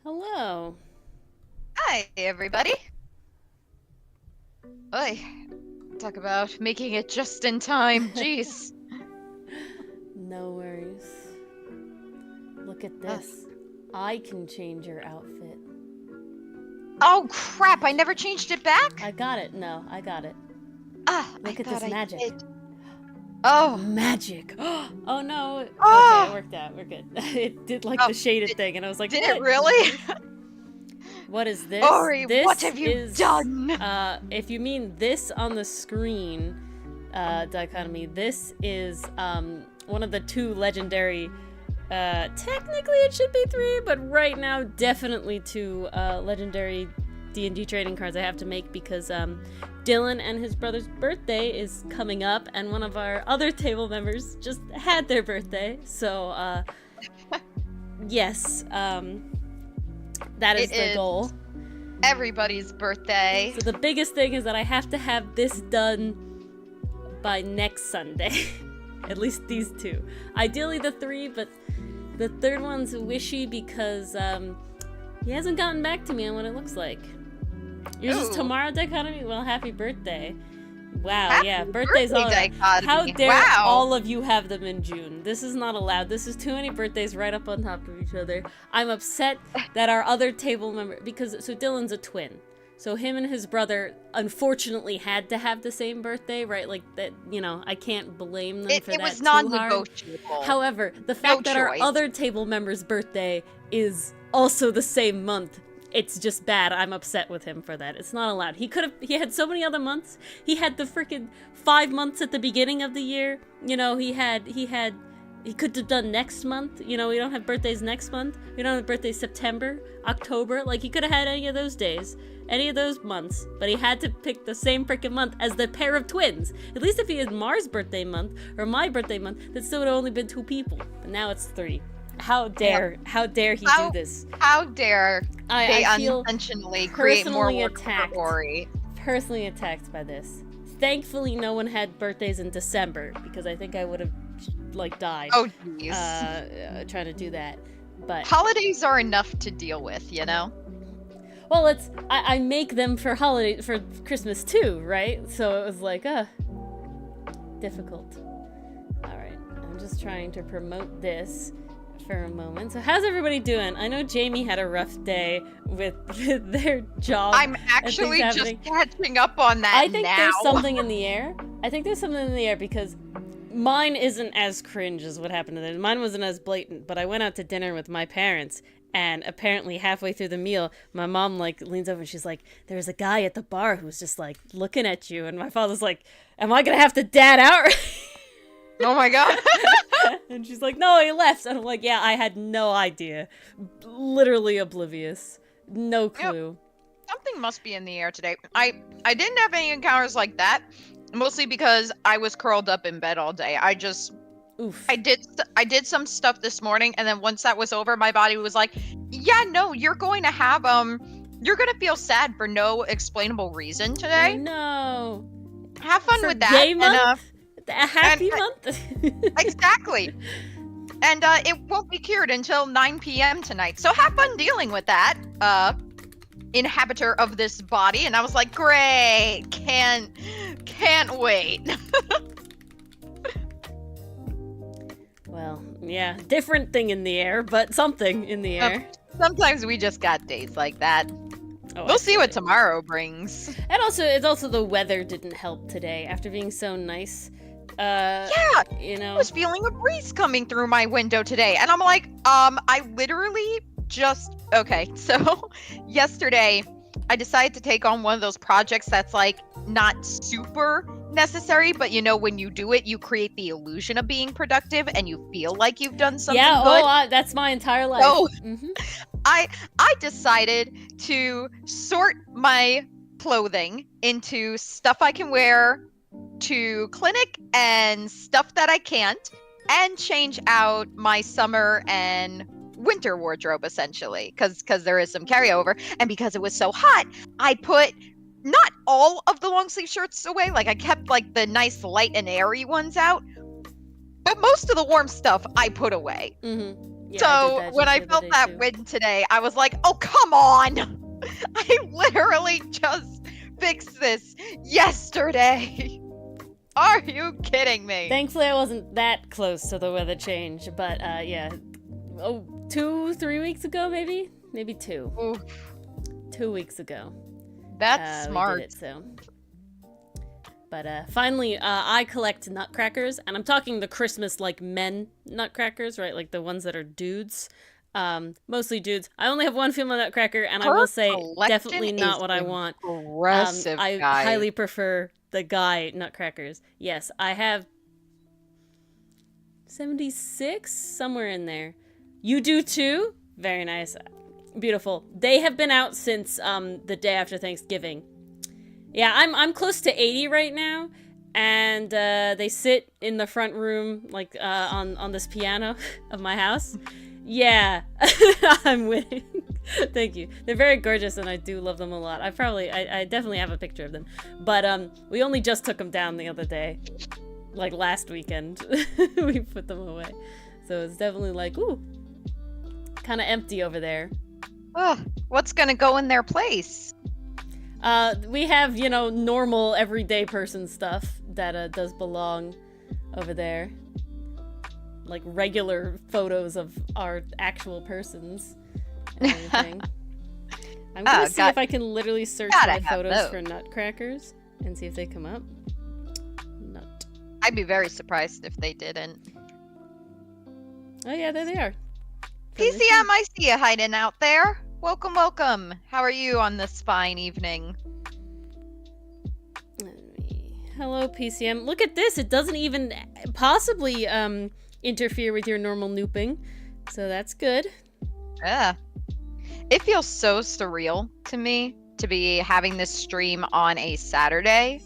Hello. Hi, everybody. Oi, talk about making it just in time. Jeez. No worries. Look at this. I can change your outfit. Oh, crap. I never changed it back? I got it. No, I got it. Look I at this thought I magic. did. Oh. Magic. Oh no. Okay, Oh. it worked out. We're good. It did like Oh, the shaded thing, and I was like, Did what? it really? What is this? Ori, This what have you is, done? If you mean this on the screen, dichotomy, this is one of the two legendary. Technically it should be 3, but right now definitely 2 legendary D&D trading cards I have to make because Dylan and his brother's birthday is coming up, and one of our other table members just had their birthday. So yes, that is the goal. Everybody's birthday. So the biggest thing is that I have to have this done by next Sunday. At least these 2. Ideally the 3, but the third one's wishy because he hasn't gotten back to me on what it looks like. Yours is tomorrow, dichotomy? Well, happy birthday. Wow, Happy yeah, birthdays all around. dichotomy. How dare Wow. all of you have them in June? This is not allowed. This is too many birthdays right up on top of each other. I'm upset that our other table member, so Dylan's a twin. So him and his brother unfortunately had to have the same birthday, right? Like that, I can't blame them for that. It was too non-negotiable. hard. However, the fact that our other table member's birthday is also the same month, it's just bad. I'm upset with him for that. It's not allowed. He had so many other months. He had the freaking 5 months at the beginning of the year. He could have done next month. We don't have birthdays next month. We don't have birthdays September, October. Like, he could have had any of those days, any of those months, but he had to pick the same freaking month as the pair of twins. At least if he had Mars' birthday month or my birthday month, that still would have only been 2 people. But now it's 3. How dare he do this? How dare they I feel unintentionally create more work attacked, for Ori? Personally attacked by this. Thankfully, no one had birthdays in December, because I think I would have, died. Oh, jeez. Trying to do that. But holidays are enough to deal with, Well, I make them for Christmas too, right? So it was like, difficult. Alright, I'm just trying to promote this for a moment. So how's everybody doing? I know Jamie had a rough day with their job. I'm actually just catching up on that now. I think there's something in the air. Because mine isn't as cringe as what happened to them. Mine wasn't as blatant, but I went out to dinner with my parents, and apparently halfway through the meal, my mom leans over and she's like, "There's a guy at the bar who's just looking at you," and my father's like, "Am I gonna have to dad out?" Oh my god. And she's like, "No, he left." And I'm like, "Yeah, I had no idea. Literally oblivious. No clue." Yep. Something must be in the air today. I didn't have any encounters like that, mostly because I was curled up in bed all day. Oof. I did some stuff this morning, and then once that was over, my body was like, "Yeah, no, you're going to have you're going to feel sad for no explainable reason today." No. Have fun with that. Gay month? A happy month? Exactly. And it won't be cured until 9 p.m. tonight. So have fun dealing with that, inhabitor of this body. And I was like, great. Can't wait. Well, yeah. Different thing in the air, but something in the air. Sometimes we just got days like that. Oh, we'll see what tomorrow brings. And it's also the weather didn't help today. After being so nice. Yeah, I was feeling a breeze coming through my window today, and I'm like, I literally okay, so yesterday I decided to take on one of those projects that's not super necessary, but when you do it, you create the illusion of being productive and you feel like you've done something good. That's my entire life. So I decided to sort my clothing into stuff I can wear to clinic and stuff that I can't, and change out my summer and winter wardrobe, essentially, because there is some carryover. And because it was so hot, I put not all of the long sleeve shirts away. I kept the nice light and airy ones out, but most of the warm stuff I put away. Yeah, So I did that when just I the other felt day, that too. win today, I was like, oh, come on. I literally just fixed this yesterday. Are you kidding me? Thankfully, I wasn't that close to the weather change, but yeah. Oh, 3 weeks ago, maybe? Maybe 2. Oof, 2 weeks ago. that's We smart. did it, so. But finally, I collect nutcrackers, and I'm talking the Christmas, like, men nutcrackers, right? Like the ones that are dudes. Mostly dudes. I only have one female nutcracker, and I Her will say, collection definitely not is what I want. impressive, I guys. highly prefer the guy nutcrackers. Yes, I have 76, somewhere in there. You do too? Very nice. Beautiful. They have been out since the day after Thanksgiving. Yeah, I'm close to 80 right now, and they sit in the front room, like on this piano of my house. Yeah, I'm winning. Thank you. They're very gorgeous, and I do love them a lot. I definitely have a picture of them, but we only just took them down the other day, like last weekend. We put them away, so it's definitely like, ooh, kind of empty over there. Ugh, what's gonna go in their place? We have, normal everyday person stuff that does belong over there. Like regular photos of our actual persons and everything. I'm gonna see if I can literally search my photos for nutcrackers and see if they come up. Nut. I'd be very surprised if they didn't. Oh yeah, there they are. PCM, I see you hiding out there. Welcome, welcome. How are you on this fine evening? Hello, PCM. Look at this. It doesn't even possibly interfere with your normal nooping, so that's good. Yeah. It feels so surreal to me to be having this stream on a Saturday.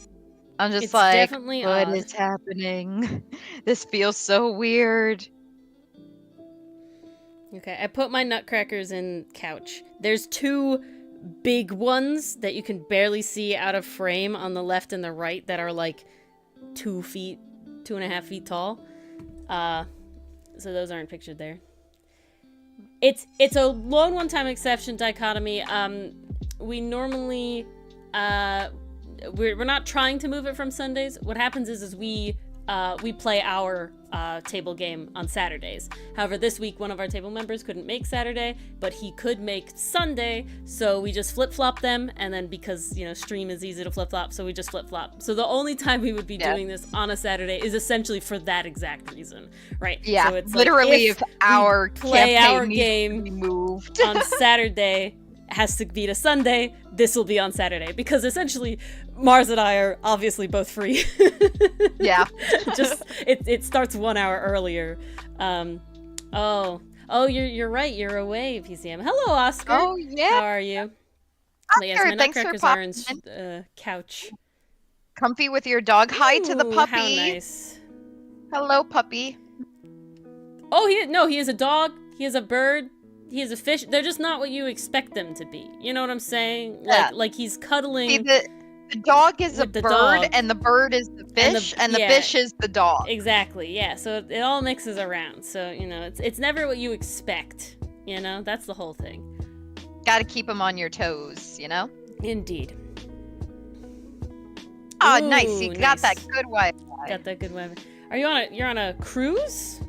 I'm just like, definitely what odd. is happening? This feels so weird. Okay, I put my nutcrackers in couch. There's 2 big ones that you can barely see out of frame on the left and the right that are like 2.5 feet tall. So those aren't pictured there. It's a lone one-time exception dichotomy. We normally we're not trying to move it from Sundays. What happens is we play our table game on Saturdays. However, this week one of our table members couldn't make Saturday, but he could make Sunday, so we just flip-flop them, and then because, stream is easy to flip-flop, so we just flip-flop. So the only time we would be doing this on a Saturday is essentially for that exact reason, right? Yeah, so it's literally like, if our play our game game moved on Saturday has to be to Sunday, this will be on Saturday, because essentially Mars and I are obviously both free. Yeah. Just it starts 1 hour earlier. You're right, you're away, PCM. Hello, Oscar. Oh yeah. How are you? Oscar, Yes, my thanks for nutcrackers are popping in couch. Comfy with your dog. Hi to the Ooh, puppy. How nice. Hello, puppy. Oh, he is a dog, he is a bird, he is a fish. They're just not what you expect them to be. You know what I'm saying? Like he's cuddling. See, the dog is a with the bird, dog. and the bird is the fish, and the fish is the dog. Exactly, yeah. So it all mixes around. So, it's never what you expect. That's the whole thing. Gotta keep them on your toes, Indeed. Oh, Ooh, nice. You got nice. that good Wi-Fi. Got that good Wi-Fi. You're on a cruise?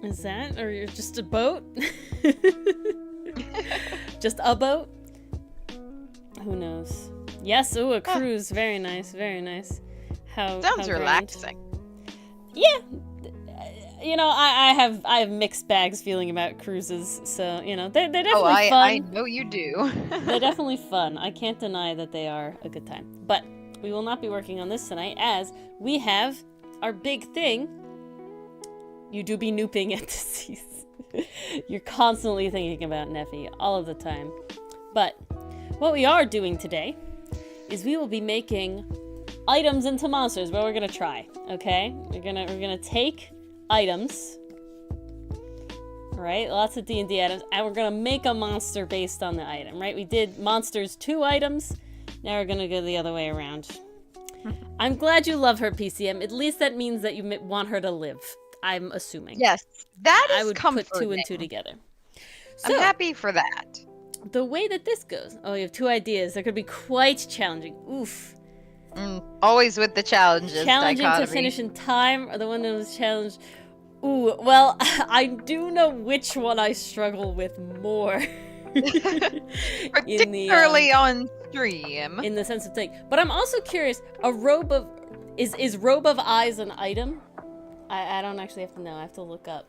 Is that, or you're just a boat? Just a boat? Who knows? Yes, a cruise. Very nice, very nice. Sounds relaxing. Yeah. I have mixed bags feeling about cruises, so, they're definitely fun. I know you do. They're definitely fun. I can't deny that they are a good time. But we will not be working on this tonight, as we have our big thing. You do be nooping at disease. You're constantly thinking about Neffy all of the time. But what we are doing today is we will be making items into monsters. What we're gonna try, okay? We're gonna take items, right? Lots of D&D items, and we're gonna make a monster based on the item, right? We did monsters 2 items. Now we're gonna go the other way around. I'm glad you love her, PCM. At least that means that you want her to live. I'm assuming. Yes, that is I would comforting. put 2 and 2 together. I'm So, happy for that. the way that this goes. Oh, you have 2 ideas. That could be quite challenging. Oof. Always with the challenges. Challenging dichotomy. to finish in time, or the one that was challenged. Ooh, well, I do know which one I struggle with more. Particularly on stream. In the sense of thing. But I'm also curious, a robe of... Is Robe of Eyes an item? I don't actually have to know. I have to look up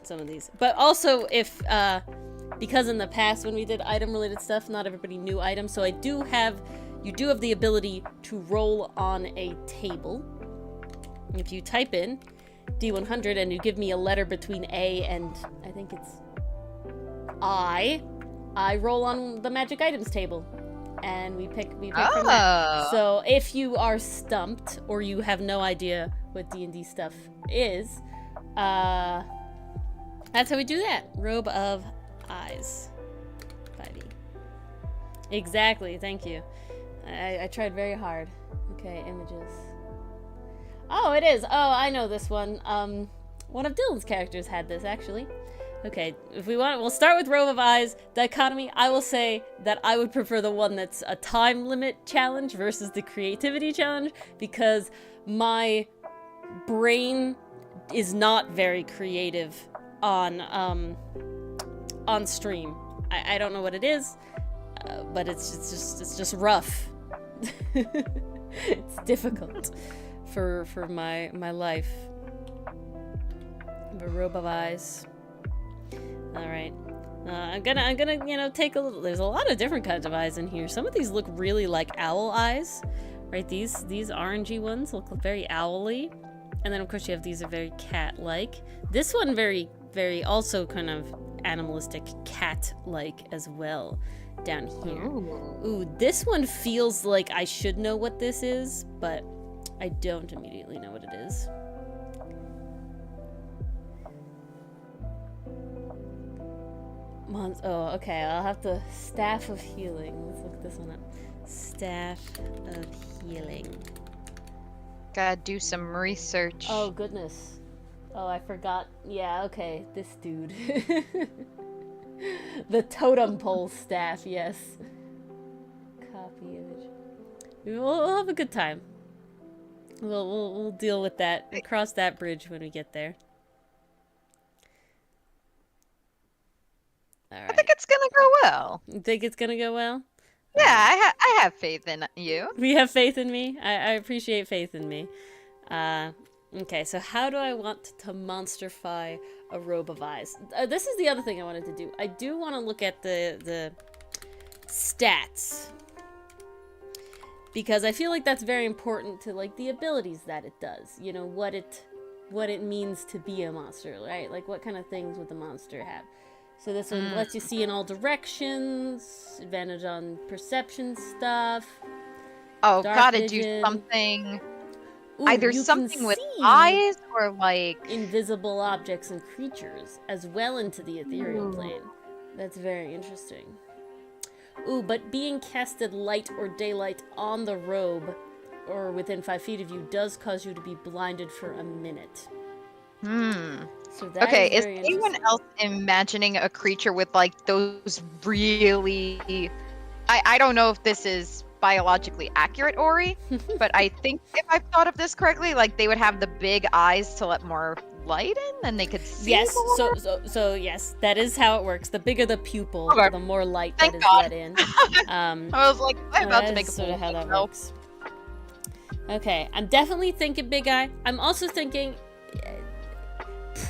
some of these. But also, if... because in the past, when we did item-related stuff, not everybody knew items. So I do have... You do have the ability to roll on a table. If you type in D100 and you give me a letter between A and... I think it's... I roll on the magic items table. And we pick from that. So if you are stumped or you have no idea what D&D stuff is, that's how we do that. Robe of Eyes. 5e. Exactly, thank you. I tried very hard. Okay, images. Oh, it is. Oh, I know this one. One of Dylan's characters had this, actually. Okay, if we want, we'll start with Robe of Eyes. Dichotomy, I will say that I would prefer the one that's a time limit challenge versus the creativity challenge, because my brain is not very creative on stream. I don't know what it is, but it's just rough. It's difficult for my life. The Robe of Eyes. All right. I'm gonna take a little. There's a lot of different kinds of eyes in here. Some of these look really like owl eyes, right? These orangey ones look very owly, and then of course you have these are very cat-like. This one very also kind of animalistic cat-like as well down here. Ooh, this one feels like I should know what this is, but I don't immediately know what it is. Oh, okay, I'll have to... Staff of Healing. Let's look this one up. Staff of Healing. Gotta do some research. Oh, goodness. Oh, I forgot. Yeah, okay, this dude. The totem pole staff, yes. Copy image. We'll have a good time. We'll deal with that. We'll cross that bridge when we get there. Right. I think it's gonna go well. You think it's gonna go well? Yeah, I have faith in you. We have faith in me? I appreciate faith in me. Okay, so how do I want to monsterify a Robe of Eyes? This is the other thing I wanted to do. I do want to look at the stats. Because I feel like that's very important to, like, the abilities that it does. You know, what it means to be a monster, right? Like, what kind of things would the monster have? So this one lets you see in all directions, advantage on perception stuff. Oh, gotta vision. do something. Ooh, Either something with eyes or like invisible objects and creatures as well into the ethereal plane. That's very interesting. Ooh, but being casted light or daylight on the robe or within 5 feet of you does cause you to be blinded for a minute. So that okay, is very anyone else imagining a creature with like those really... I don't know if this is biologically accurate, Ori, but I think if I've thought of this correctly, like they would have the big eyes to let more light in and they could see Yes, more? so yes, that is how it works. The bigger the pupil, Okay. the more light Thank that is God. let in. I was like, I'm about to make a sort of how that myself. works. Okay, I'm definitely thinking big eye. I'm also thinking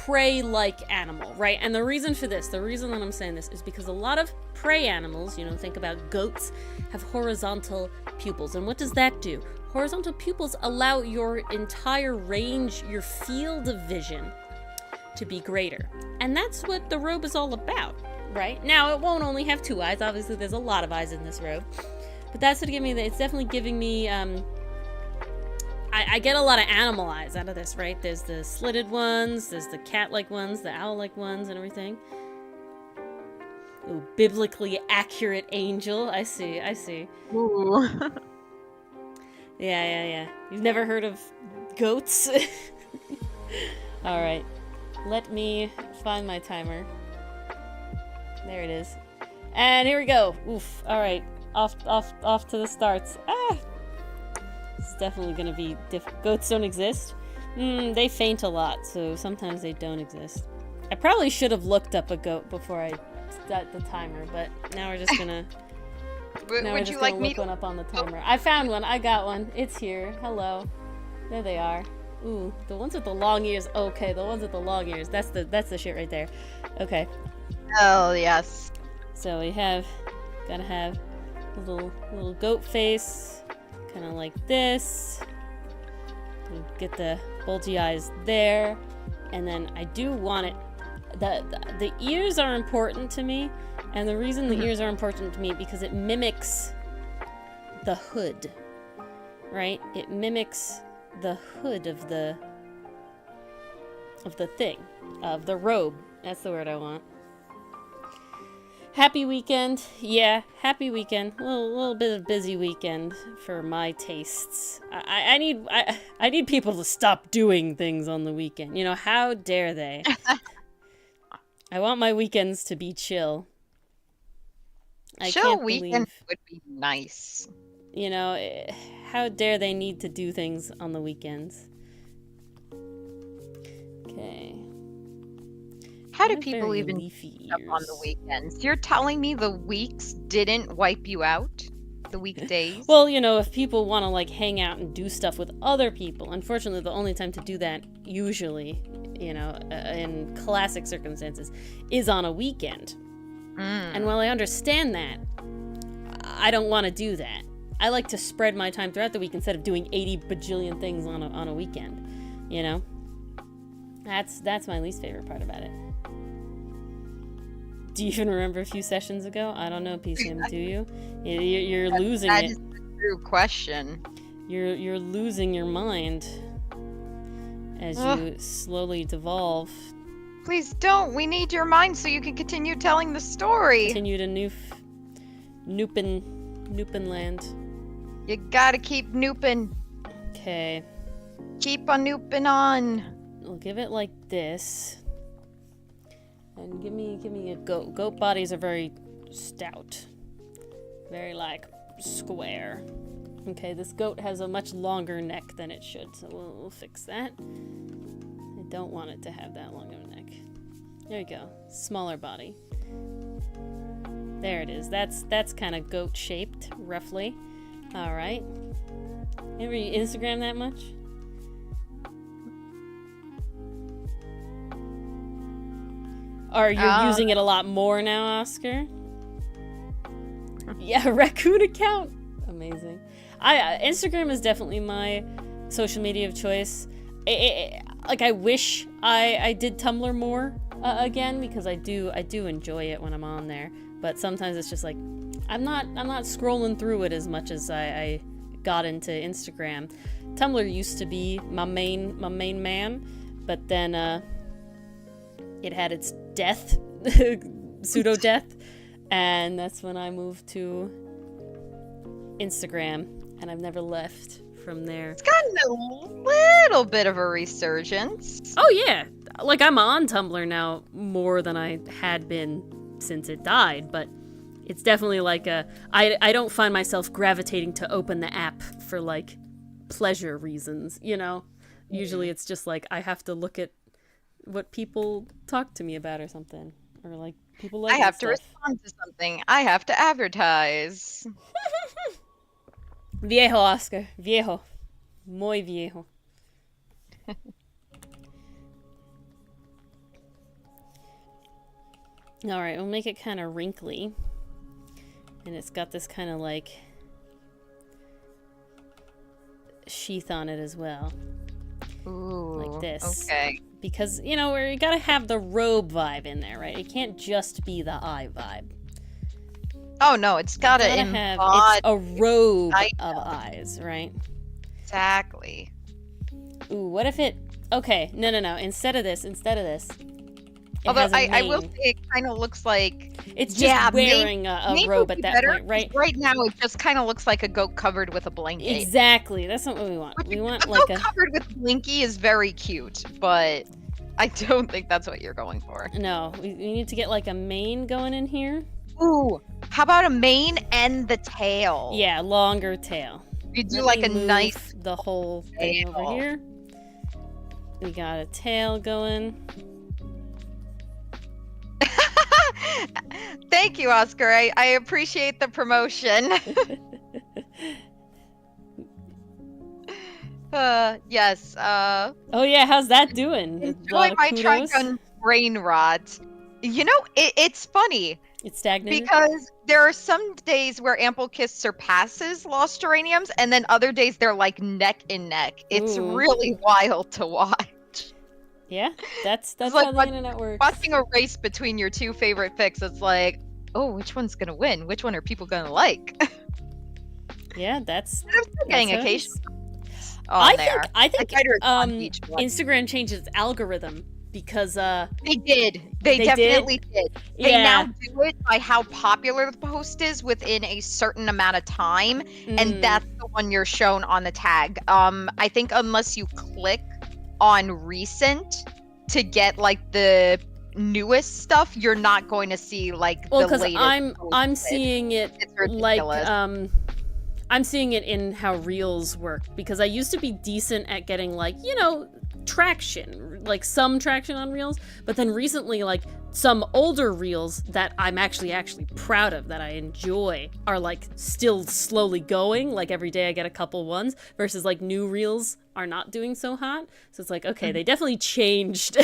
prey-like animal, right? And the reason for this, the reason that I'm saying this is because a lot of prey animals, you know, think about goats, have horizontal pupils. And what does that do? Horizontal pupils allow your entire range, your field of vision to be greater. And that's what the robe is all about, right? Now, it won't only have 2 eyes. Obviously, there's a lot of eyes in this robe. But that's what it's definitely giving me, I get a lot of animal eyes out of this, right? There's the slitted ones, there's the cat-like ones, the owl-like ones, and everything. Ooh, biblically accurate angel. I see. Ooh. Yeah. You've never heard of goats? All right. Let me find my timer. There it is. And here we go. Oof. All right. Off to the starts. Ah! It's definitely gonna be goats don't exist. They faint a lot, so sometimes they don't exist. I probably should have looked up a goat before I start the timer, but now we're just gonna... Would you like me look one up on the timer. I found one. I got one. It's here. Hello. There they are. Ooh, the ones with the long ears. Okay, the ones with the long ears. That's the shit right there. Okay. Oh, yes. So we gotta have a little goat face, kind of like this. We'll get the bulgy eyes there, and then I do want it. The ears are important to me, and the reason the ears are important to me because it mimics the hood, right? It mimics the hood of the thing, of the robe. That's the word I want. Happy weekend. Yeah, happy weekend. A little bit of busy weekend for my tastes. I need people to stop doing things on the weekend. You know, how dare they? I want my weekends to be chill. Chill weekend would be nice. You know, how dare they need to do things on the weekends? Okay. How do people even do stuff on the weekends? You're telling me the weeks didn't wipe you out? The weekdays? Well, you know, if people want to, like, hang out and do stuff with other people, unfortunately, the only time to do that, usually, you know, in classic circumstances, is on a weekend. And while I understand that, I don't want to do that. I like to spread my time throughout the week instead of doing 80 bajillion things on a weekend, you know? That's my least favorite part about it. Do you even remember a few sessions ago? I don't know, PCM, do you? You're losing it. That is a true question. You're losing your mind as you slowly devolve. Please don't. We need your mind so you can continue telling the story. Continue to Noopin land. You gotta keep nooping. Okay. Keep on nooping on. We'll give it like this. And give me a goat. Goat bodies are very stout. Very, like, square. Okay, this goat has a much longer neck than it should, so we'll fix that. I don't want it to have that long of a neck. There you go. Smaller body. There it is. That's kind of goat-shaped, roughly. Alright. Ever Instagram that much? Or you're using it a lot more now, Oscar? Yeah, raccoon account. Amazing. Instagram is definitely my social media of choice. I wish I did Tumblr more again, because I do enjoy it when I'm on there. But sometimes it's just like I'm not scrolling through it as much as I got into Instagram. Tumblr used to be my main man, but then it had its death, pseudo death, and that's when I moved to Instagram, and I've never left from there. It's gotten a little bit of a resurgence. Oh yeah, like I'm on Tumblr now more than I had been since it died, but it's definitely like I don't find myself gravitating to open the app for like pleasure reasons, you know? Usually it's just like I have to look at what people talk to me about or something, or like people like I have to respond to something. I have to advertise. Viejo, Oscar. Viejo. Muy viejo. Alright, we'll make it kind of wrinkly. And it's got this kind of like sheath on it as well. Ooh. Like this. Okay. Because, you know, you gotta have the robe vibe in there, right? It can't just be the eye vibe. Oh no, it's gotta have embody. It's a robe of eyes, right? Exactly. Ooh, what if it... Okay, no. Instead of this, Although I will say it kind of looks like... It's just wearing a robe at that point, right? Right now, it just kind of looks like a goat covered with a blanket. Exactly. That's not what we want. We want a like goat covered with a blankie is very cute, but... I don't think that's what you're going for. No, we need to get like a mane going in here. Ooh, how about a mane and the tail? Yeah, longer tail. You do Let like me a move nice the whole thing over tail. here. We got a tail going. Thank you, Oscar. I appreciate the promotion. Yes. Oh yeah, how's that doing? A lot Enjoy of my kudos? trigun brain rot. You know, it's funny It's stagnated. because there are some days where Ample Kiss surpasses Lost Geraniums, and then other days they're like neck and neck. It's Ooh. really wild to watch. Yeah, that's It's how like the internet works. watching a race between your two favorite picks. It's like, oh, which one's gonna win? Which one are people gonna like? Yeah, that's. I'm still getting how it occasional is. on there. I think try to respond to each one. Instagram changed its algorithm because They did. They They definitely did. They yeah. now do it by how popular the post is within a certain amount of time, and that's the one you're shown on the tag. I think unless you click on recent to get like the newest stuff, you're not going to see like well, the because latest. I'm posted. seeing it It's like ridiculous. I'm seeing it in how reels work because I used to be decent at getting like, you know, traction, like some traction on reels, but then recently like some older reels that I'm actually proud of, that I enjoy, are like still slowly going, like every day I get a couple ones, versus like new reels are not doing so hot. So it's like, okay, they definitely changed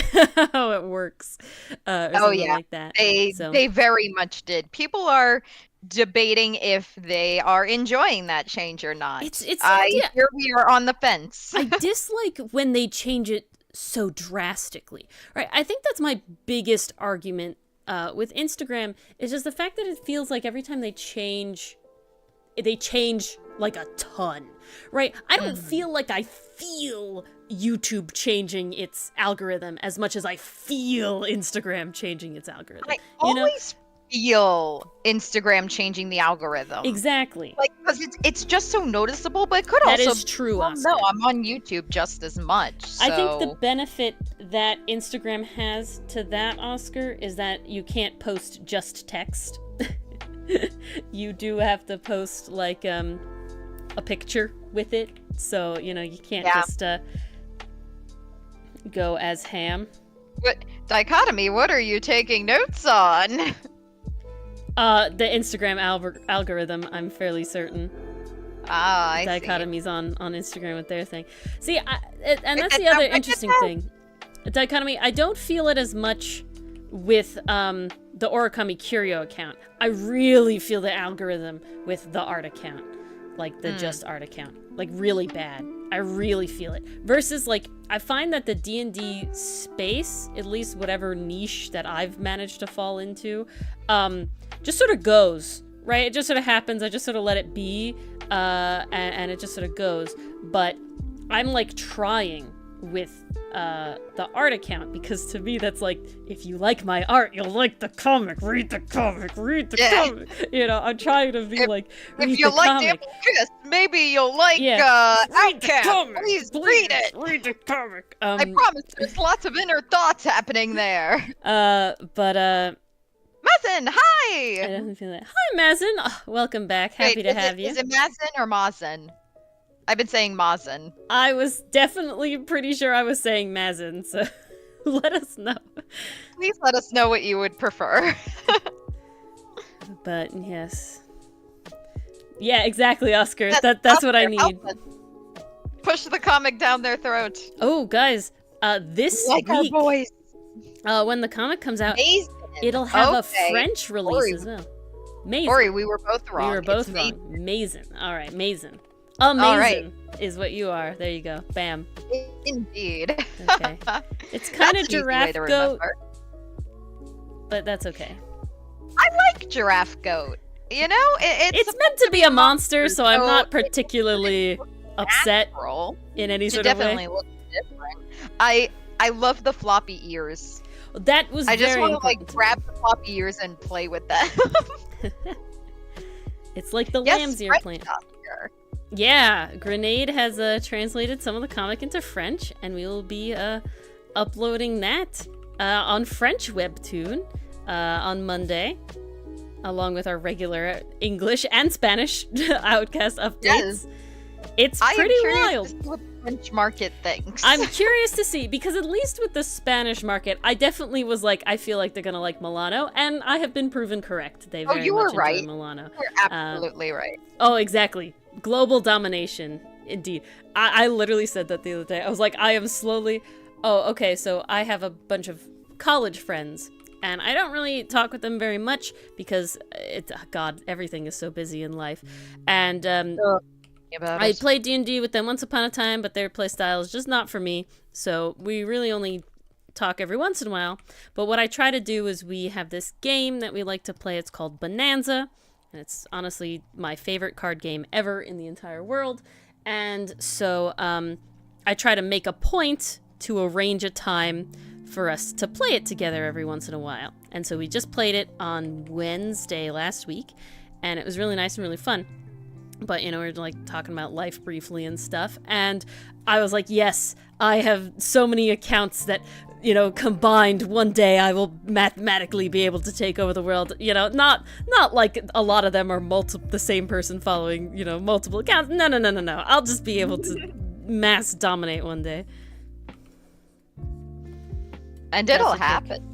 how it works, or something like that. They very much did. People are debating if they are enjoying that change or not. Here we are on the fence. I dislike when they change it so drastically, right? I think that's my biggest argument with Instagram, is just the fact that it feels like every time they change like a ton, right? I don't feel like I feel YouTube changing its algorithm as much as I feel Instagram changing its algorithm. I always feel Instagram changing the algorithm. Exactly. Like, because it's just so noticeable, but it could That also is true, well, Oscar. no, I'm on YouTube just as much. So. I think the benefit that Instagram has to that, Oscar, is that you can't post just text. You do have to post like a picture with it, so you know you can't just go as ham. What dichotomy? What are you taking notes on? The Instagram algorithm, I'm fairly certain. I Dichotomy's on Instagram with their thing. See, and that's the other interesting thing. Dichotomy, I don't feel it as much with the Origami Curio account. I really feel the algorithm with the art account, like the just art account, like really bad. I really feel it. Versus like, I find that the D&D space, at least whatever niche that I've managed to fall into, just sort of goes, right? It just sort of happens. I just sort of let it be, and it just sort of goes. But I'm like trying with the art account, because to me that's like, if you like my art, you'll like the comic. Read the comic. Read the comic. You know, I'm trying to be like, read if you the like comic. Ample Kiss, maybe you'll like Read the Outcast. comic. Please read it. Read the comic. I promise there's lots of inner thoughts happening there. But Mazin, hi! I don't feel that. Hi, Mazin. Oh, welcome back. Happy to have you. Is it Mazin or Mazin? I've been saying Mazin. I was definitely pretty sure I was saying Mazin, so let us know. Please let us know what you would prefer. But yes. Yeah, exactly, Oscar. That's what I need. Push the comic down their throat. Oh, guys, this Like week, our voice. when the comic comes out, Amazing. it'll have a Okay. French release Ori. as well. Amazing. Ori, we were both wrong. We were both It's wrong. Amazing. All right, amazing. Amazing is what you are. There you go. Bam. Indeed. Okay. It's kind of That's an easy way giraffe to goat, remember. but that's okay. I like giraffe goat. You know, It's meant to be a monster, so I'm so not particularly upset natural. in any It sort of definitely way. looks different. I love the floppy ears. That was I just very want to like important. grab the floppy ears and play with them. It's like the Yes, lamb's ear French plant. Oscar. Yeah, Grenade has translated some of the comic into French, and we will be uploading that on French Webtoon on Monday, along with our regular English and Spanish Outcast updates. Yes. It's I am pretty curious wild. to see what the French market thinks. I'm curious to see, because at least with the Spanish market, I definitely was like, I feel like they're gonna like Milano, and I have been proven correct. They very you much were right. enjoy Milano. You're absolutely right. Oh, exactly. Global domination, indeed. I literally said that the other day. I was like, I am slowly... Oh, okay, so I have a bunch of college friends, and I don't really talk with them very much because, God, everything is so busy in life. And I played D&D with them once upon a time, but their playstyle is just not for me, so we really only talk every once in a while. But what I try to do is we have this game that we like to play. It's called Bonanza, and it's honestly my favorite card game ever in the entire world. And so I try to make a point to arrange a time for us to play it together every once in a while. And so we just played it on Wednesday last week, and it was really nice and really fun. But, you know, we were like talking about life briefly and stuff. And I was like, yes, I have so many accounts that, you know, combined one day I will mathematically be able to take over the world. You know, not like a lot of them are the same person following, you know, multiple accounts. No. I'll just be able to mass dominate one day. And it'll happen.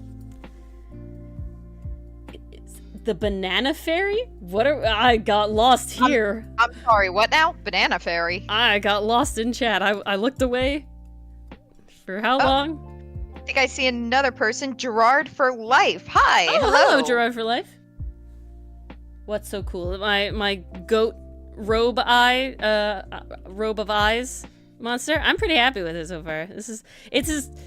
The banana fairy? I got lost here. I'm sorry, what now? Banana fairy. I got lost in chat. I looked away. For how long? I think I see another person. Gerard for life. Hi. Oh, hello. hello, Gerard for life. What's so cool? My goat Robe of Ice monster. I'm pretty happy with it so far. It's just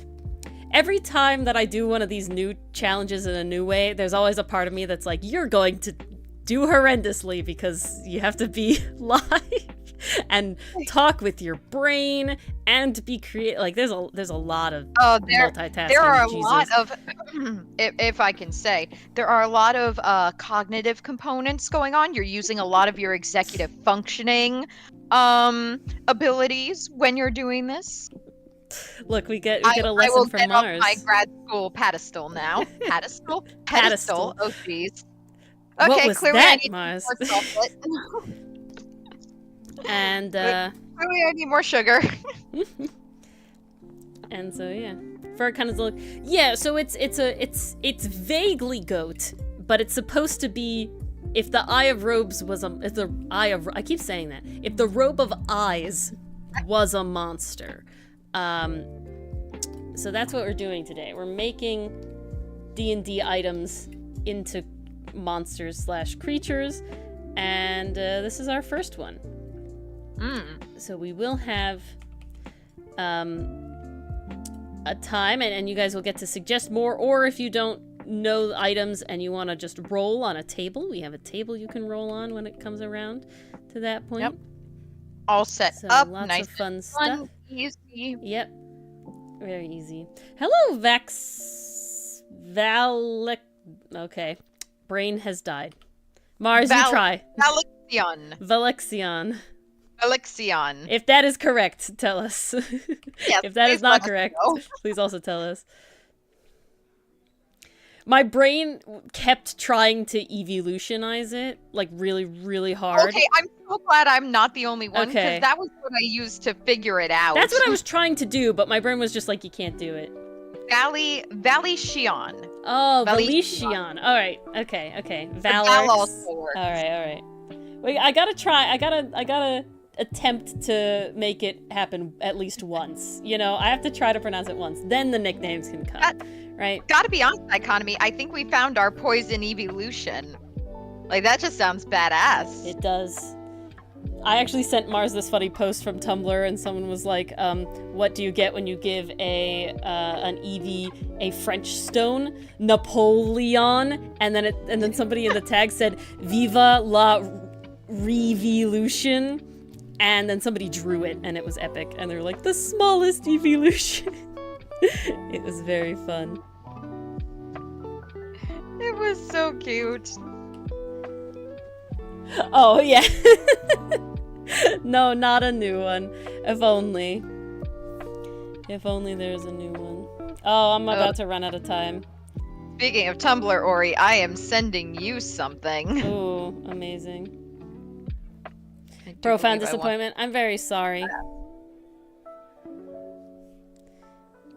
every time that I do one of these new challenges in a new way, there's always a part of me that's like, you're going to do horrendously because you have to be live and talk with your brain and be creative. Like, there's a lot of multitasking. There are a Jesus. lot of, if I can say, there are a lot of cognitive components going on. You're using a lot of your executive functioning abilities when you're doing this. Look, we get a lesson from Mars. I will get up my grad school pedestal now. Pedestal? Pedestal. Oh, jeez. Okay, what was clearly that, I need Mars? more chocolate. And clearly I need more sugar. And so yeah, for kind of look, yeah. So it's vaguely goat, but it's supposed to be. If the Eye of Robes was if the Eye of, I keep saying that. If the Robe of Eyes was a monster. So that's what we're doing today. We're making D&D items into monsters / creatures, and this is our first one. So we will have a time, and you guys will get to suggest more, or if you don't know the items and you want to just roll on a table, we have a table you can roll on when it comes around to that point. Yep. All set So up, lots nice of fun and stuff. Easy. Yep. Very easy. Hello, Valek. Okay. Brain has died. Mars, you try. Valexion. Valexion. If that is correct, tell us. Yes, if that is not correct, please also tell us. My brain kept trying to evolutionize it, like really, really hard. Okay, I'm so glad I'm not the only one, because Okay. that was what I used to figure it out. That's what I was trying to do, but my brain was just like, you can't do it. Valexion. Oh, Valexion. Valician. All right. Okay. Val Valor. also works. All right. Wait, I gotta try. I gotta attempt to make it happen at least once. You know, I have to try to pronounce it once. Then the nicknames can come. Right? Gotta be honest, Dichotomy, I think we found our poison evolution. Like, that just sounds badass. It does. I actually sent Mars this funny post from Tumblr, and someone was like, what do you get when you give an Eevee a French stone? Napoleon. And then somebody in the tag said, Viva la Revolution. And then somebody drew it, and it was epic. And they were like, the smallest evolution. It was very fun. It was so cute. Oh, yeah. No, not a new one. If only. If only there's a new one. Oh, I'm about to run out of time. Speaking of Tumblr, Ori, I am sending you something. Ooh, amazing. I do Profound believe I want- disappointment. I'm very sorry.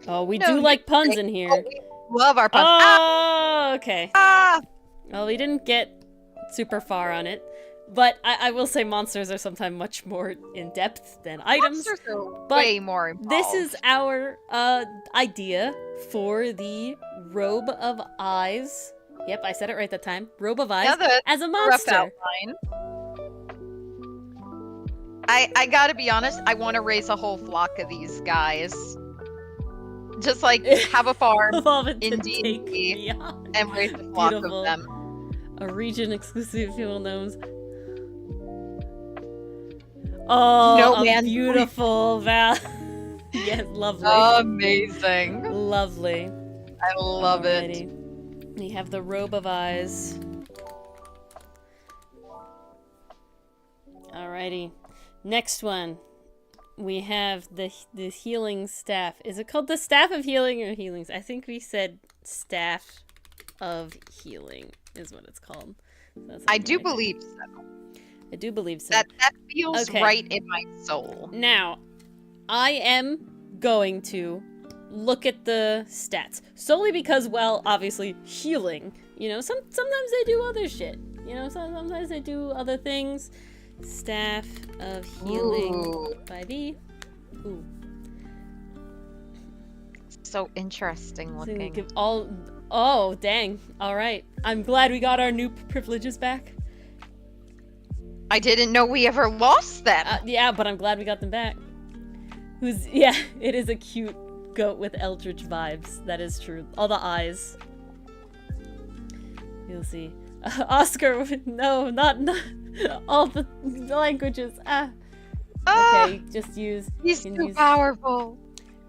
Oh, we No, do you're like puns great. in here. Oh, we love our puns. Oh, okay. Ah! Well, we didn't get super far on it, but I will say monsters are sometimes much more in depth than items. Monsters are but way more involved. This is our idea for the Robe of Eyes. Yep, I said it right that time. Robe of Eyes as a rough monster. outline. I gotta be honest, I want to raise a whole flock of these guys. Just like have a farm Evolve it to in take D&D beyond. and raise a flock Beautiful. of them. A region exclusive fuel gnomes. Oh, No a man. beautiful Val. Yes, lovely. Amazing. Lovely. I love Alrighty. it. We have the Robe of Eyes. Alrighty. Next one. We have the healing staff. Is it called the Staff of Healing or Healings? I think we said Staff of Healing is what it's called. So that's I something do like believe so. that. I do believe so. That feels Okay. right in my soul. Now, I am going to look at the stats solely because, well, obviously healing. You know, sometimes they do other shit. You know, sometimes they do other things. Staff of Healing Ooh. 5e. Ooh. So interesting So looking. give all. Oh, dang. All right. I'm glad we got our new privileges back. I didn't know we ever lost them. Yeah, but I'm glad we got them back. Yeah, it is a cute goat with eldritch vibes. That is true. All the eyes. You'll see. Oscar, no, not all the languages. Okay, just use. He's you can too use powerful.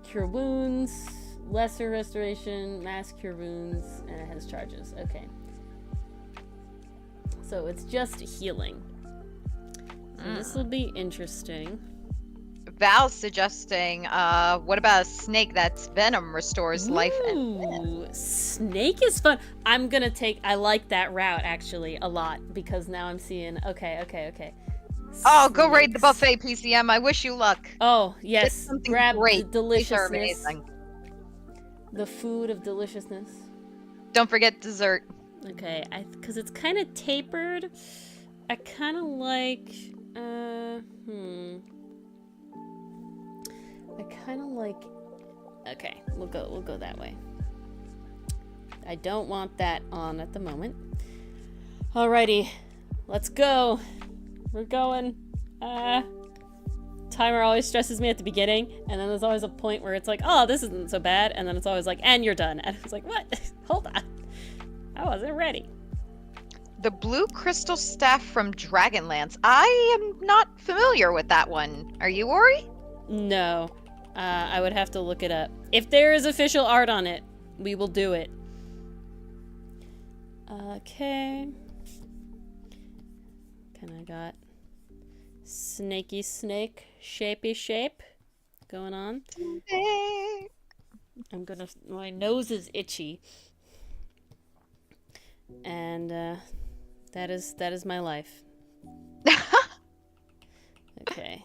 Cure wounds, lesser restoration, mass cure wounds, and it has charges. Okay. So it's just healing. So this will be interesting. Val's suggesting, what about a snake that's venom restores life and Ooh, snake is fun. I like that route actually a lot because now I'm seeing, okay. Oh, go raid the Snakes. buffet, PCM. I wish you luck. Oh, Get yes. something Grab great. the These are deliciousness. amazing. The food of deliciousness. Don't forget dessert. Okay, because it's kind of tapered. I kind of like, I kind of like, okay, we'll go that way. I don't want that on at the moment. Alrighty, let's go. We're going. Timer always stresses me at the beginning, and then there's always a point where it's like, oh, this isn't so bad, and then it's always like, and you're done. And it's like, what? Hold on. I wasn't ready. The blue crystal staff from Dragonlance. I am not familiar with that one. Are you, Ori? No. I would have to look it up. If there is official art on it, we will do it. Okay. Kind of got snaky snake, shapey shape going on. My nose is itchy. And that is my life. Okay.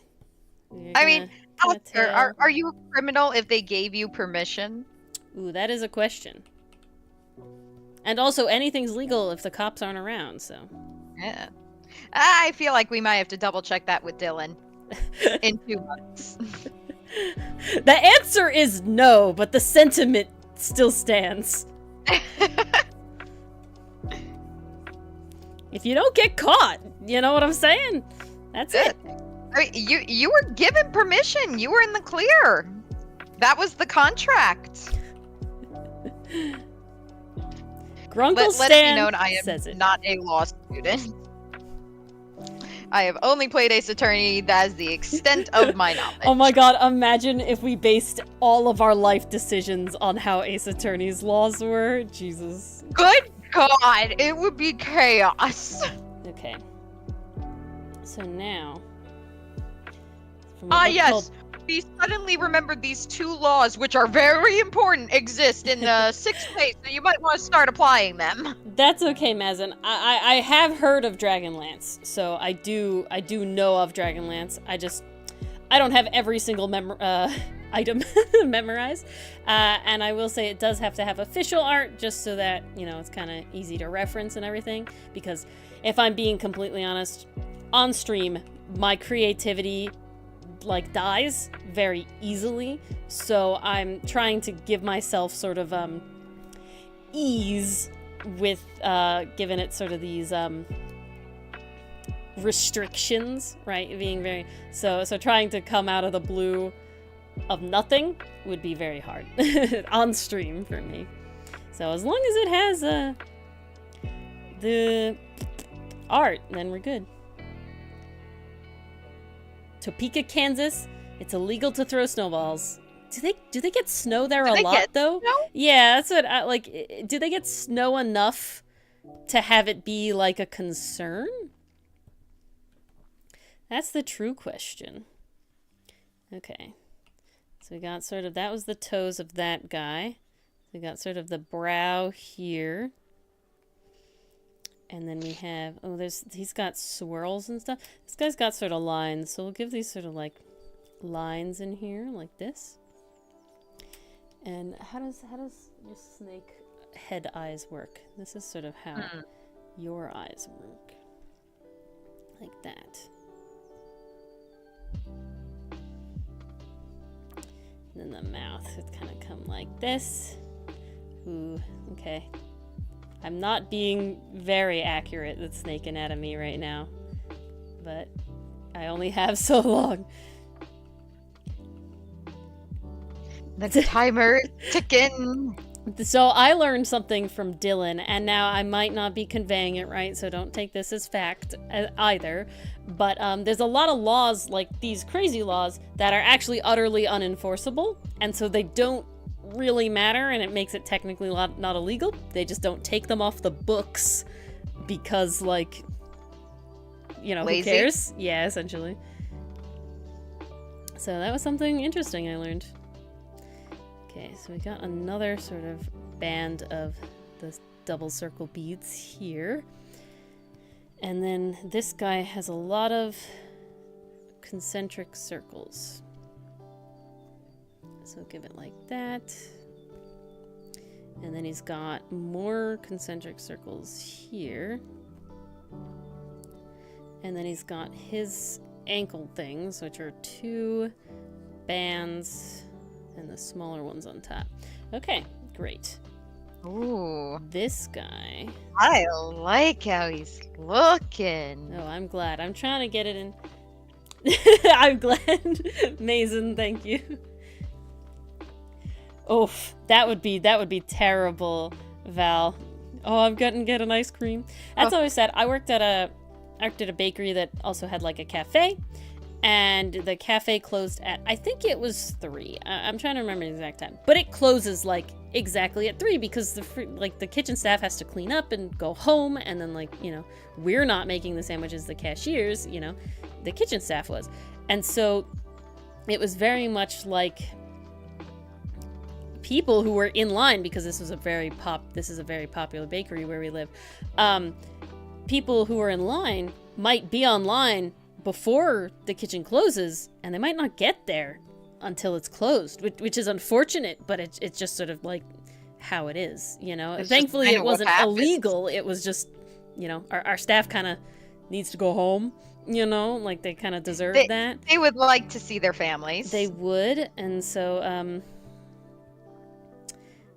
I mean, Oscar, are you a criminal if they gave you permission? Ooh, that is a question. And also, anything's legal if the cops aren't around, so. Yeah. I feel like we might have to double check that with Dylan in 2 months. The answer is no, but the sentiment still stands. If you don't get caught, you know what I'm saying? That's it. I mean, you were given permission. You were in the clear. That was the contract. Grunkle Let it be known I says am it. not a law student. I have only played Ace Attorney. That is the extent of my knowledge. Oh my god, imagine if we based all of our life decisions on how Ace Attorney's laws were. Jesus. Good God, it would be chaos. Okay. So now... Yes. we suddenly remembered these 2 laws, which are very important, exist in the 6th place, so you might want to start applying them. That's okay, Mazin. I have heard of Dragonlance, so I do know of Dragonlance. I don't have every single item memorized, and I will say it does have to have official art, just so that, you know, it's kind of easy to reference and everything, because if I'm being completely honest, on stream, my creativity, like, dies very easily, so I'm trying to give myself sort of, ease with, giving it sort of these, restrictions, right? Being very so trying to come out of the blue of nothing would be very hard on stream for me. So as long as it has the art, then we're good. Topeka, Kansas, it's illegal to throw snowballs. Do they get snow there a lot though? Snow? Yeah, that's what I like. Do they get snow enough to have it be like a concern? That's the true question. Okay. So we got sort of, that was the toes of that guy. We got sort of the brow here. And then we have, oh, he's got swirls and stuff. This guy's got sort of lines. So we'll give these sort of like lines in here like this. And how does your snake head eyes work? This is sort of how your eyes work. Like that. And then the mouth would kind of come like this. Ooh, okay. I'm not being very accurate with snake anatomy right now, but I only have so long. The timer ticking. So I learned something from Dylan, and now I might not be conveying it right, so don't take this as fact either. But there's a lot of laws, like these crazy laws, that are actually utterly unenforceable, and so they don't really matter, and it makes it technically not illegal. They just don't take them off the books because, like, you know, lazy? Who cares? Yeah, essentially. So that was something interesting I learned. Okay, so we got another sort of band of the double circle beads here. And then this guy has a lot of concentric circles. So give it like that. And then he's got more concentric circles here. And then he's got his ankle things, which are 2 bands and the smaller ones on top. Okay, great. Ooh. This guy. I like how he's looking. Oh, I'm glad. I'm trying to get it in. I'm glad. Mason, thank you. Oof, that would be terrible, Val. Oh, I'm gonna get an ice cream. That's always sad. I worked at a bakery that also had like a cafe. And the cafe closed at, I think it was 3. I'm trying to remember the exact time. But it closes, like, exactly at 3 because the kitchen staff has to clean up and go home. And then, like, you know, we're not making the sandwiches, the cashiers, you know, the kitchen staff was. And so it was very much like people who were in line, because this is a very popular bakery where we live. People who are in line might be online before the kitchen closes, and they might not get there until it's closed, which is unfortunate, but it's just sort of like how it is, you know. Thankfully, it wasn't illegal. It was just, you know, our staff kind of needs to go home, you know, like they kind of deserve that. They would like to see their families. They would, and so,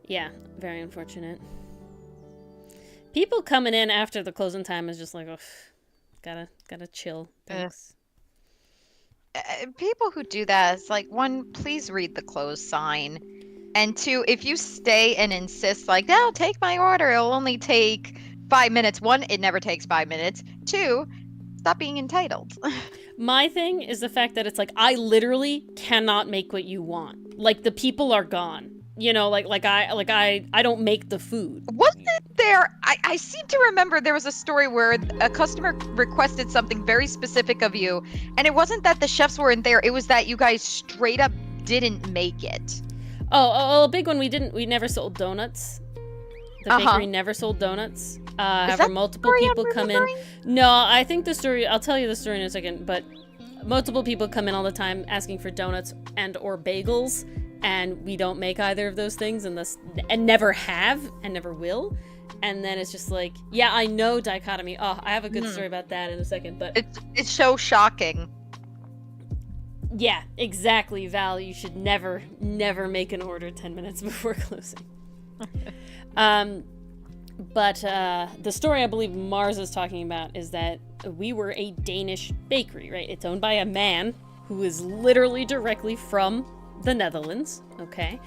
yeah, very unfortunate. People coming in after the closing time is just like, oh, gotta chill. Thanks. People who do that, it's like, 1, please read the close sign, and 2, if you stay and insist, like, no, take my order, it'll only take 5 minutes. 1, it never takes 5 minutes. 2, stop being entitled. My thing is the fact that it's like, I literally cannot make what you want. Like, the people are gone. You know, like I don't make the food. Wasn't there, I seem to remember there was a story where a customer requested something very specific of you, and it wasn't that the chefs weren't there, it was that you guys straight up didn't make it. Oh, a big one. We never sold donuts. The bakery never sold donuts. However, multiple people come in. No, I think the story, I'll tell you the story in a second, but multiple people come in all the time asking for donuts and or bagels, and we don't make either of those things and never have and never will. And then it's just like, yeah, I know dichotomy. Oh, I have a good story about that in a second, but it's so shocking. Yeah, exactly, Val. You should never make an order 10 minutes before closing. But the story I believe Mars is talking about is that we were a Danish bakery, right? It's owned by a man who is literally directly from the Netherlands, okay?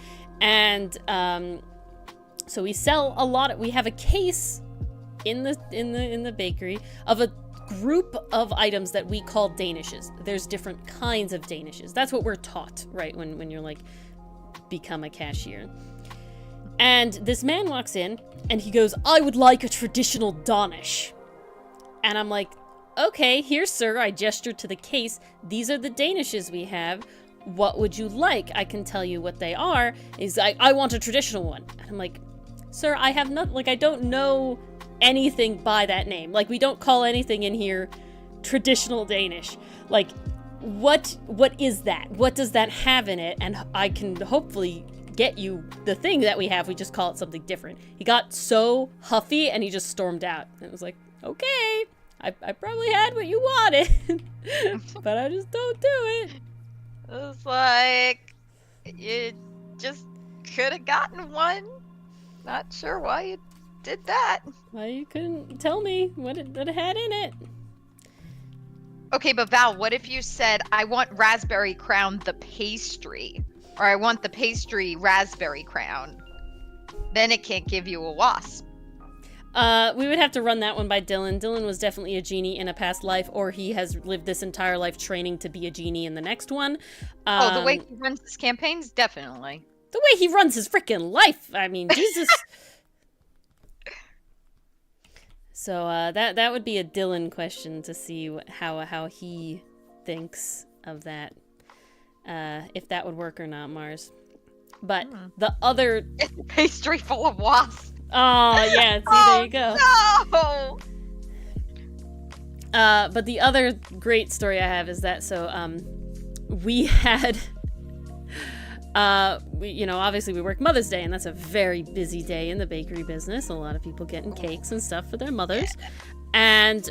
And so we sell a lot. We have a case in the bakery of a group of items that we call Danishes. There's different kinds of Danishes. That's what we're taught, right? When you're like become a cashier. And this man walks in and he goes, "I would like a traditional Danish." And I'm like, "Okay, here, sir." I gesture to the case. "These are the Danishes we have. What would you like? I can tell you what they are." He's like, "I want a traditional one." And I'm like, "Sir, I have not, like, I don't know anything by that name. Like, we don't call anything in here traditional Danish. Like, what is that? What does that have in it? And I can hopefully get you the thing that we have. We just call it something different." He got so huffy and he just stormed out. And it was like, "Okay, I probably had what you wanted, but I just don't do it." It's like, you just could have gotten one. Not sure why you did that. Why you couldn't tell me what it had in it? Okay, but Val, what if you said, "I want raspberry crown the pastry," or "I want the pastry raspberry crown"? Then it can't give you a wasp. We would have to run that one by Dylan. Dylan was definitely a genie in a past life, or he has lived this entire life training to be a genie in the next one. The way he runs his campaigns, definitely. The way he runs his freaking life. I mean, Jesus. So that would be a Dylan question to see how he thinks of that, if that would work or not, Mars. But the other... It's a pastry full of wasps. Oh, yeah, see, there you go. No! But the other great story I have is that, we had... obviously we work Mother's Day, and that's a very busy day in the bakery business. A lot of people getting cakes and stuff for their mothers. And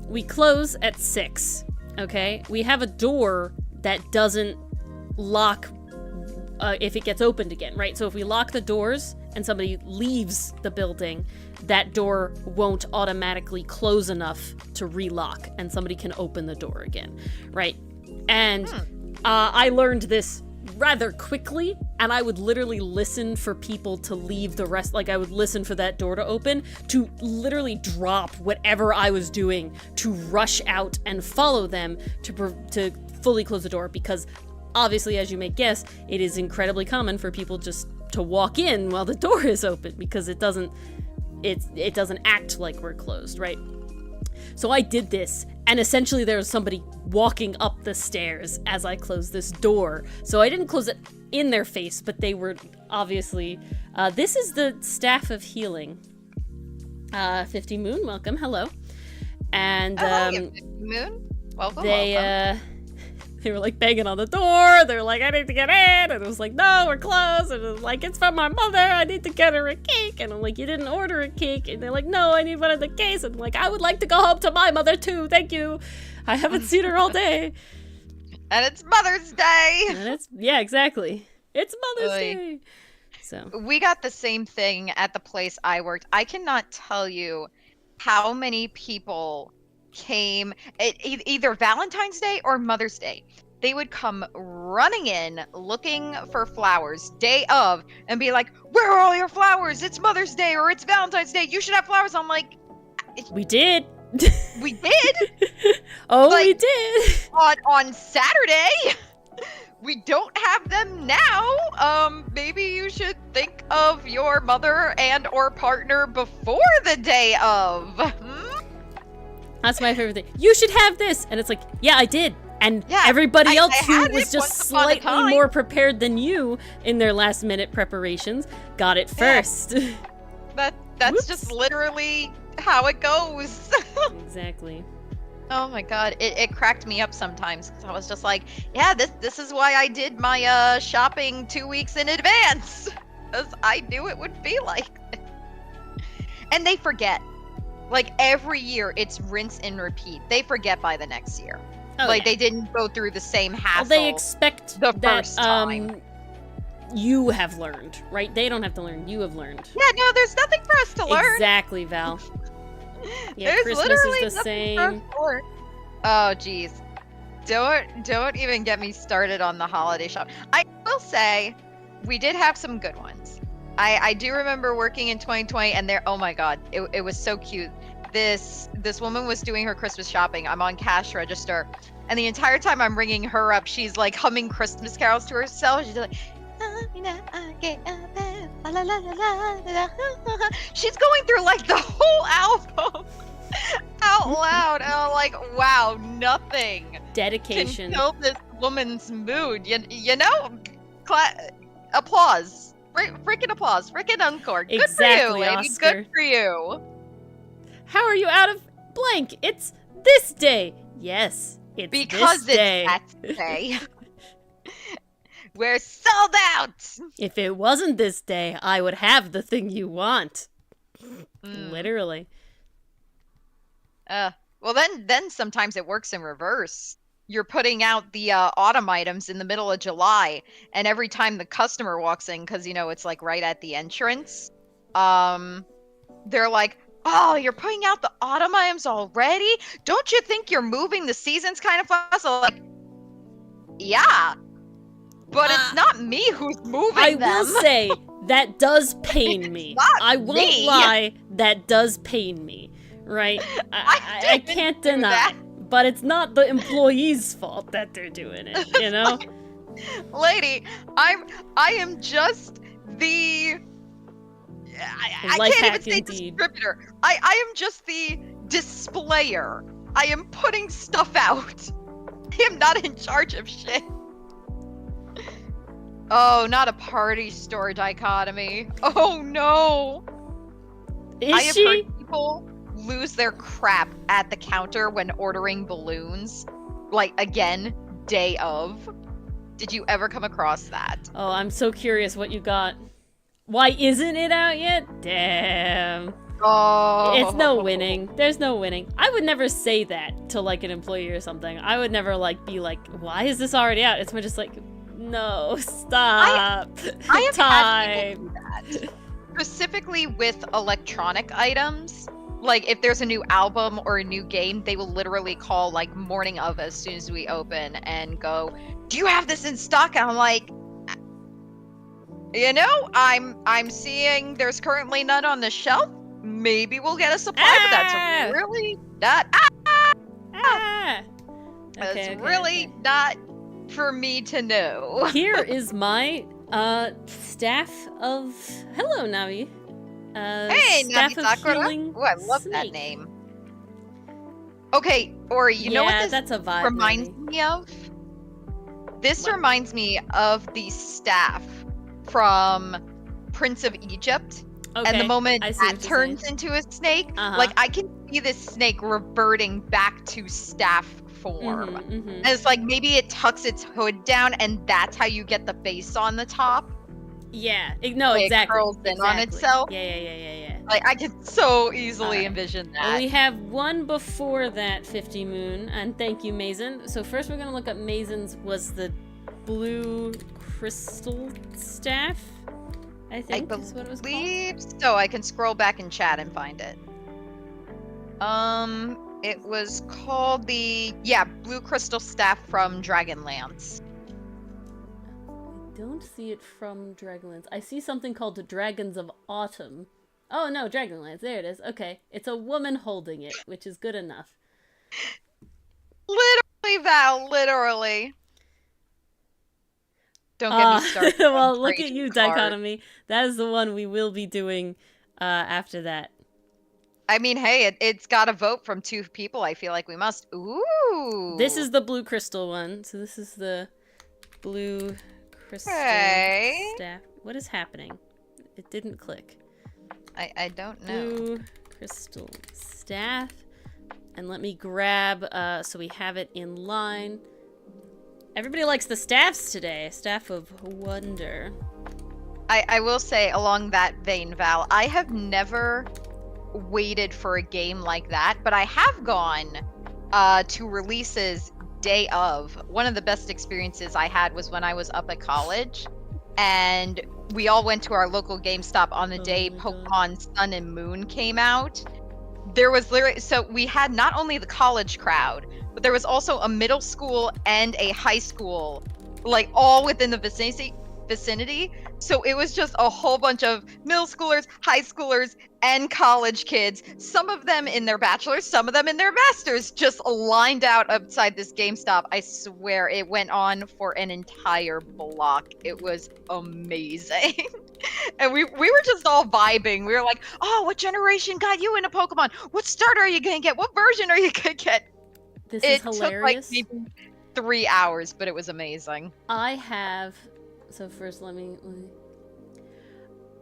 we close at 6, okay? We have a door that doesn't lock if it gets opened again, right? So if we lock the doors and somebody leaves the building, that door won't automatically close enough to relock, and somebody can open the door again, right? And I learned this rather quickly, and I would literally listen for people to leave the rest. Like, I would listen for that door to open, to literally drop whatever I was doing, to rush out and follow them to fully close the door, because obviously, as you may guess, it is incredibly common for people just to walk in while the door is open, because it doesn't act like we're closed, right? So I did this, and essentially there was somebody walking up the stairs as I closed this door. So I didn't close it in their face, but they were obviously... this is the Staff of Healing. 50 Moon, welcome, hello. And Hello, 50 Moon. Welcome, welcome. They were like banging on the door. They were like, "I need to get in." And it was like, "No, we're closed." And it was like, "It's from my mother. I need to get her a cake." And I'm like, "You didn't order a cake." And they're like, "No, I need one of the cakes." And I'm like, "I would like to go home to my mother too. Thank you. I haven't seen her all day." And it's Mother's Day. And yeah, exactly. It's Mother's Day. So we got the same thing at the place I worked. I cannot tell you how many people came either Valentine's Day or Mother's Day. They would come running in looking for flowers day of and be like, "Where are all your flowers? It's Mother's Day or it's Valentine's Day. You should have flowers." I'm like, we did. We did? Oh, like, we did. On Saturday. we don't have them now. Maybe you should think of your mother and or partner before the day of. That's my favorite thing. You should have this, and it's like, yeah, I did. And Yeah, everybody else I who had was it just once upon a slightly time. more prepared than you in their last minute preparations got it Yeah. first. That's Whoops. just literally how it goes. Exactly. Oh my god, it cracked me up sometimes because I was just like, yeah, this is why I did my shopping 2 weeks in advance, because I knew it would be like this. And they forget. Like every year, it's rinse and repeat. They forget by the next year. Oh, like yeah. they didn't go through the same hassle. Well, they expect the that first time. you have learned, right? They don't have to learn. You have learned. Yeah, no, there's nothing for us to learn. Exactly, Val. Yeah, There's Christmas literally is the nothing for us same. to learn. Oh, jeez. Don't even get me started on the holiday shop. I will say, we did have some good ones. I do remember working in 2020, and there. Oh my god, it was so cute. This woman was doing her Christmas shopping. I'm on cash register, and the entire time I'm ringing her up, she's like humming Christmas carols to herself. She's like, she's going through like the whole album out loud, and I'm like, wow, nothing Dedication. can kill this woman's mood. You know, applause. Freaking applause. Freaking encore. Good Exactly, for you, lady. Oscar. Good for you. How are you out of blank? It's this day. Yes, it's Because this day. it's that day. We're sold out. If it wasn't this day, I would have the thing you want. Literally. Well, then sometimes it works in reverse. You're putting out the autumn items in the middle of July, and every time the customer walks in, because you know it's like right at the entrance, they're like, "Oh, you're putting out the autumn items already? Don't you think you're moving the seasons kind of fast?" I'm like, yeah, but it's not me who's moving I them. will say that does pain me. not I won't me. lie, that does pain me. Right? I didn't can't do deny. that. But it's not the employee's fault that they're doing it, you know? Lady, I am just the. I Life can't even hack say indeed. distributor. I am just the displayer. I am putting stuff out. I am not in charge of shit. Oh, not a party store dichotomy. Oh no. Is I have she? heard people lose their crap at the counter when ordering balloons. Like, again, day of. Did you ever come across that? Oh, I'm so curious what you got. Why isn't it out yet? Damn. Oh. It's no winning. There's no winning. I would never say that to like an employee or something. I would never like be like, why is this already out? It's more just like, no, stop. I have Time. had people do that. Specifically with electronic items. Like, if there's a new album or a new game, they will literally call, like, morning of as soon as we open and go, do you have this in stock? And I'm like, you know, I'm seeing there's currently none on the shelf. Maybe we'll get a supply, but that's really not. Ah. That's really not for me to know. Here is my staff of hello Navi. Hey, staff Navi of Sakura. healing. Oh, I love that snake. name. Okay, Ori, you know what this that's a vibe. reminds Navi. me of? This What? reminds me of the staff from Prince of Egypt. Okay, And the moment I see that what you're turns into a snake, Uh-huh. like I can see this snake reverting back to staff form. Mhm, mhm. And it's like maybe it tucks its hood down, and that's how you get the face on the top. Yeah, no, It exactly. curls in on exactly. itself. Yeah. Like I can so easily Alright. envision Well, that. we have one before that 50 moon, and thank you, Mason. So first we're gonna look up Mason's was the blue crystal staff. I think is what it was called. believe so. I can scroll back in chat and find it. It was called the blue crystal staff from Dragonlance. I don't see it from Dragonlance. I see something called the Dragons of Autumn. Oh no, Dragonlance. There it is. Okay, it's a woman holding it, which is good enough. Literally, Val. Literally. Don't get me started. Well, on look at trading you, cards. Dichotomy. That is the one we will be doing after that. I mean, hey, it's got a vote from 2 people. I feel like we must. Ooh. This is the blue crystal one. So this is the blue crystal staff. What is happening? It didn't click. I don't know. Blue crystal staff. And let me grab, so we have it in line. Everybody likes the staffs today. Staff of Wonder. I will say, along that vein, Val, I have never waited for a game like that, but I have gone to releases day of. One of the best experiences I had was when I was up at college, and we all went to our local GameStop on the day Pokemon Sun and Moon came out. There was literally, so we had not only the college crowd, but there was also a middle school and a high school, like all within the vicinity. So it was just a whole bunch of middle schoolers, high schoolers, and college kids. Some of them in their bachelor's, some of them in their master's, just lined out outside this GameStop. I swear it went on for an entire block. It was amazing. And we were just all vibing. We were like, oh, what generation got you into Pokemon? What starter are you going to get? What version are you going to get? This is hilarious. It took like maybe 3 hours, but it was amazing. I have... So first, let me...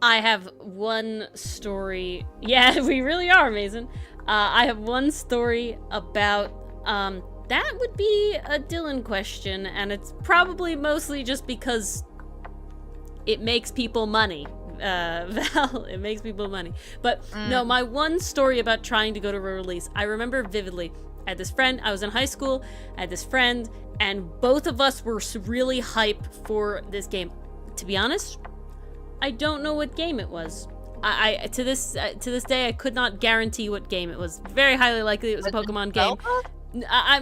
I have one story... Yeah, we really are amazing. I have one story about... that would be a Dylan question, and it's probably mostly just because it makes people money. Val, it makes people money. But no, my one story about trying to go to a release, I remember vividly. I had this friend, I was in high school, I had this friend, and both of us were really hype for this game. To be honest, I don't know what game it was. I to this day, I could not guarantee what game it was. Very highly likely it was a Pokemon game.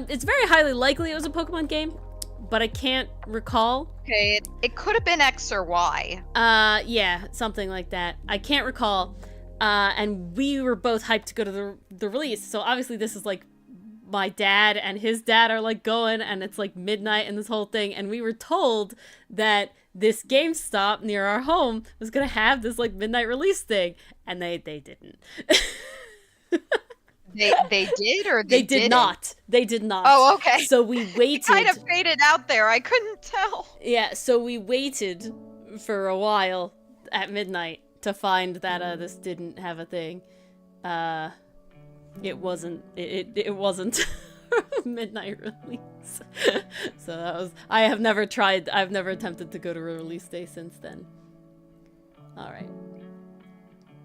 It's very highly likely it was a Pokemon game, but I can't recall. Okay, it could have been X or Y. Yeah, something like that. I can't recall. And we were both hyped to go to the release. So obviously this is like my dad and his dad are like going, and it's like midnight and this whole thing, and we were told that this GameStop near our home was gonna have this like midnight release thing, and they didn't. They did, or they did didn't? not. They did not. Oh, okay. So we waited. It kind of faded out there. I couldn't tell. Yeah, so we waited for a while at midnight to find that this didn't have a thing. It wasn't midnight release. So that was, I've never attempted to go to a release day since then. Alright.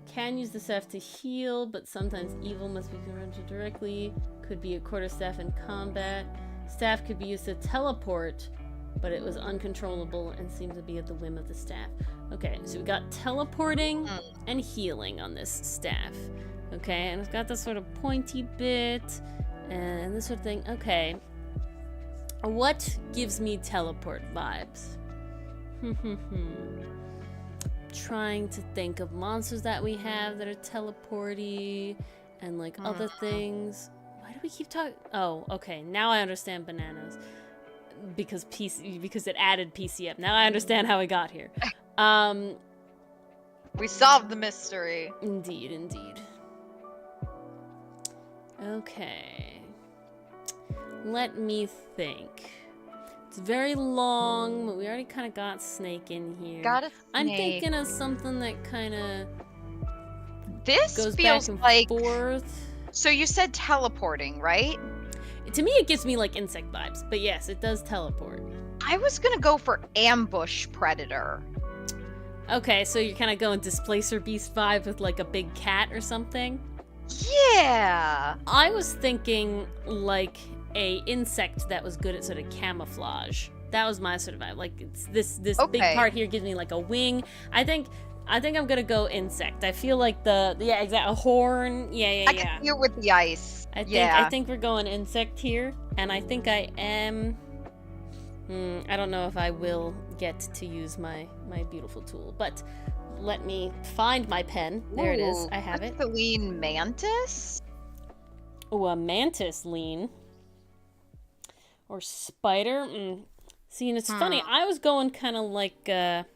Can use the staff to heal, but sometimes evil must be confronted directly. Could be a quarterstaff in combat. Staff could be used to teleport, but it was uncontrollable and seemed to be at the whim of the staff. Okay, so we got teleporting and healing on this staff. Okay, and it's got this sort of pointy bit and this sort of thing. Okay. What gives me teleport vibes? Trying to think of monsters that we have that are teleporty and like other things. Why do we keep talking? Oh, okay. Now I understand bananas. Because it added PCF. Now I understand how we got here. We solved the mystery. Indeed, indeed. Okay. Let me think. It's very long, but we already kind of got Snake in here. Got a snake. I'm thinking of something that kind of This goes feels back and like forth. So you said teleporting, right? To me, it gives me like insect vibes, but yes, it does teleport. I was gonna go for ambush predator. Okay, so you're kind of going Displacer Beast vibe with like a big cat or something? Yeah. I was thinking like a insect that was good at sort of camouflage. That was my sort of vibe. Like it's this big part here gives me like a wing. I think I'm gonna go insect. I feel like a horn. Yeah. I can feel with the ice. I think we're going insect here, and I think I am. I don't know if I will get to use my beautiful tool, but let me find my pen. There it is. I have it. Crystalline mantis? Oh, a mantis lean. Or spider. See, and it's funny, I was going kind of like, it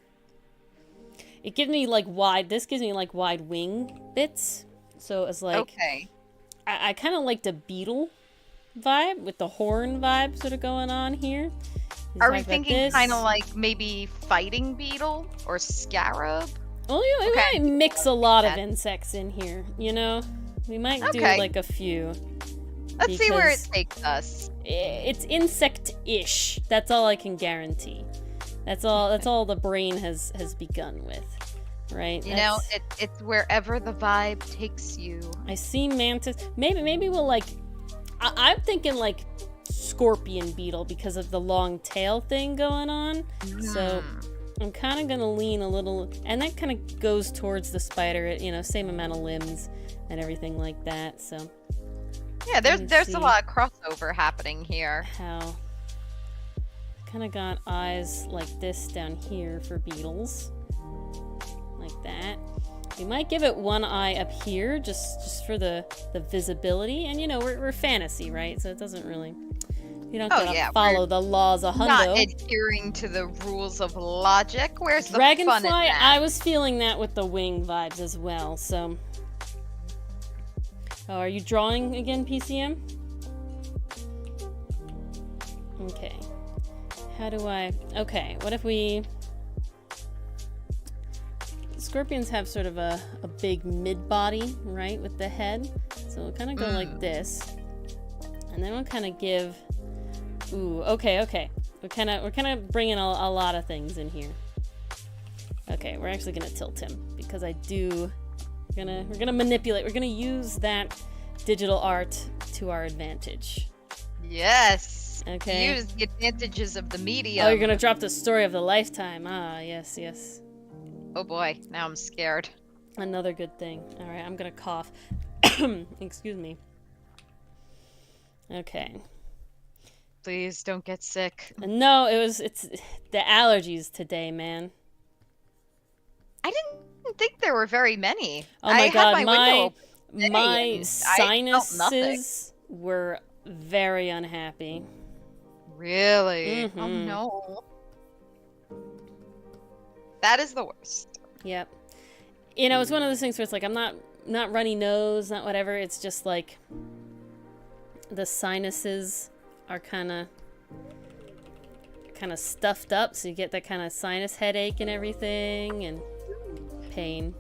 gives me like wide, this gives me like wide wing bits. So it's like, Okay. I kind of liked a Beetle vibe with the horn vibe sort of going on here. Are we thinking kind of like maybe fighting beetle or scarab? Well, you know, we might mix a lot of insects in here, you know? We might do like a few. Let's see where it takes us. It's insect-ish. That's all I can guarantee. That's all the brain has begun with, right? You know, it's wherever the vibe takes you. I see mantis. Maybe we'll like. I'm thinking like scorpion beetle because of the long tail thing going on. So I'm kind of gonna lean a little, and that kind of goes towards the spider. You know, same amount of limbs and everything like that. So. Yeah, there's a lot of crossover happening here. How? Kind of got eyes like this down here for beetles, like that. We might give it one eye up here, just for the visibility. And you know, we're fantasy, right? So it doesn't really. You don't gotta follow the laws of Hundo. Not adhering to the rules of logic. Where's the Dragonfly? fun in that? I was feeling that with the wing vibes as well. So. Oh, are you drawing again, PCM? Okay. How do I... Okay, what if we... Scorpions have sort of a big mid-body, right, with the head. So we'll kind of go like this. And then we'll kind of give... Ooh, okay. We're kind of bringing a lot of things in here. Okay, we're actually going to tilt him because I do... We're gonna manipulate. We're gonna use that digital art to our advantage. Yes. Okay. Use the advantages of the medium. Oh, you're gonna drop the story of the lifetime. Ah, yes. Oh boy, now I'm scared. Another good thing. All right, I'm gonna cough. Excuse me. Okay. Please don't get sick. No, it's the allergies today, man. I didn't think there were very many. Oh my god, my sinuses were very unhappy. Really? Oh no. That is the worst. Yep. You know, it's one of those things where it's like I'm not runny nose, not whatever. It's just like the sinuses are kind of stuffed up, so you get that kind of sinus headache and everything, and pain.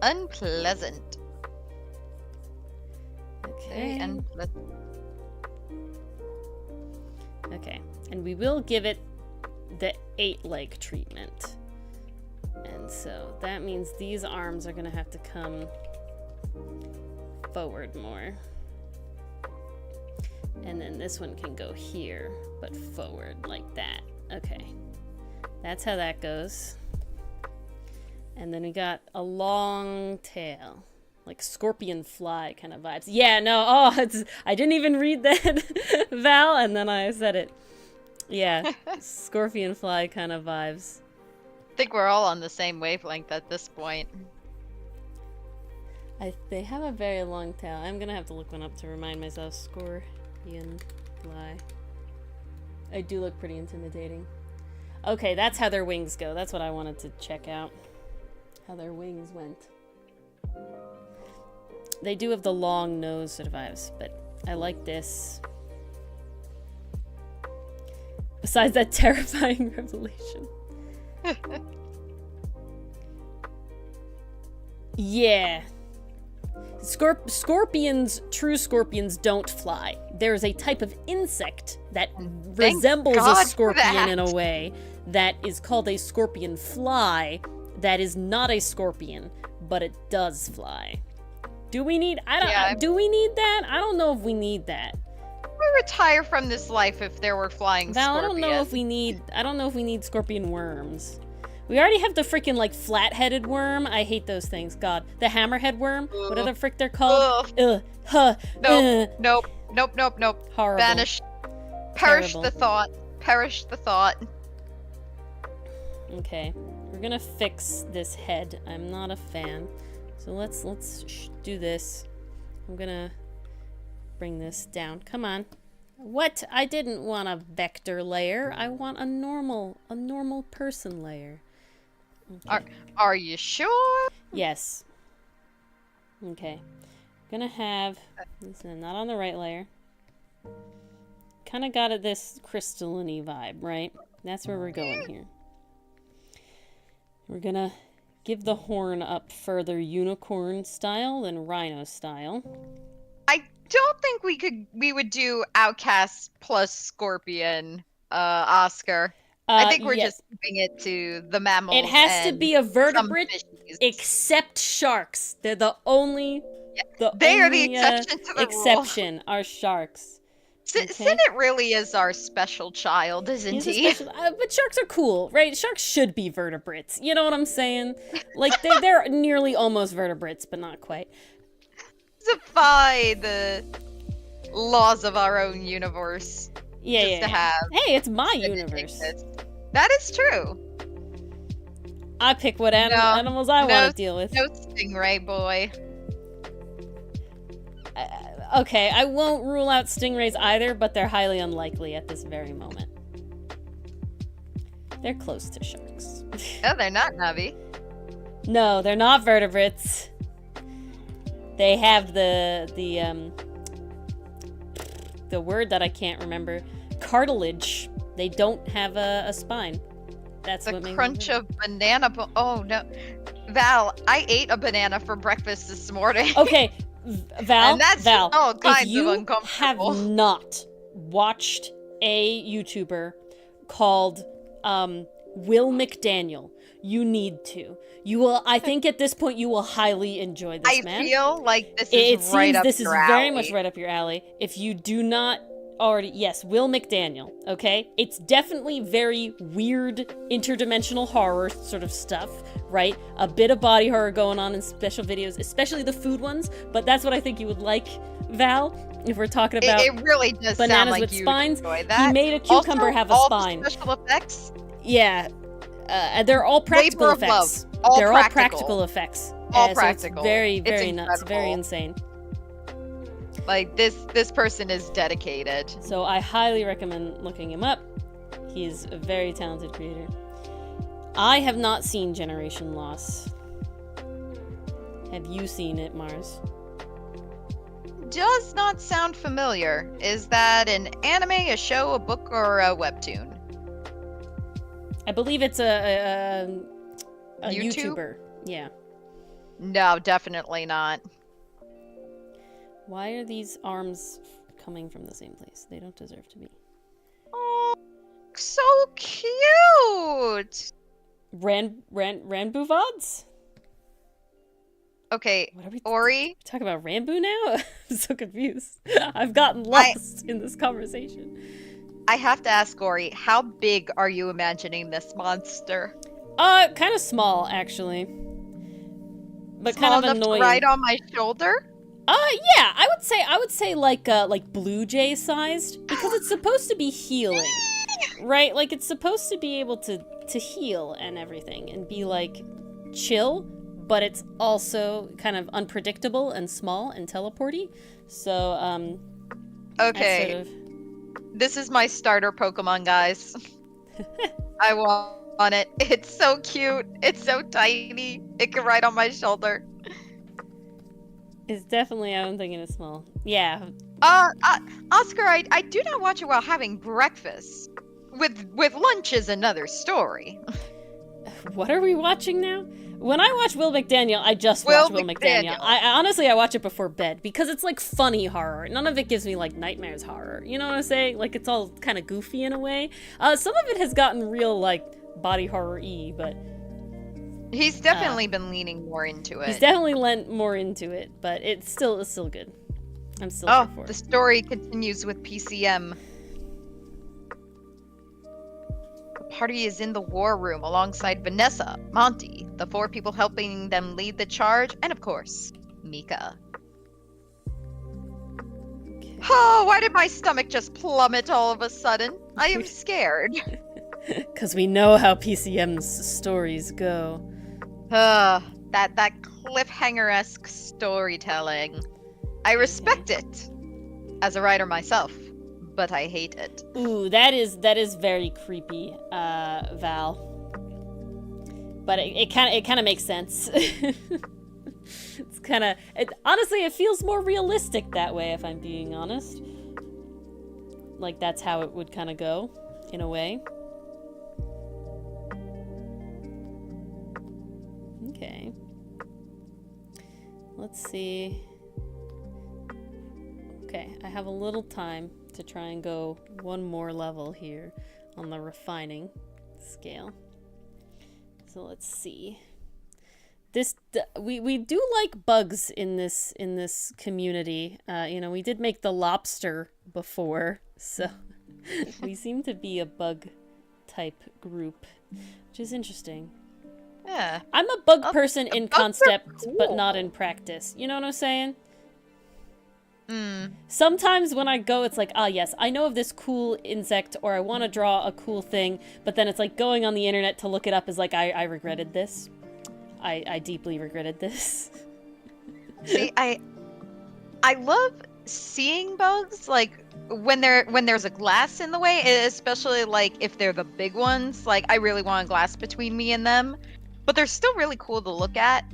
Unpleasant. Okay. Very unpleasant. Okay, and we will give it the 8-leg treatment. And so that means these arms are gonna have to come forward more. And then this one can go here, but forward like that. Okay, that's how that goes. And then we got a long tail, like scorpion fly kind of vibes. Yeah, no, I didn't even read that, Val, and then I said it. Yeah, scorpion fly kind of vibes. I think we're all on the same wavelength at this point. They have a very long tail. I'm gonna have to look one up to remind myself. Scorpion fly. I do look pretty intimidating. Okay, that's how their wings go. That's what I wanted to check out. How their wings went. They do have the long nose sort of vibes, but I like this. Besides that terrifying revelation. Yeah. True scorpions don't fly. There's a type of insect that resembles a scorpion in a way that is called a scorpion fly that is not a scorpion, but it does fly. Do we need do we need that? I don't know if we need that. We retire from this life if there were flying Val, scorpions. I don't know if we need scorpion worms. We already have the freaking like flat-headed worm. I hate those things. God, the hammerhead worm. Ugh. What the frick they're called? Nope. Horrible. Vanish. Perish the thought. Perish the thought. Okay, we're gonna fix this head. I'm not a fan. So let's do this. I'm gonna bring this down. Come on. What? I didn't want a vector layer. I want a normal person layer. Okay. Are you sure? Yes. Okay. Gonna have this is not on the right layer. Kind of got this crystalline vibe, right? That's where we're going here. We're gonna give the horn up further unicorn style than rhino style. I don't think we would do Outcast plus Scorpion, Oscar. I think we're just keeping it to the mammals. It has to be a vertebrate, fishies. except sharks. They're the only. Yeah. They are the exception to the exception. rule. Are sharks. Okay? Sinnit really is our special child, isn't he? But sharks are cool, right? Sharks should be vertebrates. You know what I'm saying? Like they're nearly almost vertebrates, but not quite. Defy the laws of our own universe. Yeah. Hey, it's my universe. That is true. I pick what animals I want to deal with. No stingray boy. Okay, I won't rule out stingrays either, but they're highly unlikely at this very moment. They're close to sharks. Oh, they're not, Navi. No, they're not vertebrates. They have the word that I can't remember. Cartilage. They don't have a spine. That's the what makes crunch of banana. Oh no, Val! I ate a banana for breakfast this morning. Okay, Val. And that's Val. all kinds if you of uncomfortable. have not watched a YouTuber called Will McDaniel, you need to. You will. I think at this point you will highly enjoy this man. I feel like this is right up your alley. This is very much right up your alley. If you do not already, yes, Will McDaniel. Okay, it's definitely very weird interdimensional horror sort of stuff, right? A bit of body horror going on in special videos, especially the food ones. But that's what I think you would like, Val. If we're talking about it really does bananas sound like with you spines, enjoy that. He made a cucumber also, have a all spine. The special effects. Yeah, they're all practical Labor of effects. Love. They're all practical effects. All so practical. It's very, very it's nuts. Very insane. Like this person is dedicated. So I highly recommend looking him up. He's a very talented creator. I have not seen Generation Loss. Have you seen it, Mars? Does not sound familiar. Is that an anime, a show, a book, or a webtoon? I believe it's a YouTube? YouTuber. Yeah. No, definitely not. Why are these arms coming from the same place? They don't deserve to be. Oh, so cute! Ranbuvods? Okay, What are we Ori. talking about? Rambu now? I'm so confused. I've gotten lost in this conversation. I have to ask Ori, how big are you imagining this monster? Kind of small, actually. But Small kind of enough annoying. to ride on my shoulder? Yeah, I would say like blue jay sized, because it's supposed to be healing. Right? Like it's supposed to be able to heal and everything and be like chill, but it's also kind of unpredictable and small and teleporty. So Okay. sort of... This is my starter Pokemon, guys. I want it. It's so cute. It's so tiny. It can ride on my shoulder. It's definitely, I'm thinking it's small. Yeah. Oscar, I do not watch it while having breakfast. With lunch is another story. What are we watching now? When I watch Will McDaniel, I just watch Will McDaniel. I honestly, I watch it before bed because it's like funny horror. None of it gives me like nightmares horror. You know what I'm saying? Like it's all kind of goofy in a way. Some of it has gotten real like body horror-y, but he's definitely been leaning more into it. He's definitely lent more into it, but it's still good. I'm still here for it. The story continues with PCM. The party is in the war room alongside Vanessa, Monty, the 4 people helping them lead the charge, and of course, Mika. Okay. Oh, why did my stomach just plummet all of a sudden? I am scared. Because we know how PCM's stories go. That cliffhanger-esque storytelling. I respect it as a writer myself, but I hate it. Ooh, that is very creepy, Val. But it kind of makes sense. It's kind of honestly, it feels more realistic that way, if I'm being honest. Like that's how it would kind of go, in a way. Okay. Let's see. Okay, I have a little time to try and go one more level here on the refining scale. So let's see. We do like bugs in this community. We did make the lobster before, so we seem to be a bug type group, which is interesting. Yeah. I'm a bug person in concept, cool. but not in practice. You know what I'm saying? Mm. Sometimes when I go, it's like, yes, I know of this cool insect, or I want to draw a cool thing, but then it's like going on the internet to look it up is like, I regretted this. I deeply regretted this. See, I love seeing bugs, like when there's a glass in the way, especially like if they're the big ones. Like I really want a glass between me and them, but they're still really cool to look at.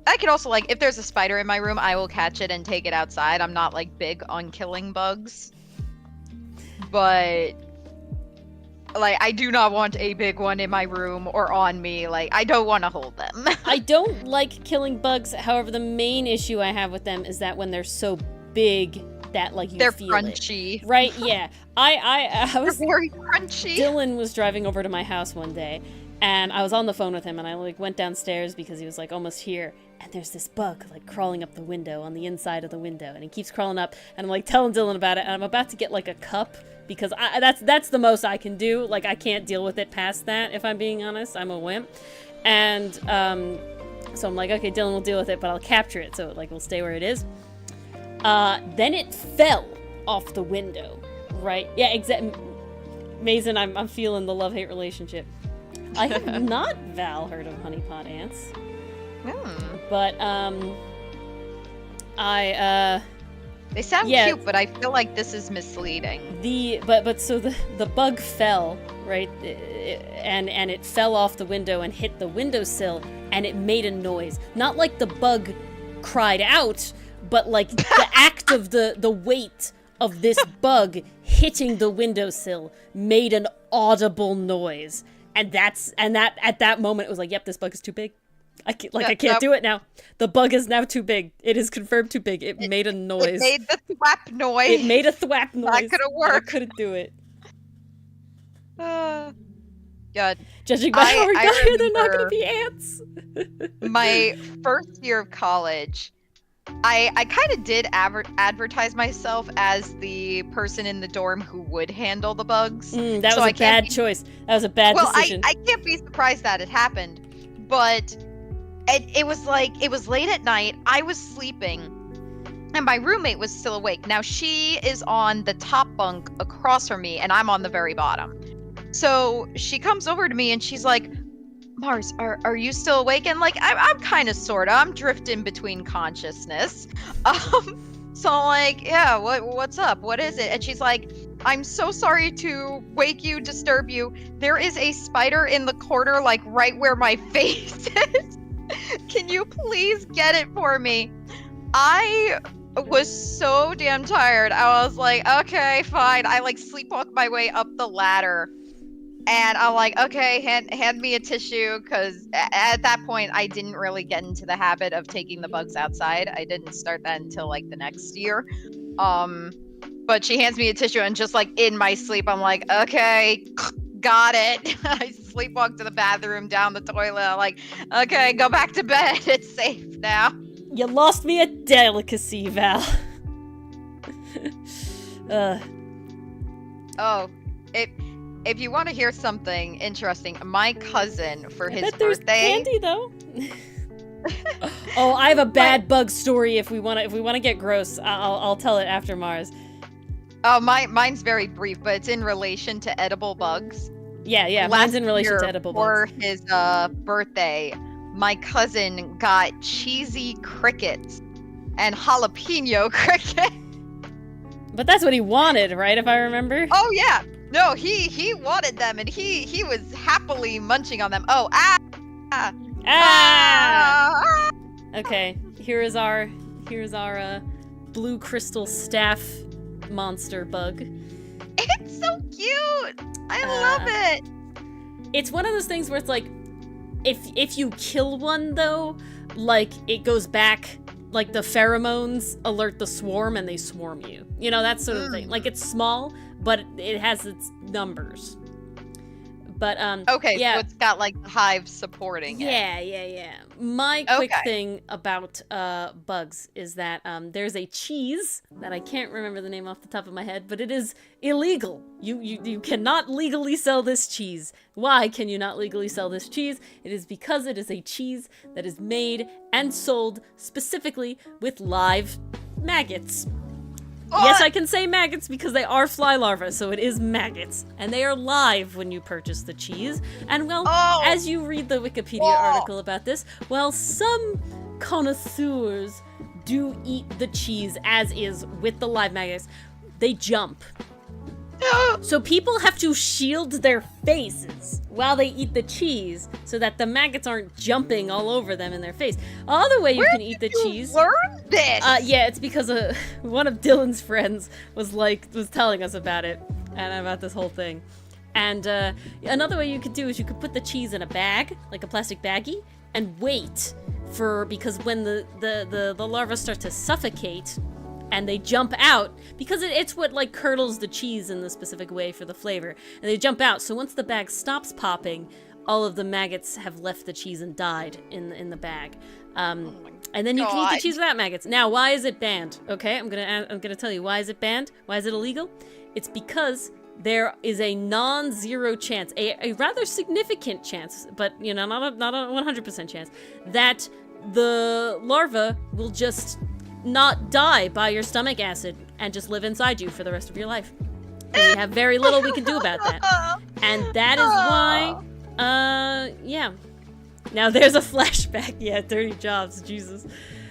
I could also, like, if there's a spider in my room, I will catch it and take it outside. I'm not like big on killing bugs, but like I do not want a big one in my room or on me. Like I don't want to hold them. I don't like killing bugs. However, the main issue I have with them is that when they're so big that like they're feel crunchy. it. Right? Yeah. I was They're very crunchy. Dylan was driving over to my house one day, and I was on the phone with him, and I like went downstairs because he was like almost here, and there's this bug like crawling up the window on the inside of the window, and he keeps crawling up, and I'm like telling Dylan about it, and I'm about to get like a cup because that's the most I can do. Like I can't deal with it past that, if I'm being honest. I'm a wimp. And so I'm like, okay, Dylan will deal with it, but I'll capture it so it like will stay where it is. Then it fell off the window, right? Yeah, exactly. Mason, I'm feeling the love-hate relationship. I have not, Val, heard of honeypot ants. But they sound yeah, cute, but I feel like this is misleading. So the bug fell, right? And it fell off the window and hit the windowsill, and it made a noise. Not like the bug cried out, but like the act of the weight of this bug hitting the windowsill made an audible noise. And that at that moment it was like, yep, this bug is too big. I can't do it now. The bug is now too big. It is confirmed too big. It made a noise. It made the thwap noise. It made a thwap noise. That could have worked. I couldn't do it. God. Judging by how we got here, they're not going to be ants. My first year of college, I kind of did advertise myself as the person in the dorm who would handle the bugs. That was a bad choice. That was a bad decision. I can't be surprised that it happened, but it was late at night. I was sleeping, and my roommate was still awake. Now she is on the top bunk across from me, and I'm on the very bottom. So she comes over to me and she's like, Mars, are you still awake? And like, I'm kind of sorta. I'm drifting between consciousness. So I'm like, yeah, what's up? What is it? And she's like, I'm so sorry to wake you, disturb you. There is a spider in the corner, like right where my face is. Can you please get it for me? I was so damn tired. I was like, okay, fine. I like sleepwalk my way up the ladder. And I'm like, okay, hand me a tissue, because at that point, I didn't really get into the habit of taking the bugs outside. I didn't start that until like the next year. But she hands me a tissue, and just like in my sleep, I'm like, okay, got it. I sleepwalk to the bathroom, down the toilet. I'm like, okay, go back to bed. It's safe now. You lost me a delicacy, Val. Oh, if you want to hear something interesting, my cousin for his birthday. There's candy though. Oh, I have a bad bug story. If we want to get gross, I'll tell it after Mars. Oh, mine's very brief, but it's in relation to edible bugs. Yeah, mine's in relation to edible bugs. For his birthday, my cousin got cheesy crickets and jalapeno crickets. But that's what he wanted, right? If I remember. Oh yeah. No, he wanted them, and he was happily munching on them. Oh, ah. Okay, here's our blue crystal staff monster bug. It's so cute. I love it. It's one of those things where it's like, if you kill one though, like it goes back, like the pheromones alert the swarm and they swarm you. You know, that sort of thing. Like it's small, but it has its numbers. But okay, yeah. so it's got like the hive supporting it. Yeah. My quick thing about bugs is that there's a cheese that I can't remember the name off the top of my head, but it is illegal. You cannot legally sell this cheese. Why can you not legally sell this cheese? It is because it is a cheese that is made and sold specifically with live maggots. Yes, I can say maggots because they are fly larvae, so it is maggots. And they are live when you purchase the cheese. And well, as you read the Wikipedia article about this, well, some connoisseurs do eat the cheese as is with the live maggots. They jump. So people have to shield their faces while they eat the cheese so that the maggots aren't jumping all over them in their face. Other way you can eat the cheese. Learn this? Yeah, it's because one of Dylan's friends was telling us about it and about this whole thing. And another way you could do is you could put the cheese in a bag, like a plastic baggie, and wait because when the larvae start to suffocate and they jump out, because it's what like curdles the cheese in the specific way for the flavor, and they jump out. So once the bag stops popping, all of the maggots have left the cheese and died in the bag. And then you can eat the cheese without maggots. Now, why is it banned? Okay, I'm gonna tell you why is it banned. Why is it illegal? It's because there is a non-zero chance, a rather significant chance, but you know, not a 100% chance, that the larva will just not die by your stomach acid and just live inside you for the rest of your life. And we have very little we can do about that. And that is why, yeah. Now there's a flashback. Yeah, dirty jobs, Jesus.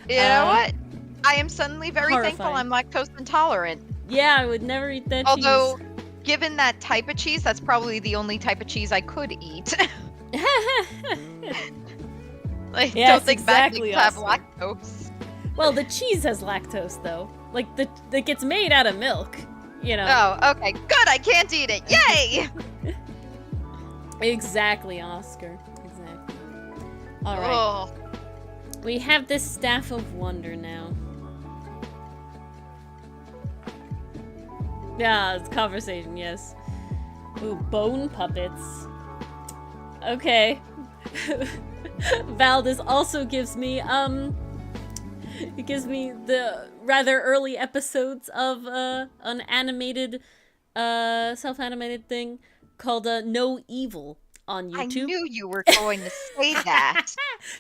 You know what? I am suddenly very thankful I'm lactose intolerant. Yeah, I would never eat that cheese. Although, given that type of cheese, that's probably the only type of cheese I could eat. Like, yes, don't think exactly maggots have lactose. Well, the cheese has lactose, though. Like, that gets made out of milk, you know. Oh, okay. Good, I can't eat it. Yay! Exactly, Oscar. Exactly. All right. Oh. We have this Staff of Wonder now. Yeah, it's conversation, yes. Ooh, bone puppets. Okay. Valdez also gives me, it gives me the rather early episodes of an animated, self-animated thing called No Evil on YouTube. I knew you were going to say that.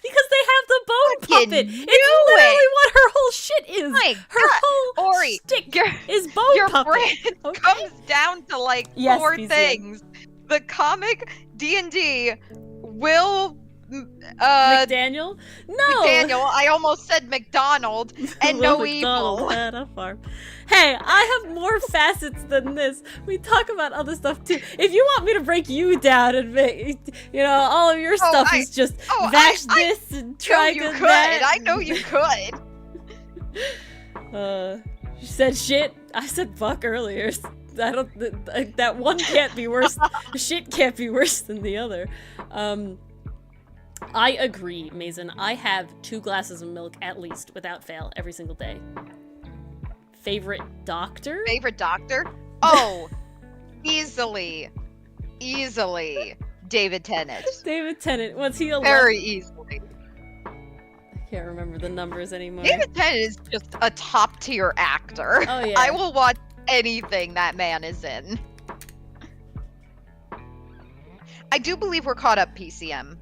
Because they have the bone puppet. It's literally what her whole shit is. Her whole Ori, stick is bone your puppet. Your brain comes down to like four things. The comic, D&D, Will... McDaniel? No! McDaniel, I almost said McDonald, and No Evil. Hey, I have more facets than this. We talk about other stuff too. If you want me to break you down and make, you know, all of your stuff is just bash this and try that. I know you could. You said shit. I said fuck earlier. I don't. That one can't be worse. Shit can't be worse than the other. I agree, Mason. I have 2 glasses of milk at least, without fail, every single day. Favorite doctor? Favorite doctor? Oh, easily, David Tennant. David Tennant. Was he alive? Very easily. I can't remember the numbers anymore. David Tennant is just a top-tier actor. Oh, yeah. I will watch anything that man is in. I do believe we're caught up, PCM.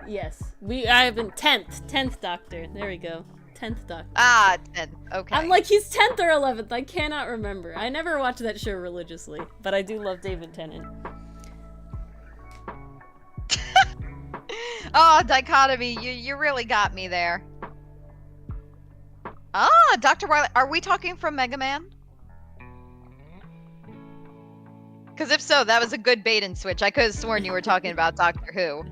Yes. I have been 10th Doctor. There we go. 10th Doctor. Ah, 10th. Okay. I'm like, he's 10th or 11th. I cannot remember. I never watched that show religiously, but I do love David Tennant. Oh, dichotomy. You really got me there. Ah, Dr. Wily. Are we talking from Mega Man? Because if so, that was a good bait and switch. I could have sworn you were talking about Doctor Who.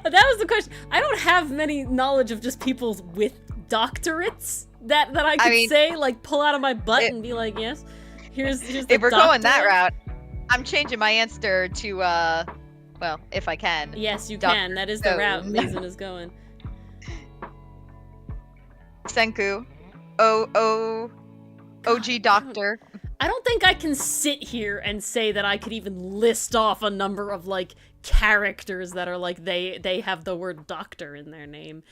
That was the question. I don't have many knowledge of just people with doctorates that I could say, like, pull out of my butt and be like, yes, here's the If we're going that doctorate. route, I'm changing my answer to, well, if I can. Yes, you Dr. can. That is the route Mason is going. Senku. OG Doctor. I don't think I can sit here and say that I could even list off a number of, like, characters that are like they have the word doctor in their name.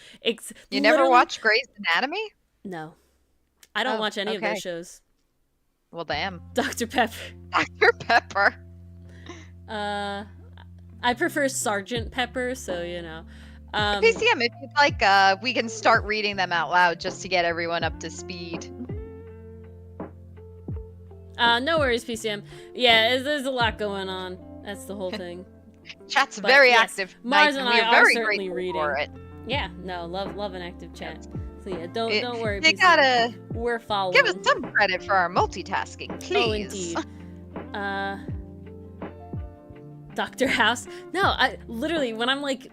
You never watch Grey's Anatomy? No. I don't watch any of those shows. Well, damn. Dr. Pepper. Dr. Pepper. I prefer Sergeant Pepper, so you know. PCM, if you'd like, we can start reading them out loud just to get everyone up to speed. No worries, PCM. Yeah, there's a lot going on. That's the whole thing. Chat's very active. Mars and I are very certainly grateful reading. for it. Yeah, no, love an active chat. So yeah, don't worry. They PCM. gotta We're following. give us some credit for our multitasking, please. Oh, indeed. Doctor House. No, I literally when I'm like,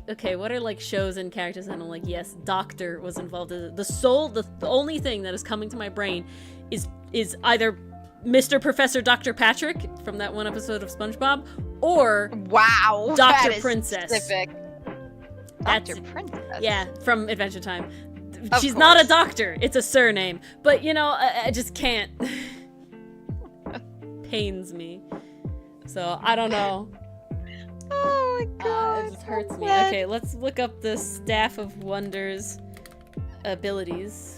okay, what are like shows and characters, and I'm like, yes, Doctor was involved. The only thing that is coming to my brain is either Mr. Professor Dr. Patrick from that one episode of SpongeBob, or wow, Dr. that is Princess. Specific. That's Dr. Princess. Yeah, from Adventure Time. Of She's course. not a doctor. It's a surname. But you know, I just can't. Pains me. So I don't know. Oh my god. It just hurts me. Sad. Okay, let's look up the Staff of Wonders abilities.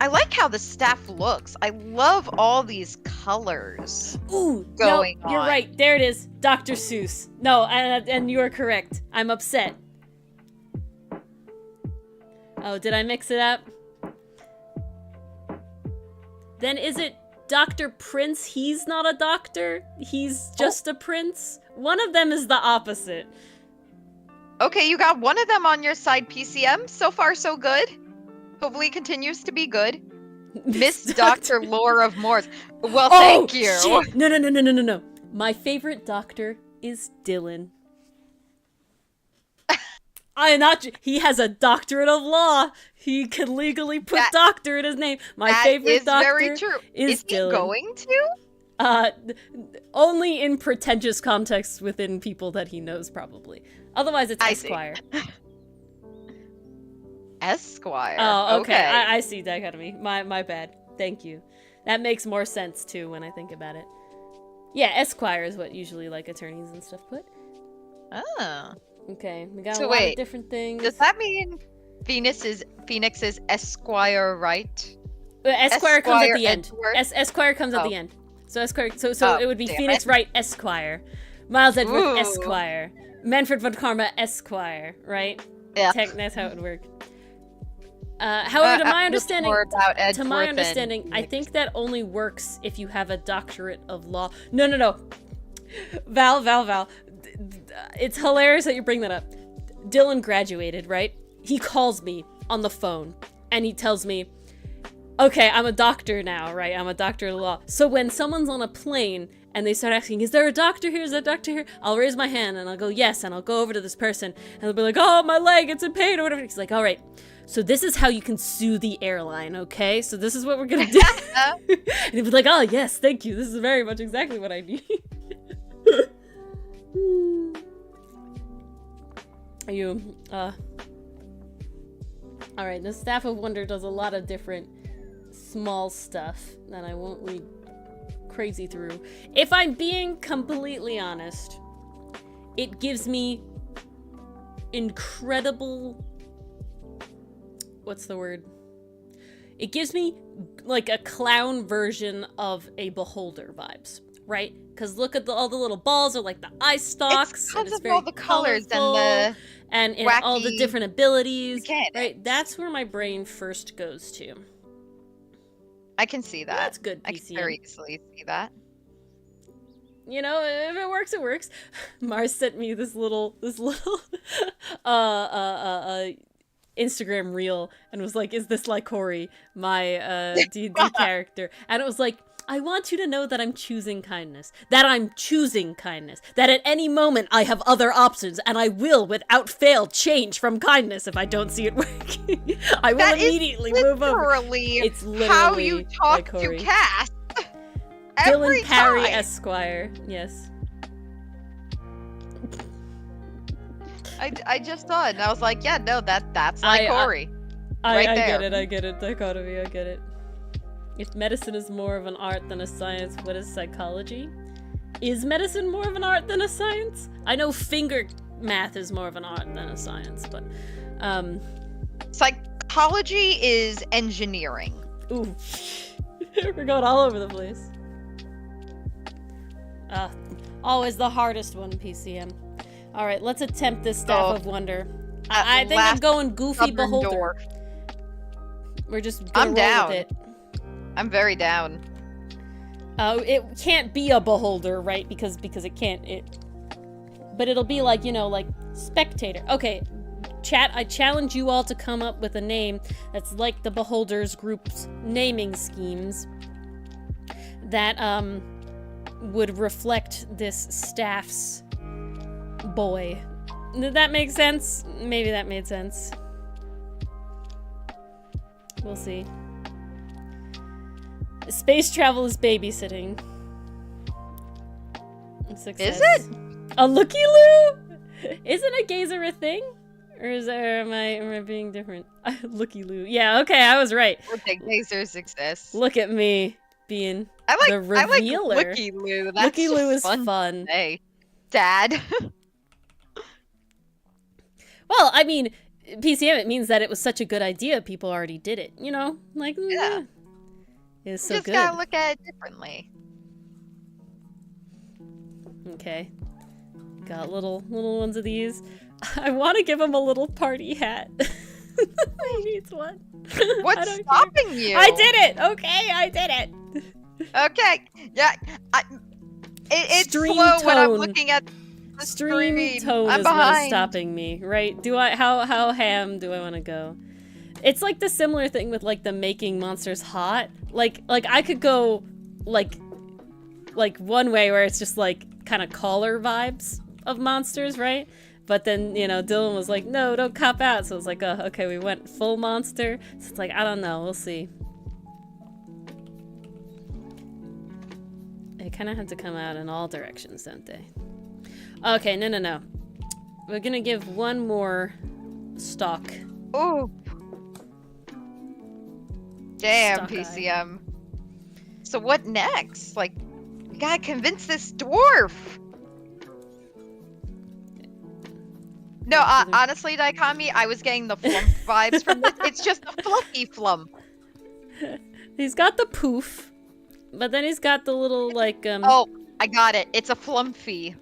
I like how the staff looks. I love all these colors. Ooh, going no, you're on. right. There it is. Dr. Seuss. No, and you are correct. I'm upset. Oh, did I mix it up? Then is it Dr. Prince? He's not a doctor. He's just a prince. One of them is the opposite. Okay, you got one of them on your side, PCM. So far, so good. Hopefully it continues to be good. Miss Dr. Lore of Morse. Well, thank you. Shit. No. My favorite doctor is Dylan. He has a doctorate of law. He can legally put doctor in his name. My favorite doctor very true. is Dylan. He going to? Only in pretentious contexts within people that he knows, probably. Otherwise, it's Esquire. Esquire. Oh, okay. I see dichotomy. My bad. Thank you. That makes more sense too when I think about it. Yeah, Esquire is what usually like attorneys and stuff put. Oh. Okay, we got a lot of different things. Does that mean Phoenix is Esquire, right? Esquire comes at the end. Edgeworth? Esquire comes at the end. So Esquire. So it would be Phoenix Wright Esquire, Miles Edgeworth Esquire, Manfred von Karma Esquire, right? Yeah. That's how it would work. However, to my understanding, I think that only works if you have a doctorate of law. No. Val. It's hilarious that you bring that up. Dylan graduated, right? He calls me on the phone and he tells me, okay, I'm a doctor now, right? I'm a doctor of law. So when someone's on a plane and they start asking, is there a doctor here? Is there a doctor here? I'll raise my hand and I'll go, yes. And I'll go over to this person and they'll be like, oh, my leg, it's in pain or whatever. He's like, all right. So this is how you can sue the airline, okay? So this is what we're gonna do. And he'd be like, oh, yes, thank you. This is very much exactly what I need. Alright, the Staff of Wonder does a lot of different small stuff that I won't read crazy through. If I'm being completely honest, it gives me incredible... What's the word? It gives me like a clown version of a Beholder vibes, right? Because look at all the little balls are like the eye stalks, and it's very all the colors colorful, and all the different abilities, mechanics. right? That's where my brain first goes to. I can see that. That's good. I can very easily see that. You know, if it works, it works. Mars sent me this little Instagram reel and was like, is this like Corey, my D&D character? And it was like, I want you to know that I'm choosing kindness. That I'm choosing kindness. That at any moment I have other options, and I will, without fail, change from kindness if I don't see it working. I will immediately move over. It's literally how you talk to Corey. Cass. Dylan Parry, time. Esquire. Yes. I just saw it, and I was like, yeah, no, that's like Corey. I there. get it. Dichotomy, I get it. If medicine is more of an art than a science, what is psychology? Is medicine more of an art than a science? I know finger math is more of an art than a science, but psychology is engineering. Ooh. We're going all over the place. Always the hardest one, PCM. Alright, let's attempt this Staff of Wonder. I think I'm going Goofy Beholder. Door. We're just gonna roll with it. I'm very down. It can't be a beholder, right? Because it can't. But it'll be like, you know, like spectator. Okay, chat. I challenge you all to come up with a name that's like the Beholders group's naming schemes that would reflect this staff's boy. Did that make sense? Maybe that made sense. We'll see. Space travel is babysitting. Success. Is it? A looky-loo? Isn't a gazer a thing? Or am I being different? Looky-loo. Yeah, okay, I was right. Okay, gazers exist. Look at me being the revealer. I like looky-loo. That's looky-loo is fun. Hey, Dad. Well, I mean, PCM, it means that it was such a good idea, people already did it, you know? Like, yeah. It's so just good. Gotta look at it differently. Okay. Got little ones of these. I want to give him a little party hat. He needs one. What's stopping you? I did it! Okay, I did it! Okay, yeah. It's Stream slow tone. when I'm looking at the Stream screen. tone I'm is what is behind. stopping me, right? How ham do I want to go? It's like the similar thing with like the making monsters hot. Like I could go like one way where it's just like kind of collar vibes of monsters, right? But then, you know, Dylan was like, no, don't cop out. So it's like, oh, okay, we went full monster. So it's like, I don't know, we'll see. They kind of have to come out in all directions, don't they? Okay, no. We're gonna give one more stock. Ooh. Damn, Stock PCM. So what next? Like, we gotta convince this dwarf. No, honestly, Daikami, I was getting the flump vibes from this. It's just a fluffy flump. He's got the poof, but then he's got the little, like, Oh, I got it. It's a flumpy.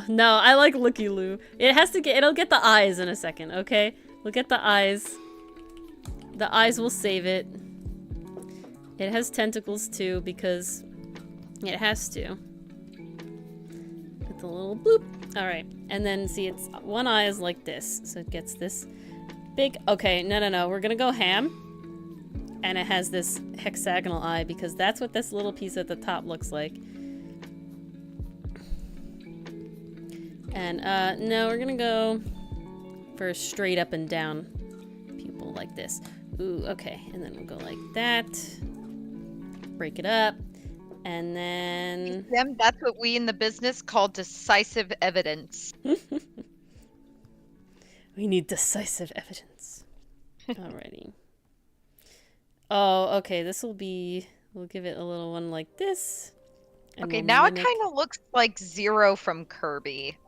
No, I like looky-loo. It'll get the eyes in a second, okay? We'll get the eyes. The eyes will save it. It has tentacles, too, because it has to. Get the little boop. Alright, and then, see, it's one eye is like this, so it gets this big... Okay, no. We're gonna go ham. And it has this hexagonal eye, because that's what this little piece at the top looks like. And, no, we're gonna go for a straight up and down pupil like this. Ooh, okay. And then we'll go like that. Break it up. And then... That's what we in the business call decisive evidence. We need decisive evidence. Alrighty. Oh, okay. This will be... We'll give it a little one like this. Okay, we'll now mimic... it kind of looks like Zero from Kirby.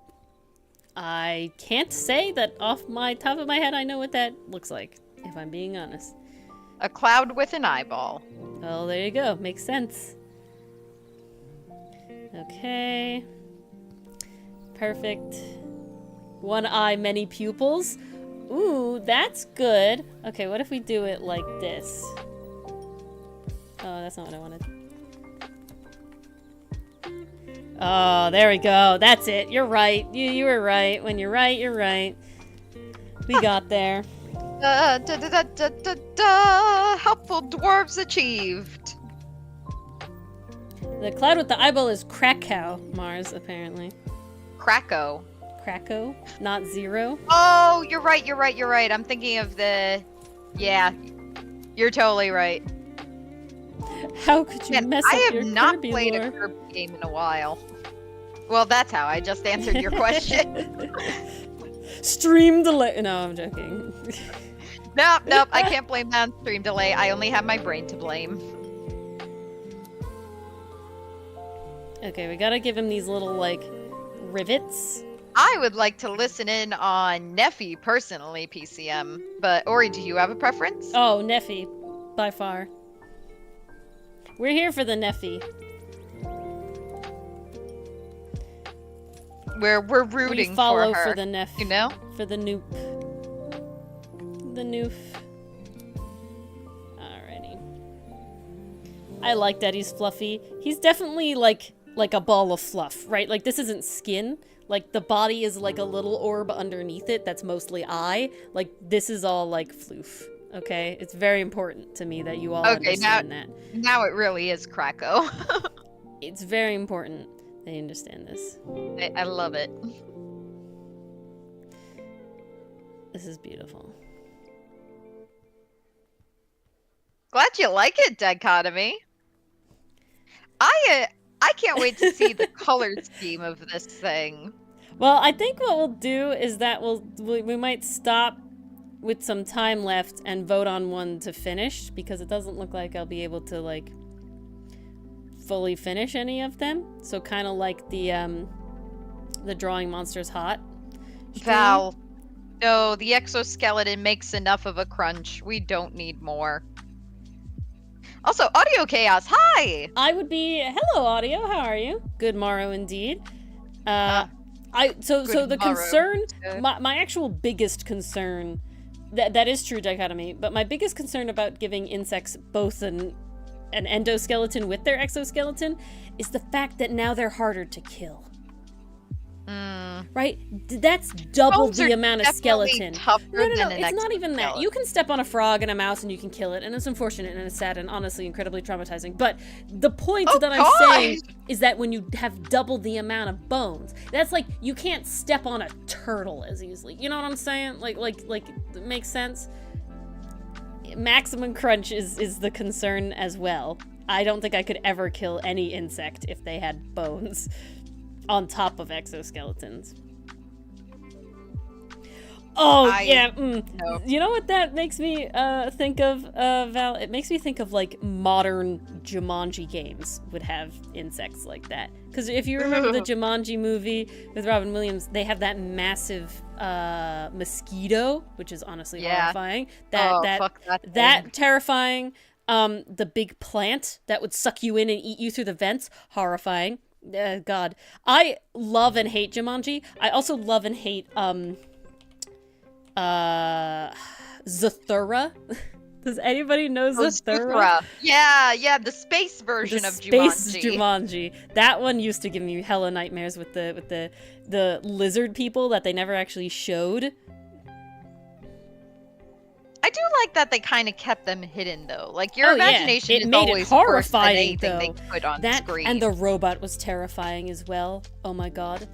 I can't say that off my top of my head I know what that looks like, if I'm being honest. A cloud with an eyeball. Oh, there you go. Makes sense. Okay. Perfect. One eye, many pupils. Ooh, that's good. Okay, what if we do it like this? Oh, that's not what I wanted. Oh, there we go. That's it. You're right. You were right. When you're right, you're right. We got there. Helpful dwarves achieved. The cloud with the eyeball is Krakow, Mars, apparently. Krakow. Krakow, not Zero. Oh, you're right. I'm thinking of the... Yeah, you're totally right. How could you mess I up your have not Kirby played lore? a Kirby game in a while. Well, that's how I just answered your question. Stream delay. No, I'm joking. Nope, I can't blame that on stream delay. I only have my brain to blame. Okay, we gotta give him these little, like, rivets. I would like to listen in on Neffy personally, PCM. But Ori, do you have a preference? Oh, Neffy, by far. We're here for the Neffy. We're rooting We follow for her. for the Neff. You know? For the Noop. The Noof. Alrighty. I like that he's fluffy. He's definitely like a ball of fluff, right? Like, this isn't skin. Like, the body is like a little orb underneath it that's mostly eye. Like, this is all like floof. Okay? It's very important to me that you all understand that. Now it really is Krakow. It's very important that you understand this. I love it. This is beautiful. Glad you like it, Dichotomy. I can't wait to see the color scheme of this thing. Well, I think what we'll do is that we might stop with some time left and vote on one to finish, because it doesn't look like I'll be able to, like, fully finish any of them. So kind of like the Drawing Monsters Hot stream. Val, no, the exoskeleton makes enough of a crunch. We don't need more. Also, Audio Chaos, hi! I would be... Hello, Audio, how are you? Good morrow indeed. So the concern... My actual biggest concern... That is true, Dichotomy, but my biggest concern about giving insects both an endoskeleton with their exoskeleton is the fact that now they're harder to kill. Right? That's double Bones the are amount of skeleton. Tougher No, than it's not even that. You can step on a frog and a mouse and you can kill it, and it's unfortunate and it's sad and honestly incredibly traumatizing. But the point that I'm saying is that when you have double the amount of bones, that's like you can't step on a turtle as easily. You know what I'm saying? Like it makes sense. Maximum crunch is the concern as well. I don't think I could ever kill any insect if they had bones on top of exoskeletons. Oh, No. You know what that makes me think of, Val? It makes me think of, like, modern Jumanji games would have insects like that. Because if you remember the Jumanji movie with Robin Williams, they have that massive mosquito, which is honestly horrifying. That terrifying. The big plant that would suck you in and eat you through the vents, horrifying. God. I love and hate Jumanji. I also love and hate, Zathura. Does anybody know Zathura? Yeah, the space version of Space Jumanji. That one used to give me hella nightmares with the lizard people that they never actually showed. I do like that they kind of kept them hidden, though. Like, your imagination it is made always it horrifying, worse than anything though. they put on That screen. and the robot was terrifying as well. Oh my god.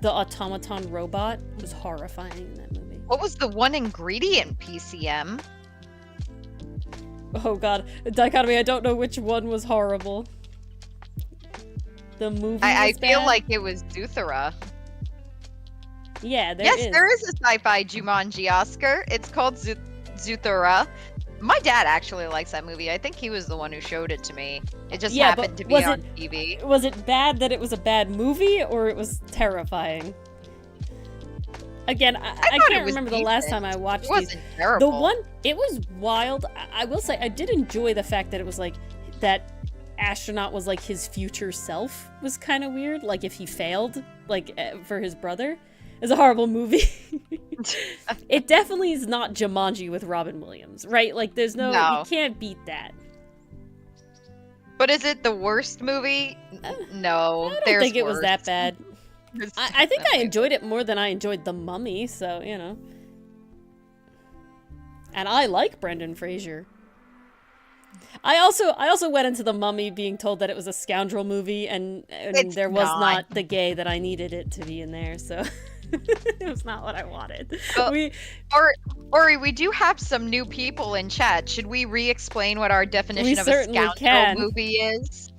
The automaton robot was horrifying in that movie. What was the one ingredient, PCM? Oh god. Dichotomy, I don't know which one was horrible. The movie I feel bad? like it was Zuthera. Yeah, there is. Yes, there is a sci-fi Jumanji, Oscar. It's called Zuthera. My dad actually likes that movie. I think he was the one who showed it to me. It just happened to be on TV. Was it bad that it was a bad movie, or it was terrifying? Again, I can't remember the last time I watched it wasn't terrible. The one, it was wild. I will say, I did enjoy the fact that it was like, that astronaut was like his future self was kind of weird. Like if he failed, like for his brother. It's a horrible movie. It definitely is not Jumanji with Robin Williams, right? Like there's no, you can't beat that. But is it the worst movie? No, I don't think it was that bad. I think I enjoyed it more than I enjoyed The Mummy, so, you know. And I like Brendan Fraser. I also went into The Mummy being told that it was a scoundrel movie, and there was not the gay that I needed it to be in there, so it was not what I wanted. Ori, we do have some new people in chat. Should we re-explain what our definition of a scoundrel movie is?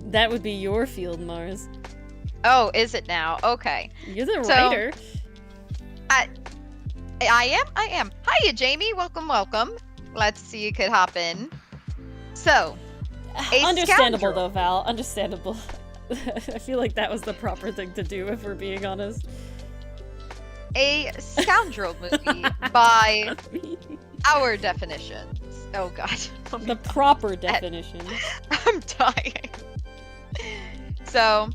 That would be your field, Mars. Oh, is it now? Okay. You're the writer. I am. Hiya, Jamie. Welcome. Glad to see you could hop in. So, understandable though, Val. Understandable. I feel like that was the proper thing to do, if we're being honest. A scoundrel movie by our definitions. Oh god. The proper definition. I'm dying. So,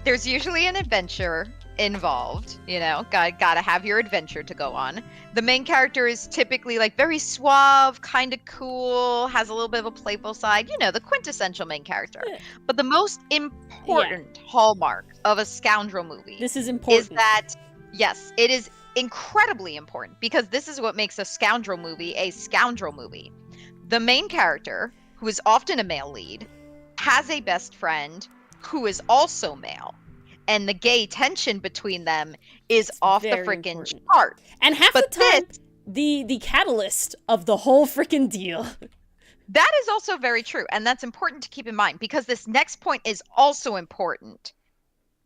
there's usually an adventure involved, you know, gotta have your adventure to go on. The main character is typically like very suave, kind of cool, has a little bit of a playful side, you know, the quintessential main character. But the most important hallmark of a scoundrel movie is that, yes, it is incredibly important, because this is what makes a scoundrel movie a scoundrel movie. The main character, who is often a male lead, has a best friend who is also male. And the gay tension between them is off the freaking chart. And half the time, the catalyst of the whole freaking deal. That is also very true. And that's important to keep in mind, because this next point is also important.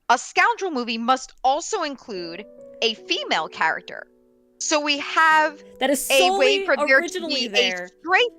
A scoundrel movie must also include a female character. So we have that is a way for there to be a straight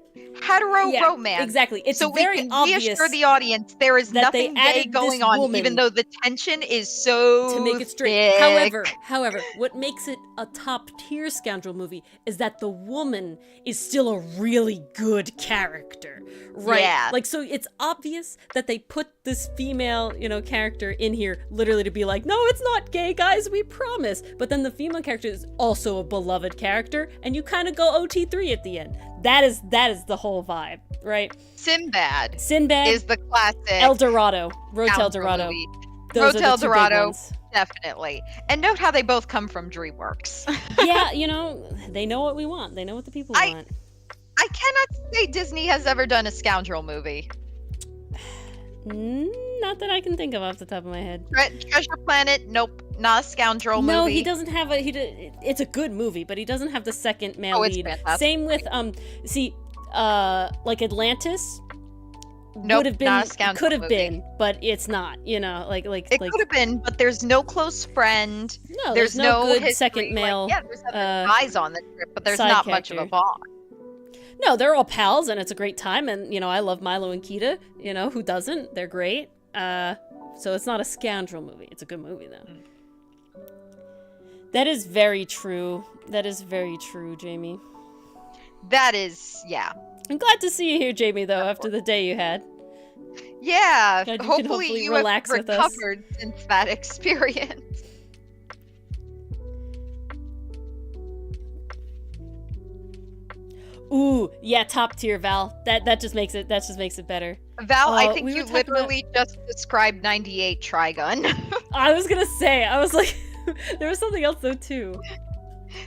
hetero romance. Exactly. It's so very we can obvious reassure the audience there is nothing gay going on, even though the tension is so to make it straight. Thick. However, what makes it a top tier scoundrel movie is that the woman is still a really good character, right? Yeah. Like, so it's obvious that they put this female, you know, character in here literally to be like, no, it's not gay, guys, we promise. But then the female character is also a beloved character, and you kind of go OT3 at the end. That is the whole vibe, right? Sinbad is the classic El Dorado, Road to El Dorado. Movie. Road to El Dorado, definitely. And note how they both come from DreamWorks. Yeah, you know, they know what we want. They know what the people want. I cannot say Disney has ever done a scoundrel movie. Not that I can think of off the top of my head. Treasure Planet, nope, not a scoundrel movie. No, he doesn't have it's a good movie, but he doesn't have the second male lead. Fantastic. Same with like Atlantis. Nope, would have been, not a scoundrel could have movie. been, but it's not. You know, like it could have been, but there's no close friend. No, there's no good history. second male. Like, yeah, there's other guys on the trip, but there's not much of a bond. No, they're all pals, and it's a great time. And you know, I love Milo and Kita. You know, who doesn't? They're great. So it's not a scoundrel movie. It's a good movie, though. That is very true. That is very true, Jamie. That is, yeah. I'm glad to see you here, Jamie, though, after the day you had. Yeah, God, hopefully you have recovered since that experience. Ooh, yeah, top tier, Val. That just makes it better. Val, I think you literally just described 98 Trigun. I was gonna say, I was like, there was something else though too.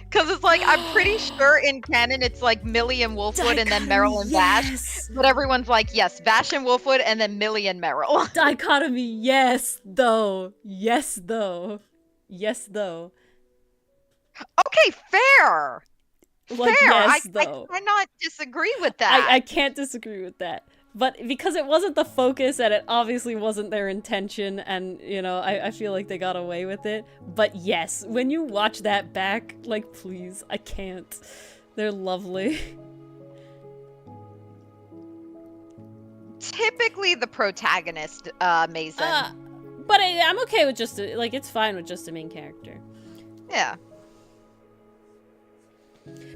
Because it's like, I'm pretty sure in canon it's like Millie and Wolfwood and then Meryl and Vash. But everyone's like, yes, Vash and Wolfwood and then Millie and Meryl. Dichotomy, yes, though. Yes, though. Yes, though. Okay, fair. Like, fair. Yes, I though. cannot disagree with that. I can't disagree with that. But because it wasn't the focus and it obviously wasn't their intention, and, you know, I feel like they got away with it. But yes, when you watch that back, like, please, I can't. They're lovely. Typically the protagonist, Mason. But I'm okay with just, it's fine with just a main character. Yeah.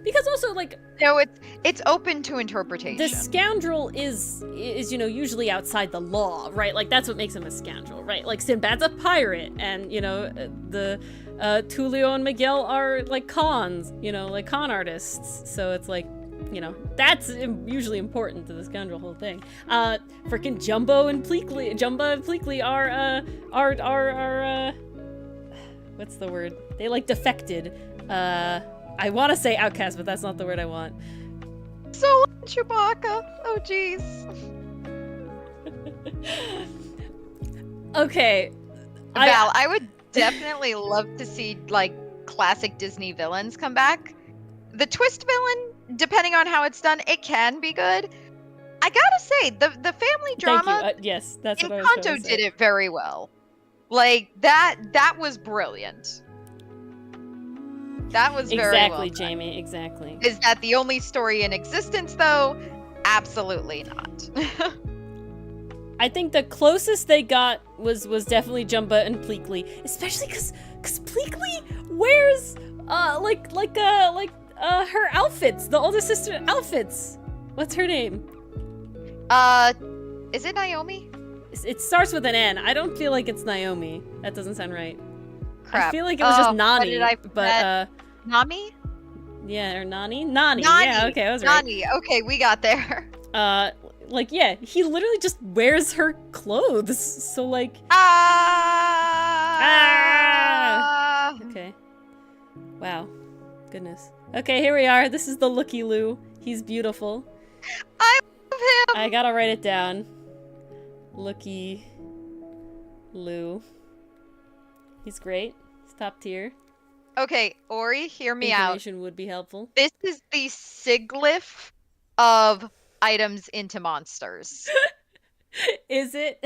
Because also, like... No, it's open to interpretation. The scoundrel is, you know, usually outside the law, right? Like, that's what makes him a scoundrel, right? Like, Sinbad's a pirate, and, you know, the Tulio and Miguel are, like, cons, you know, like, con artists. So it's like, you know, that's usually important to the scoundrel whole thing. Frickin' Jumbo and Pleakley are what's the word? They, like, defected. I want to say outcast, but that's not the word I want. Solo and Chewbacca. Oh, jeez. Okay. Val, I would definitely love to see, like, classic Disney villains come back. The twist villain, depending on how it's done, it can be good. I gotta say, the family drama Thank you. Yes, that's what I was Encanto trying to say. did it very well. Like, that was brilliant. That was very well Exactly, done. Jamie, exactly. Is that the only story in existence, though? Absolutely not. I think the closest they got was definitely Jumba and Pleakley, especially because Pleakley wears her outfits, the older sister outfits. What's her name? Is it Naomi? It starts with an N. I don't feel like it's Naomi. That doesn't sound right. Crap. I feel like it was just Nani. Did I but Nami? yeah, or Nani? Nani. Yeah, okay, I was right. Nani. Okay, we got there. Yeah, he literally just wears her clothes. So like Okay. Wow. Goodness. Okay, here we are. This is the Looky Loo. He's beautiful. I love him. I gotta write it down. Looky Loo. He's great. He's top tier. Okay, Ori, hear me out. Information would be helpful. This is the Siglif of items into monsters. Is it?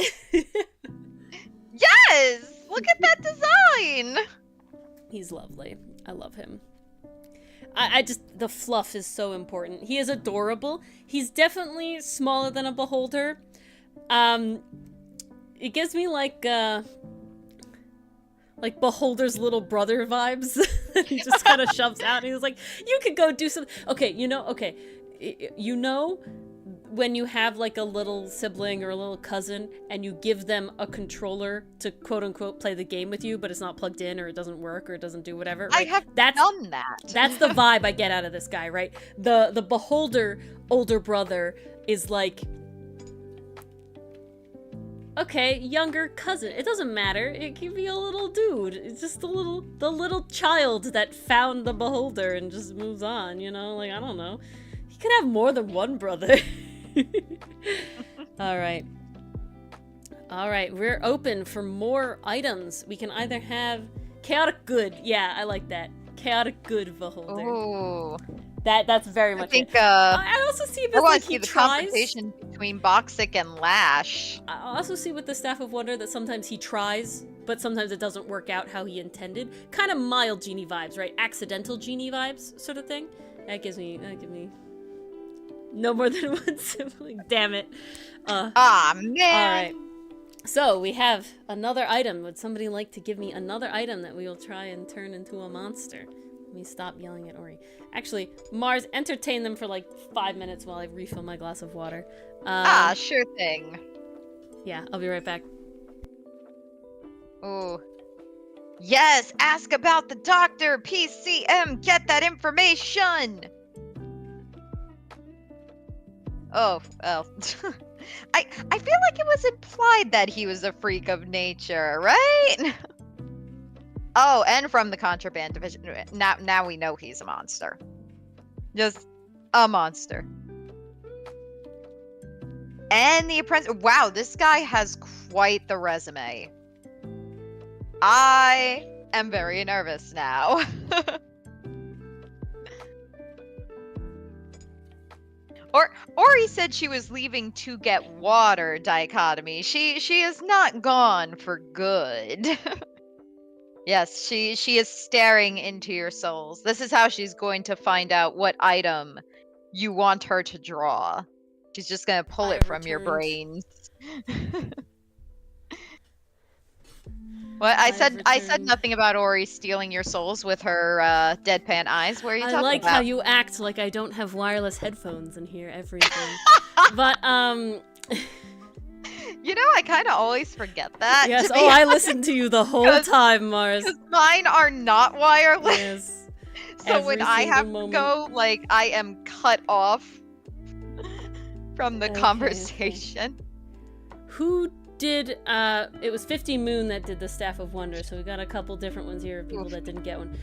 Yes! Look at that design! He's lovely. I love him. I just, the fluff is so important. He is adorable. He's definitely smaller than a beholder. It gives me like Beholder's little brother vibes. He just kind of shoves out and he's like, you could go do something. Okay, you know when you have like a little sibling or a little cousin and you give them a controller to quote unquote play the game with you, but it's not plugged in or it doesn't work or it doesn't do whatever. Right? I have done that. That's the vibe I get out of this guy, right? The Beholder older brother is like, okay, younger cousin. It doesn't matter. It can be a little dude. It's just the little child that found the Beholder and just moves on, you know? Like, I don't know. He could have more than one brother. Alright. Alright, we're open for more items. We can either have Chaotic Good. Yeah, I like that. Chaotic Good Beholder. Ooh. That's very much I think, I also see if like he the tries. competition between Boxic and Lash. I also see with the Staff of Wonder that sometimes he tries, but sometimes it doesn't work out how he intended. Kind of mild genie vibes, right? Accidental genie vibes, sort of thing. That gives me no more than one sibling. Damn it. Man. Alright. So, we have another item. Would somebody like to give me another item that we will try and turn into a monster? Let me stop yelling at Ori. Actually, Mars, entertain them for like 5 minutes while I refill my glass of water. Sure thing. Yeah, I'll be right back. Ooh. Yes, ask about the doctor, PCM, get that information! Oh, well. I feel like it was implied that he was a freak of nature, right? Oh, and from the contraband division. Now we know he's a monster. Just a monster. And the apprentice. Wow, this guy has quite the resume. I am very nervous now. Ori said she was leaving to get water, dichotomy. She is not gone for good. Yes, she is staring into your souls. This is how she's going to find out what item you want her to draw. She's just gonna pull it from your brains. What I said nothing about Ori stealing your souls with her deadpan eyes. What are you talking about? I like how you act like I don't have wireless headphones and hear everything. But you know, I kind of always forget that. Yes. Oh, I listened to you the whole time, Mars. Because mine are not wireless. Yes. So when I have to go, like, I am cut off from the conversation. Okay. Who did, it was 50 Moon that did the Staff of Wonder, so we got a couple different ones here of people that didn't get one.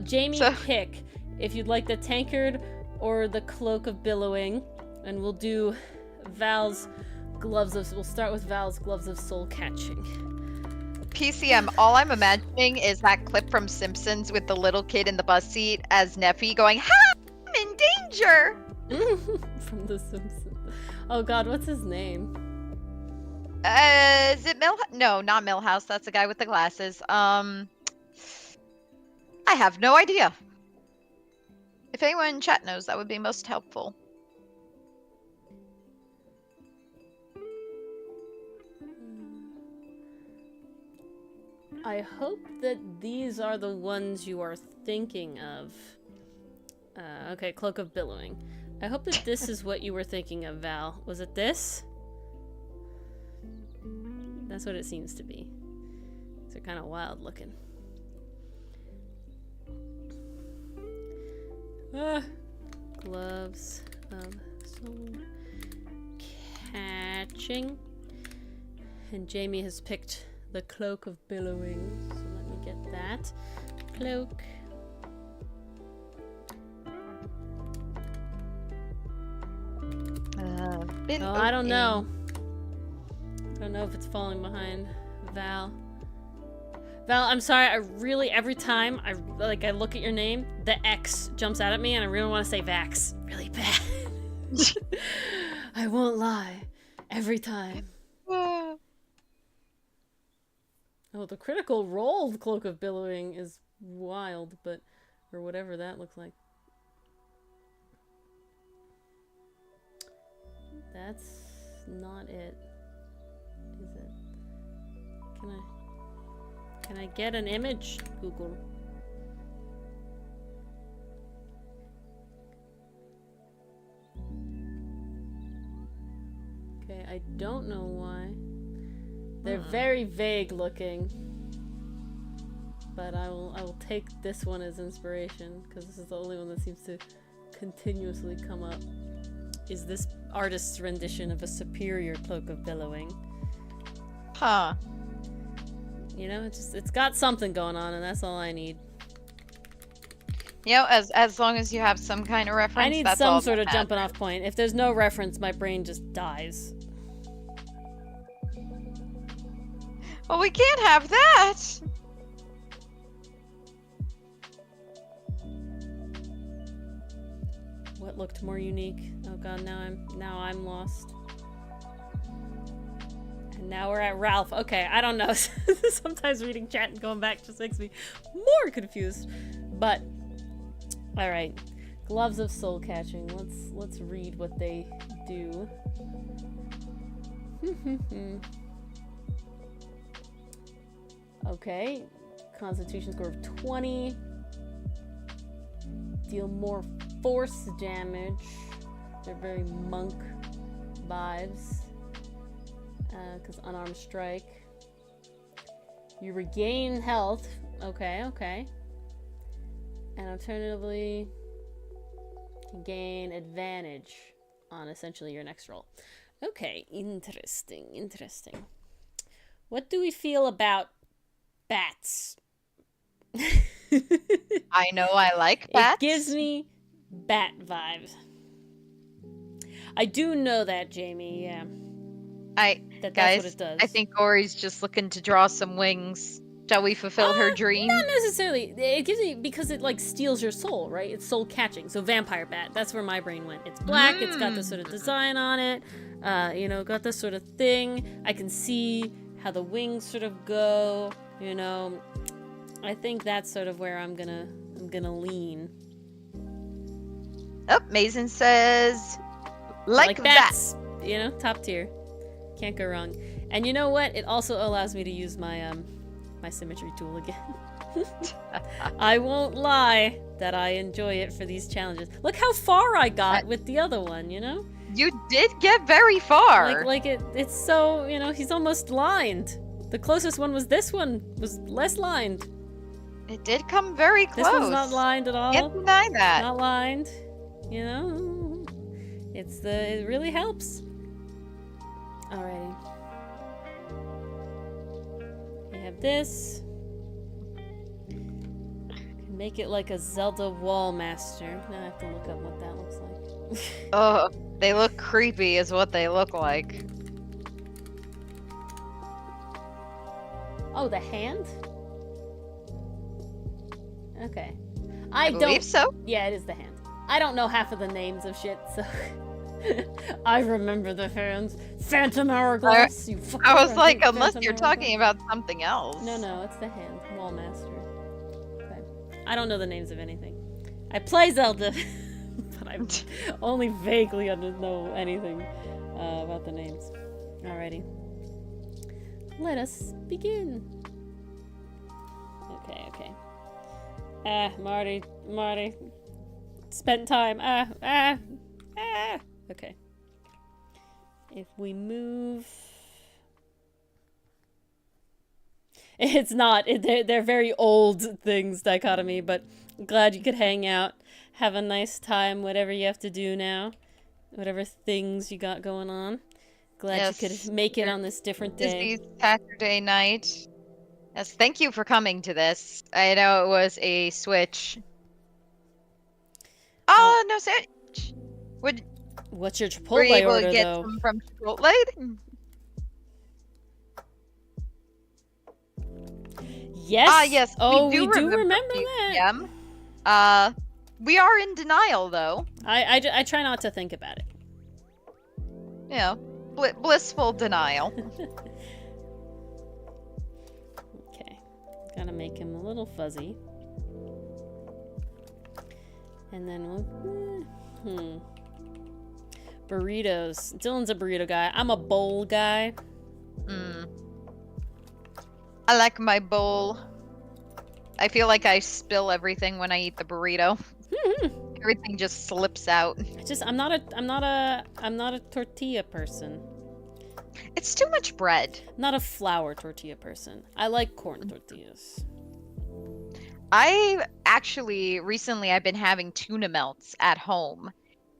Jamie, pick if you'd like the tankard or the Cloak of Billowing, and we'll do Val's gloves of. We'll start with Val's gloves of soul catching. PCM, all I'm imagining is that clip from Simpsons with the little kid in the bus seat as Neffy going, "Ha! I'm in danger!" From The Simpsons. Oh God, what's his name? Is it Milhouse? No, not Milhouse. That's the guy with the glasses. I have no idea. If anyone in chat knows, that would be most helpful. I hope that these are the ones you are thinking of. Okay, Cloak of Billowing. I hope that this is what you were thinking of, Val. Was it this? That's what it seems to be. They're kind of wild looking. Gloves of soul catching. And Jamie has picked the Cloak of Billowing. So let me get that. Cloak. Oh, I don't know. I don't know if it's falling behind Val. Val, I'm sorry. I really, every time I look at your name, the X jumps out at me, and I really want to say Vax. Really bad. I won't lie. Every time. Oh, the Critical Role Cloak of Billowing is wild, but or whatever that looks like. That's not it. Is it? Can I get an image, Google? Okay, I don't know why. They're very vague looking. But I will take this one as inspiration, because this is the only one that seems to continuously come up. Is this artist's rendition of a superior Cloak of Billowing? Huh. You know, it's got something going on, and that's all I need. You know, as long as you have some kind of reference, I need that's some all sort of that jumping matters. off point. If there's no reference, my brain just dies. Well, we can't have that. What looked more unique? Oh God, now I'm lost. And now we're at Ralph. Okay, I don't know. Sometimes reading chat and going back just makes me more confused. But all right, gloves of soul catching. Let's read what they do. Okay, Constitution score of 20. Deal more force damage. They're very monk vibes. Because unarmed strike. You regain health. Okay. And alternatively, gain advantage on essentially your next roll. Okay, interesting. What do we feel about bats? I know I like bats. It gives me bat vibes. I do know that, Jamie, yeah. That's what it does. I think Ori's just looking to draw some wings. Shall we fulfill her dream? Not necessarily. It gives me, because it like steals your soul, right? It's soul catching. So vampire bat, that's where my brain went. It's black, it's got this sort of design on it. You know, got this sort of thing. I can see how the wings sort of go, you know. I think that's sort of where I'm gonna lean. Oh, Mason says like bats, you know, top tier. Can't go wrong. And you know what? It also allows me to use my my symmetry tool again. I won't lie that I enjoy it for these challenges. Look how far I got with the other one, you know? You did get very far. Like it's so, you know, he's almost lined. The closest one was this one, was less lined. It did come very close. This one's not lined at all. Can't deny that. Not lined. You know? It really helps. Alrighty. We have this. Make it like a Zelda wall master. Now I have to look up what that looks like. Oh, they look creepy is what they look like. Oh, the hand? Okay. I believe so. Yeah, it is the hand. I don't know half of the names of shit, so... I remember the hands. Phantom Hourglass, I was like, unless you're talking about something else. No, it's the hand. Wall master. Okay. I don't know the names of anything. I play Zelda, but I only vaguely know anything about the names. Alrighty. Let us begin. Okay. Marty. Spent time. Okay. If we move... It's not. They're very old things, Dichotomy, but glad you could hang out. Have a nice time, whatever you have to do now. Whatever things you got going on. Glad you could make it on this different day. Busy Saturday night. Yes, thank you for coming to this. I know it was a switch. Oh, no sandwich. What's your Chipotle were you able order, to get though? some from Chipotle? Yes. Yes. Oh, we do remember that. We are in denial, though. I try not to think about it. Yeah, blissful denial. Okay, gotta make him a little fuzzy. And then we'll... Burritos. Dylan's a burrito guy. I'm a bowl guy. I like my bowl. I feel like I spill everything when I eat the burrito. Everything just slips out. I'm not a tortilla person. It's too much bread. Not a flour tortilla person. I like corn tortillas. Recently I've been having tuna melts at home.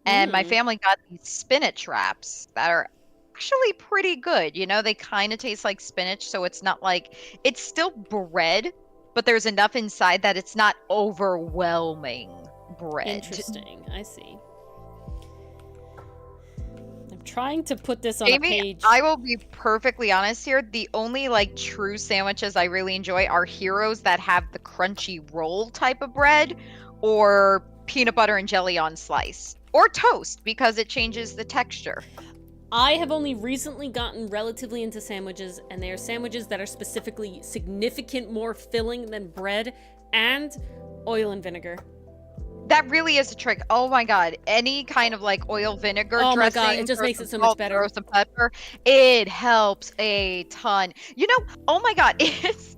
And my family got these spinach wraps that are actually pretty good. You know, they kind of taste like spinach, so it's not like... It's still bread, but there's enough inside that it's not overwhelming bread. Interesting. I see. I'm trying to put this on a page. I will be perfectly honest here. The only, like, true sandwiches I really enjoy are Heroes that have the crunchy roll type of bread, or peanut butter and jelly on slice. Or toast, because it changes the texture. I have only recently gotten relatively into sandwiches, and they are sandwiches that are specifically significant more filling than bread and oil and vinegar. That really is a trick. Oh my god. Any kind of like oil vinegar dressing. Oh my god, it just makes it so much better. Throw some pepper. It helps a ton. You know, oh my god, it's...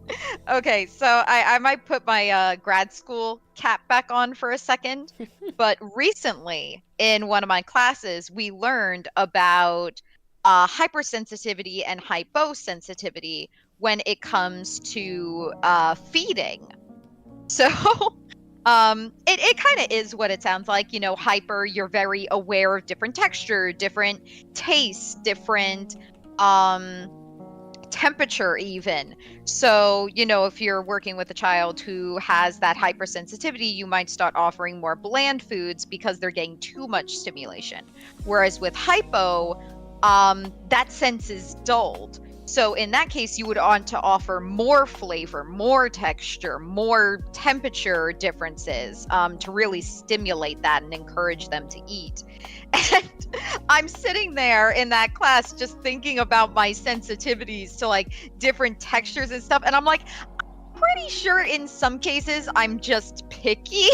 Okay, so I might put my grad school cap back on for a second. But recently, in one of my classes, we learned about hypersensitivity and hyposensitivity when it comes to feeding. So... it kind of is what it sounds like. You know, hyper, you're very aware of different texture, different tastes, different temperature even. So, you know, if you're working with a child who has that hypersensitivity, you might start offering more bland foods because they're getting too much stimulation. Whereas with hypo, that sense is dulled. So in that case, you would want to offer more flavor, more texture, more temperature differences to really stimulate that and encourage them to eat. And I'm sitting there in that class just thinking about my sensitivities to like different textures and stuff. And I'm like, I'm pretty sure in some cases I'm just picky.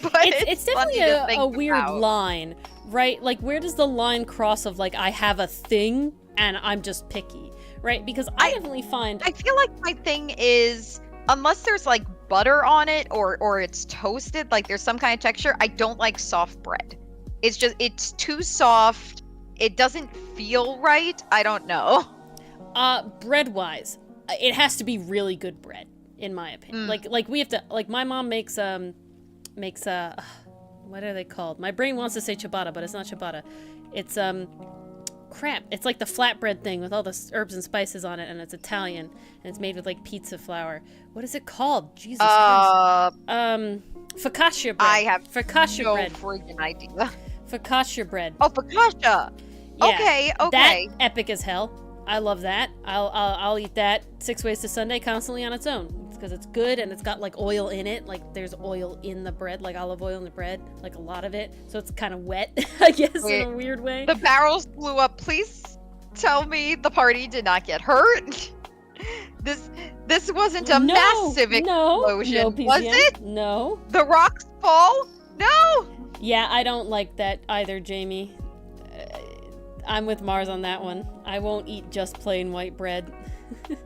But it's definitely a weird line, right? Like, where does the line cross of like, I have a thing and I'm just picky? Right, because I definitely find... I feel like my thing is, unless there's like butter on it or it's toasted, like there's some kind of texture, I don't like soft bread. It's too soft. It doesn't feel right. I don't know. Bread-wise, it has to be really good bread, in my opinion. Like we have to, like my mom makes what are they called? My brain wants to say ciabatta, but it's not ciabatta. It's crap. It's like the flatbread thing with all the herbs and spices on it, and it's Italian, and it's made with like pizza flour. What is it called? Jesus Christ. Focaccia bread. I have focaccia no bread. freaking idea. Focaccia bread. Oh, focaccia. Yeah, Okay. that epic as hell. I love that. I'll eat that 6 ways to Sunday constantly on its own. It's because it's good and it's got like oil in it. Like there's oil in the bread, like olive oil in the bread, like a lot of it. So it's kind of wet, I guess, Wait, in a weird way. The barrels blew up. Please tell me the party did not get hurt. This wasn't a massive explosion, no, was it? No. The rocks fall? No. Yeah, I don't like that either, Jamie. I'm with Mars on that one. I won't eat just plain white bread.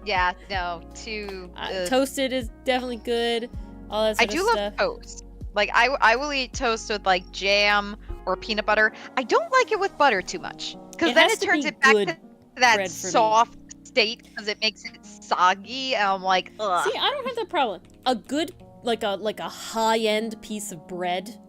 Yeah, no, toasted is definitely good. All that sort I do of stuff. love toast. Like I will eat toast with like jam or peanut butter. I don't like it with butter too much because then it turns it back to that soft state because it makes it soggy. And I'm like, ugh. See, I don't have that problem. A good like a high-end piece of bread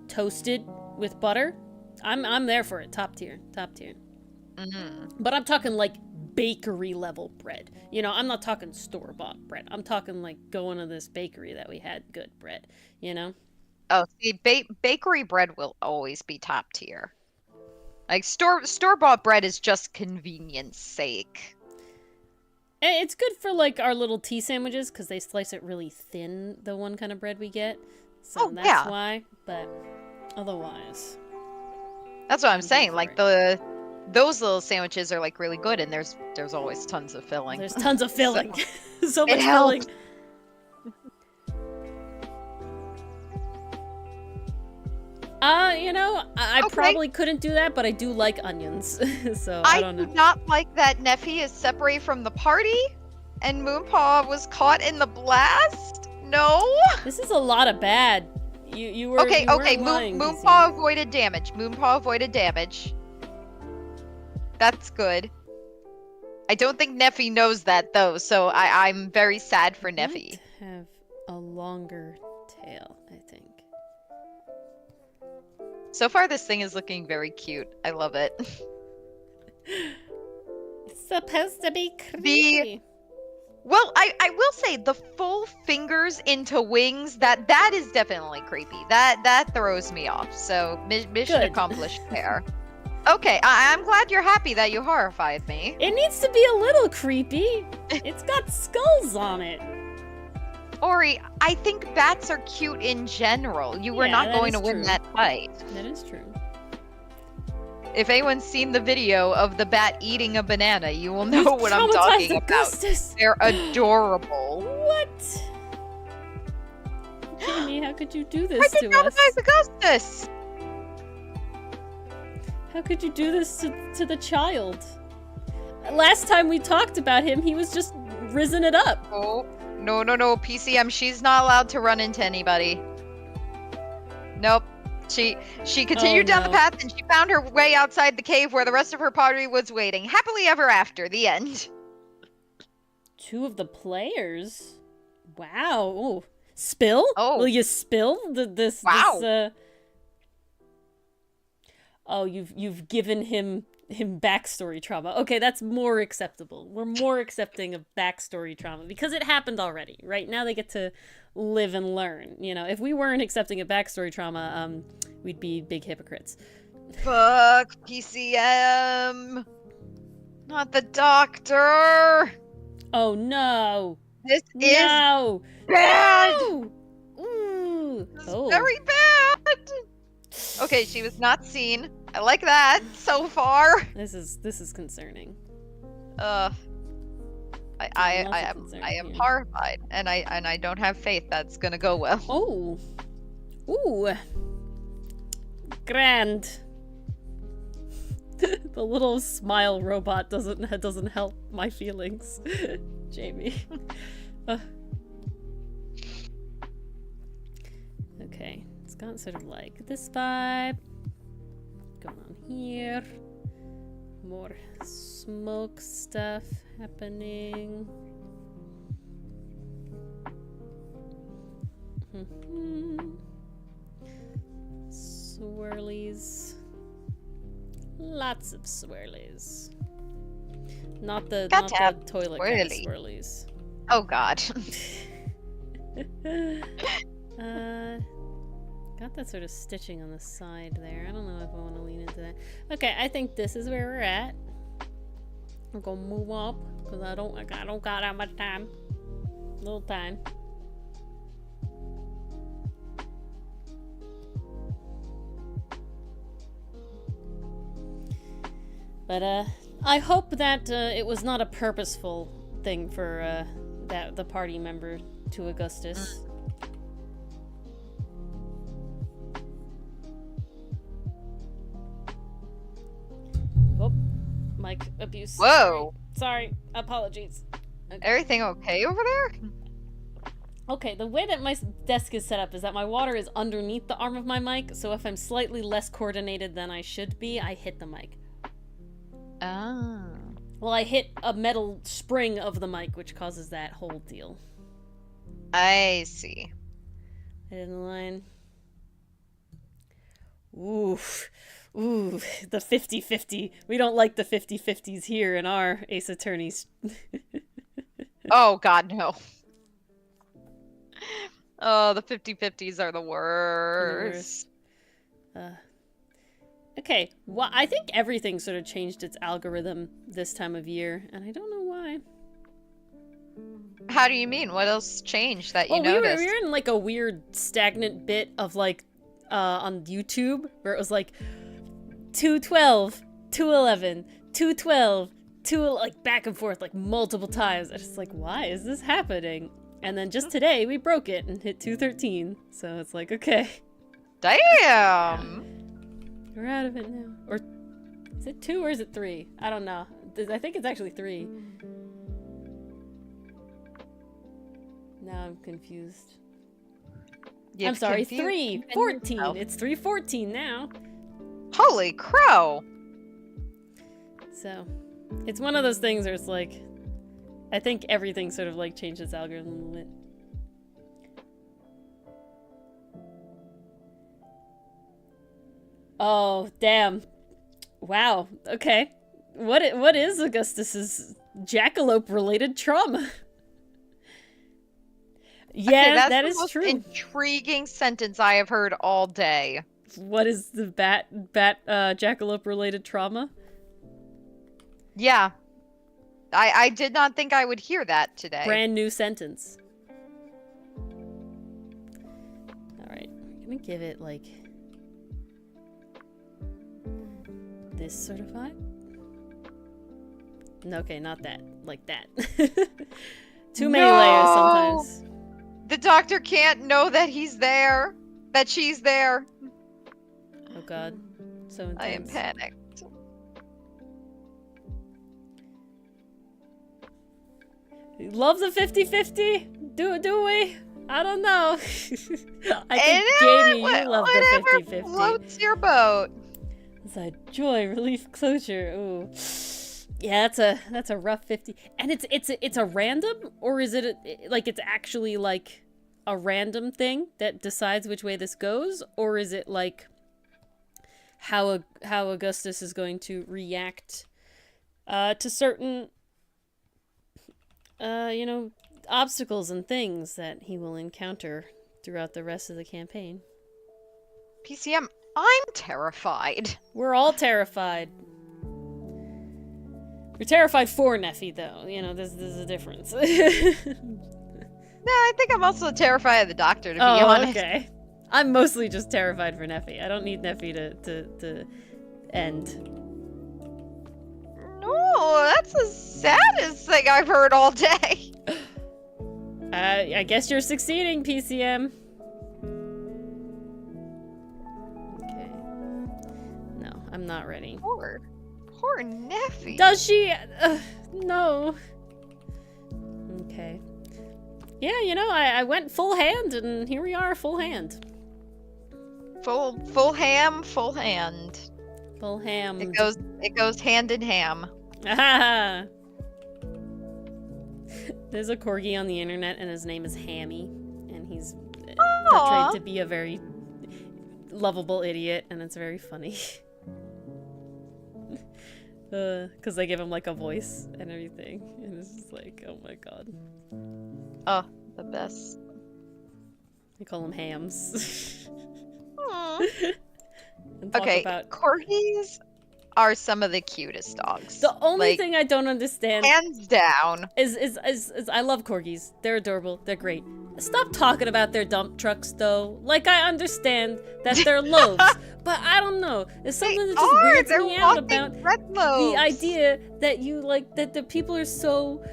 toasted with butter. I'm there for it. Top tier. Mm-hmm. But I'm talking like bakery level bread. You know, I'm not talking store-bought bread. I'm talking like going to this bakery that we had good bread, you know? Oh, see, bakery bread will always be top tier. Like store-bought bread is just convenience sake. It's good for like our little tea sandwiches because they slice it really thin, the one kind of bread we get. So that's why, but otherwise. That's what I'm saying. Like those little sandwiches are like really good, and there's always tons of filling. There's tons of filling. So much filling. You know, I probably couldn't do that, but I do like onions. So I don't know. I do not like that Neffy is separated from the party, and Moonpaw was caught in the blast. No. This is a lot of bad. You were okay. Lying, Moonpaw avoided damage. Moonpaw avoided damage. That's good. I don't think Neffy knows that though, so I'm very sad for Neffy. Have a longer tail, I think. So far, this thing is looking very cute. I love it. It's supposed to be creepy. Well, I will say the full fingers into wings, that is definitely creepy. That throws me off. So mission accomplished there. Okay, I'm glad you're happy that you horrified me. It needs to be a little creepy. It's got skulls on it. Ori, I think bats are cute in general. You were not going to win that fight. That is true. If anyone's seen the video of the bat eating a banana, you will know what I'm talking about. They're adorable. What? Jamie, how could you do this to us? I did traumatize Augustus! How could you do this to the child? Last time we talked about him, he was just risen it up. Oh, no, PCM, she's not allowed to run into anybody. Nope. She continued down the path and she found her way outside the cave where the rest of her party was waiting. Happily ever after. The end. 2 of the players? Wow. Ooh. Spill? Oh. Will you spill this? Wow. This, oh, you've given him backstory trauma. Okay, that's more acceptable. We're more accepting of backstory trauma because it happened already. Right now they get to live and learn. You know, if we weren't accepting of backstory trauma, we'd be big hypocrites. Fuck PCM. Not the doctor. Oh no. This is bad. No! Ooh. This is very bad. Okay, she was not seen. I like that so far. This is concerning. I am horrified, and I don't have faith that's gonna go well. Oh, ooh, grand. The little smile robot doesn't help my feelings, Jamie. Okay, it's got sort of like this vibe going on here. More smoke stuff happening. Swirlies. Lots of swirlies. Not the Got to have toilet kind of swirly. swirlies. Oh God. Got that sort of stitching on the side there. I don't know if I want to lean into that. Okay, I think this is where we're at. I'm gonna move up because I don't got that much time. Little time. But I hope that it was not a purposeful thing for the party member to Augustus. Oh, mic abuse. Whoa. Sorry. Apologies. Okay. Everything okay over there? Okay, the way that my desk is set up is that my water is underneath the arm of my mic, so if I'm slightly less coordinated than I should be, I hit the mic. Oh. Well, I hit a metal spring of the mic, which causes that whole deal. I see. In the line. Oof. Ooh, the 50-50. We don't like the 50-50s here in our Ace Attorneys. Oh God, no. Oh, the 50-50s are the worst. Okay, well, I think everything sort of changed its algorithm this time of year, and I don't know why. How do you mean? What else changed that you Well, noticed? we were in like a weird stagnant bit of like on YouTube where it was like 212, 211, 212, like back and forth like multiple times. I was just like, why is this happening? And then just today we broke it and hit 213. So it's like, okay. Damn. We're out of it now. Or is it 2 or is it 3? I don't know. I think it's actually 3. Now I'm confused. I'm sorry, 314. It's 314 now. Holy crow. So, it's one of those things where it's like, I think everything sort of like changed its algorithm a little bit. Oh, damn. Wow. Okay. What is Augustus's jackalope-related trauma? Yeah, okay, that is most true. Intriguing sentence I have heard all day. What is the jackalope-related trauma? Yeah. I did not think I would hear that today. Brand new sentence. Alright, we're gonna give it, like, this sort of vibe? Okay, not that. Like that. Too many layers sometimes. The doctor can't know that he's there. That she's there. Oh god. So intense. I am panicked. Love the 50-50? Do we? I don't know. I think Jamie, you love the 50-50. Floats your boat. It's a joy, relief, closure. Ooh. Yeah, that's a rough 50. And it's a random, or is it like it's actually like a random thing that decides which way this goes, or is it like how Augustus is going to react to certain obstacles and things that he will encounter throughout the rest of the campaign. PCM, I'm terrified. We're all terrified. We're terrified for Neffy, though. You know, there's a difference. No, I think I'm also terrified of the doctor, to be honest. Okay. I'm mostly just terrified for Neffy. I don't need Neffy to end. No, that's the saddest thing I've heard all day. I guess you're succeeding, PCM. Okay. No, I'm not ready. Poor Neffy. Does she? No. Okay. Yeah, I went full hand, and here we are, full hand. Full ham, full hand. Full ham. It goes hand in ham. Ah. There's a corgi on the internet, and his name is Hammy, and he's portrayed to be a very lovable idiot, and it's very funny. Because they give him like a voice and everything, and it's just like, oh my god. Oh, the best. They call them hams. Aw. And talk Okay, about... corgis are some of the cutest dogs. The only Like, thing I don't understand hands down. is I love corgis. They're adorable. They're great. Stop talking about their dump trucks, though. Like, I understand that they're loaves, but I don't know. There's something that just weirds me out about the idea that you, like, that the people are so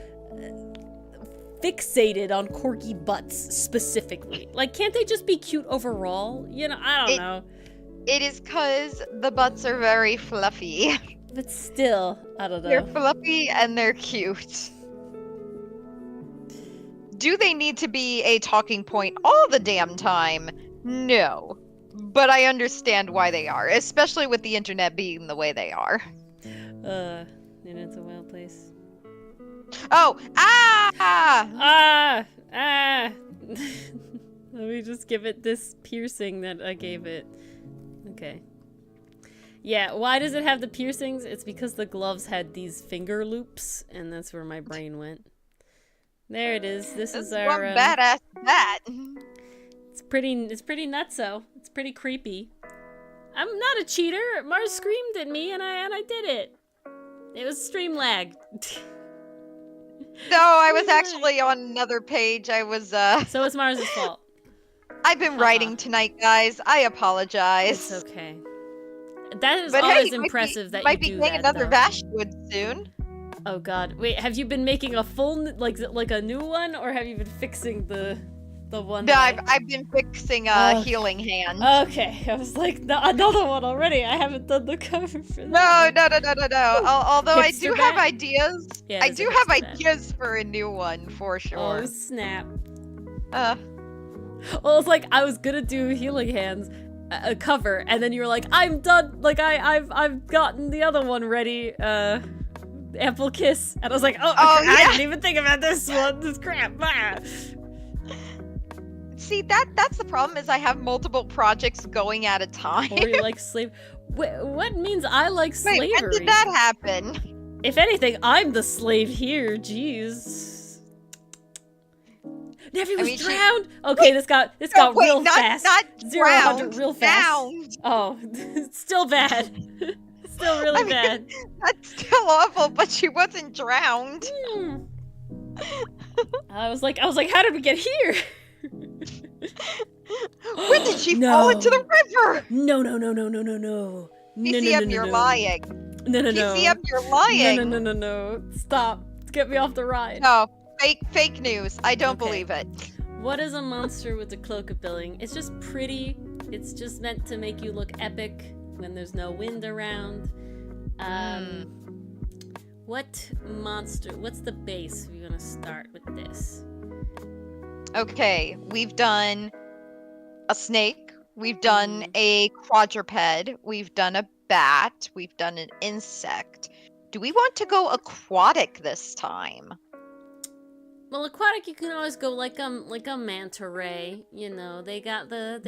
fixated on corgi butts, specifically. Like, can't they just be cute overall? You know, I don't know. It is because the butts are very fluffy. But still, I don't know. They're fluffy and they're cute. Do they need to be a talking point all the damn time? No. But I understand why they are, especially with the internet being the way they are. And it's a wild place. Oh! Ah! Let me just give it this piercing that I gave it. Okay. Yeah, why does it have the piercings? It's because the gloves had these finger loops, and that's where my brain went. There it is. This is our one badass that. It's pretty nutso. It's pretty creepy. I'm not a cheater. Mars screamed at me and I did it. It was stream lag. No, I was actually on another page. I was So it's Mars' fault. I've been writing tonight, guys. I apologize. It's okay. That is But always hey, impressive that might you be do getting that, another though. Vashwood soon. Oh god. Wait, have you been making a full, like a new one, or have you been fixing the one? No, I've been fixing healing hand. Okay, I was like, no, another one already. I haven't done the cover for that. No. Although I do Hipster have bat? ideas. Yeah, I there's do a have hipster bat. ideas for a new one for sure. Oh snap. Well, it's like I was gonna do healing hands, a cover, and then you were like, I'm done. Like I've gotten the other one ready. Ample kiss, and I was like, I didn't even think about this one. This crap. Ah. See, that's the problem is I have multiple projects going at a time. Or you like slave? What means I like slavery? Wait, when did that happen? If anything, I'm the slave here. Jeez. Nephew was drowned. Okay, this got real fast. Not 0 to 100 drowned, real fast. drowned. Oh, still bad. Still really bad. That's still awful, but she wasn't drowned. I was like, how did we get here? When did she fall into the river? No. PCM, you're lying. No. PCM, you're lying. No. Stop. Get me off the ride. No, fake news. I don't believe it. What is a monster with a cloak of billing? It's just pretty. It's just meant to make you look epic when there's no wind around. What monster? What's the base? We're gonna start with this. Okay, we've done a snake. We've done a quadruped. We've done a bat. We've done an insect. Do we want to go aquatic this time? Well, aquatic, you can always go like a manta ray. You know, they got the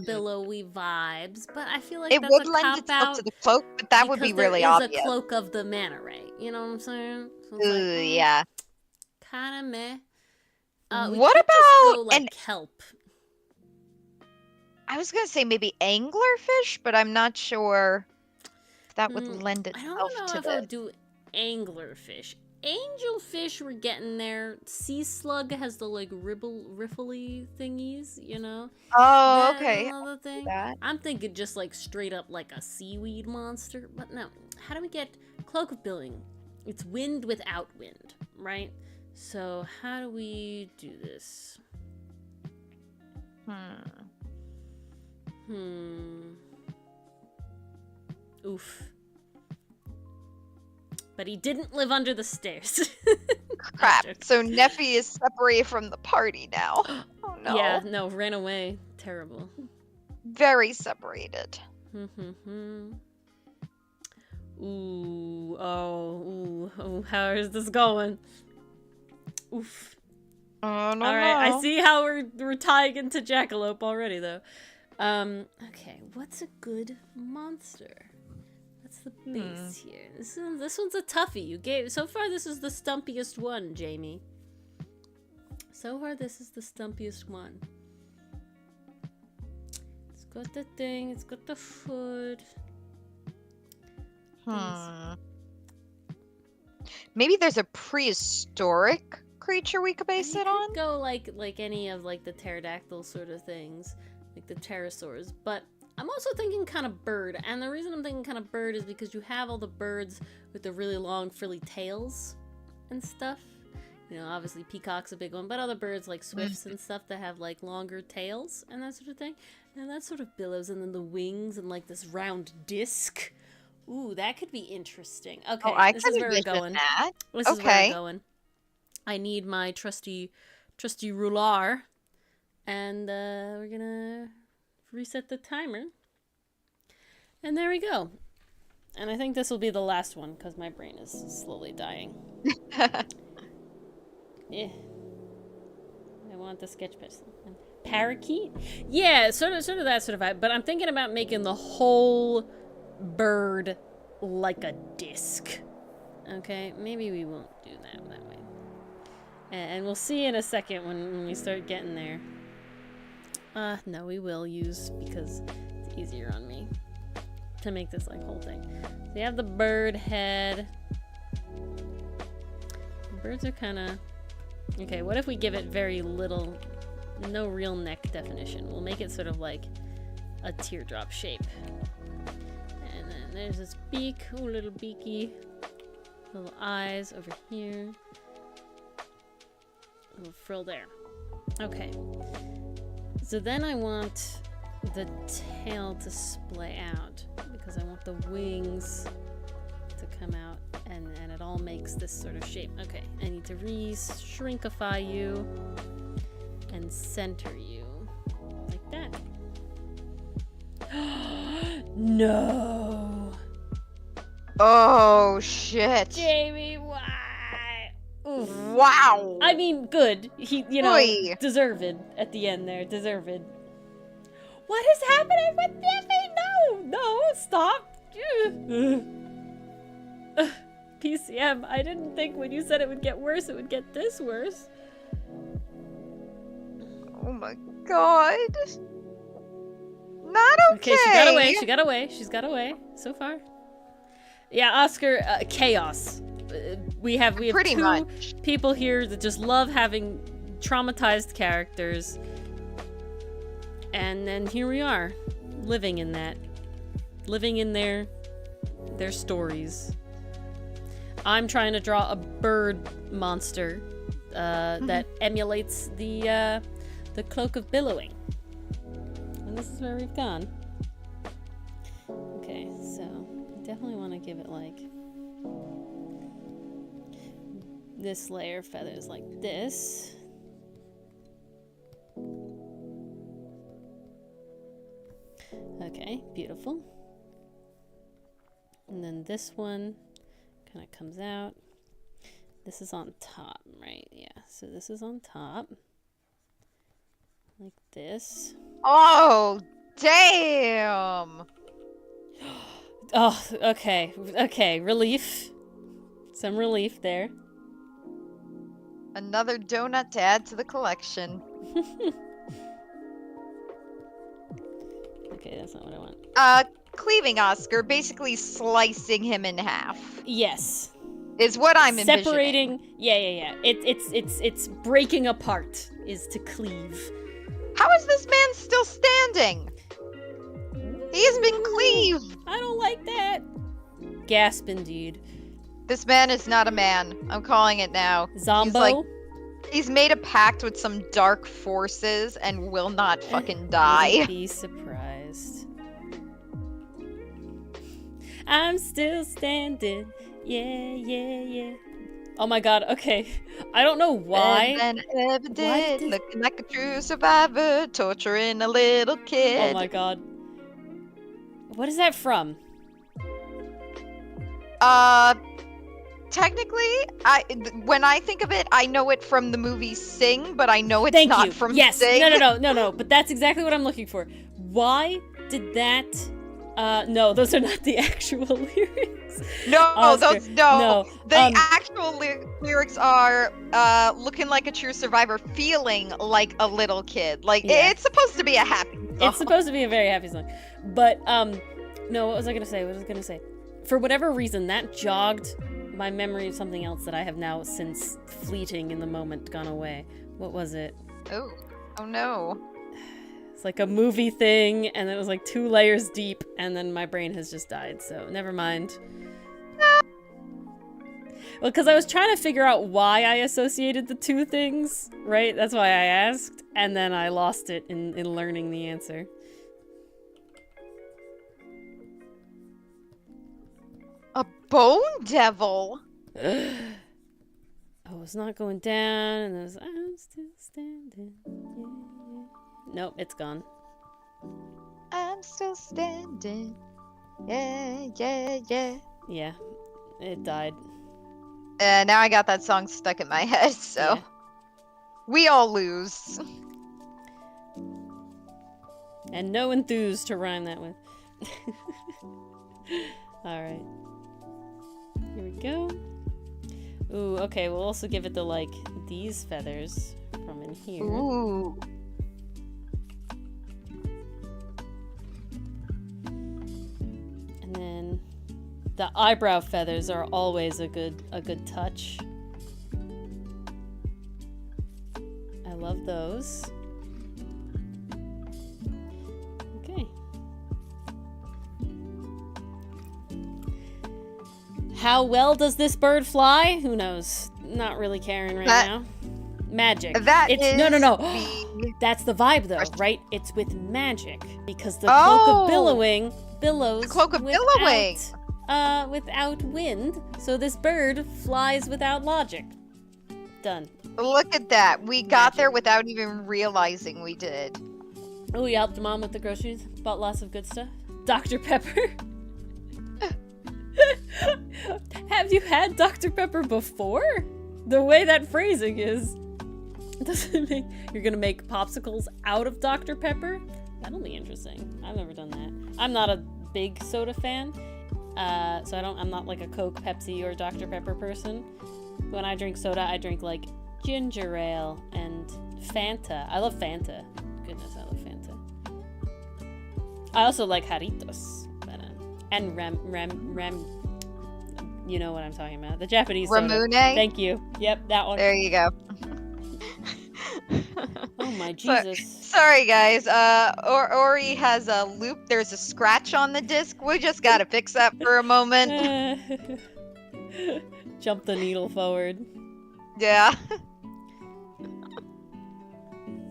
billowy vibes, but I feel like it that's would a lend cop itself out to the cloak, but that would be really there is obvious. a cloak of the manta ray. You know what I'm saying? So Ooh, yeah. Kind of meh. What about go, like, kelp? I was gonna say maybe anglerfish, but I'm not sure if that would lend itself I don't know to if I would do anglerfish. Angelfish, we're getting there. Sea slug has the like riffly thingies, you know. Oh, That's okay. another thing. I'm thinking just like straight up like a seaweed monster, but no. How do we get cloak of billing? It's wind without wind, right? So how do we do this? Oof. But he didn't live under the stairs. Crap. So Neffy is separated from the party now. Oh no. Yeah, no, ran away. Terrible. Very separated. Ooh, how is this going? Oof. Oh no. Alright, I see how we're tying into Jackalope already though. Okay, what's a good monster? That's the base here? This one's a toughie. You gave so far. This is the stumpiest one, Jamie. So far, this is the stumpiest one. It's got the thing. It's got the foot. Maybe there's a prehistoric creature we could base it on. Go like any of like the pterodactyl sort of things, like the pterosaurs. But I'm also thinking kind of bird, and the reason I'm thinking kind of bird is because you have all the birds with the really long frilly tails and stuff. You know, obviously peacock's a big one, but other birds like swifts and stuff that have like longer tails and that sort of thing. And that sort of billows, and then the wings and like this round disc. Ooh, that could be interesting. Okay, this is where we're going. This is where we're going. I need my trusty ruler, and we're gonna reset the timer. And there we go. And I think this will be the last one because my brain is slowly dying. Yeah. I want the sketch pencil. Parakeet? Yeah, sort of that sort of vibe. But I'm thinking about making the whole bird like a disc. Okay, maybe we won't do that way. And we'll see in a second when we start getting there. No, we will use because it's easier on me to make this like whole thing. So you have the bird head. Birds are kind of... Okay, what if we give it very little, no real neck definition? We'll make it sort of like a teardrop shape. And then there's this beak, ooh, little beaky. Little eyes over here. A little frill there. Okay. So then I want the tail to splay out because I want the wings to come out, and it all makes this sort of shape. Okay, I need to re-shrinkify you and center you like that. No! Oh, shit. Jamie, why? Oof. Wow. I mean, good. He, Oy. deserved at the end there. Deserved. What is happening with Biffy? No, stop. PCM, I didn't think when you said it would get worse, it would get this worse. Oh my god. Not okay. Okay, she got away so far. Yeah, Oscar, chaos. We have Pretty two much. people here that just love having traumatized characters. And then here we are, living in that. Living in their stories. I'm trying to draw a bird monster that emulates the cloak of billowing. And this is where we've gone. Okay, so I definitely want to give it like this layer of feathers like this. Okay, beautiful. And then this one kind of comes out. This is on top, right? Yeah, so this is on top. Like this. Oh, damn! Oh, okay. Okay, relief. Some relief there. Another donut to add to the collection. Okay, that's not what I want. Cleaving Oscar, basically slicing him in half. Yes. Is what I'm envisioning. Separating. Yeah. It's breaking apart is to cleave. How is this man still standing? He has been cleaved. I don't like that. Gasp indeed. This man is not a man. I'm calling it now. Zombo? He's made a pact with some dark forces and will not fucking die. Be surprised. I'm still standing. Yeah. Oh my god, okay. I don't know why. And then ever did, looking like a true survivor, torturing a little kid. Oh my god. What is that from? Technically, when I think of it, I know it from the movie Sing, but I know it's not from yes. Sing. No, but that's exactly what I'm looking for. Why did that No, those are not the actual lyrics. No, Oscar, no. The actual lyrics are looking like a true survivor, feeling like a little kid. Like, Yeah. it's supposed to be a happy song. It's supposed to be a very happy song. But, no, what was I gonna say? For whatever reason, that jogged my memory of something else that I have now, since fleeting in the moment, gone away. What was it? Oh no. It's like a movie thing, and it was like 2 layers deep, and then my brain has just died, so never mind. Well, because I was trying to figure out why I associated the 2 things, right? That's why I asked, and then I lost it in learning the answer. A bone devil? Oh, it's not going down, and there's I'm still standing. Yeah. Nope, it's gone. I'm still standing. Yeah. Yeah, it died. Now I got that song stuck in my head, so Yeah. we all lose. And no enthuse to rhyme that with. Alright. Here we go. Ooh, okay, we'll also give it the, like, these feathers from in here. Ooh. And then the eyebrow feathers are always a good touch. I love those. Okay. How well does this bird fly? Who knows? Not really caring right now. Magic. No. That's the vibe, though, right? It's with magic, because the cloak of billowing billows. The cloak of billowing. Without wind, so this bird flies without logic. Done. Look at that. We got there without even realizing we did. Oh, you helped Mom with the groceries? Bought lots of good stuff? Dr. Pepper? Have you had Dr. Pepper before? The way that phrasing is. Doesn't make you're gonna make popsicles out of Dr. Pepper? That'll be interesting. I've never done that. I'm not a big soda fan. So I'm not like a Coke, Pepsi, or Dr. Pepper person. When I drink soda, I drink like ginger ale and Fanta. I love Fanta. Goodness, I love Fanta. I also like Jarritos. And Rem. You know what I'm talking about. The Japanese soda. Ramune? Thank you. Yep, that one. There you go. Oh my Jesus. Sorry guys, Ori has a loop. There's a scratch on the disc. We just gotta fix that for a moment. Jump the needle forward. Yeah.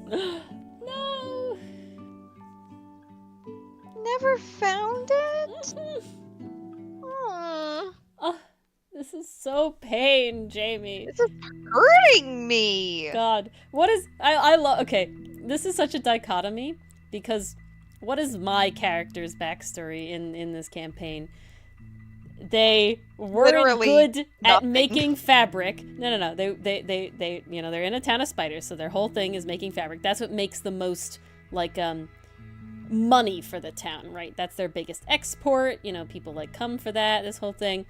No! Never found it? Oh, this is so pain, Jamie. This is hurting me. God, what is I love? Okay, this is such a dichotomy, because what is my character's backstory in this campaign? They weren't Literally good at nothing. making fabric. No. They you know, they're in a town of spiders, so their whole thing is making fabric. That's what makes the most like money for the town, right? That's their biggest export. You know, people like come for that. This whole thing.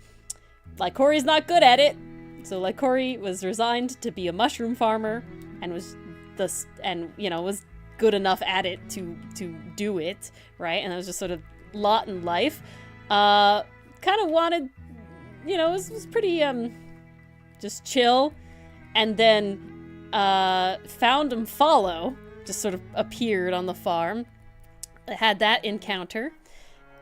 Like Corey's not good at it, so like Corey was resigned to be a mushroom farmer, and was good enough at it to do it, right? And it was just sort of lot in life. Kind of wanted, you know, it was pretty just chill, and then found Follow just sort of appeared on the farm. I had that encounter,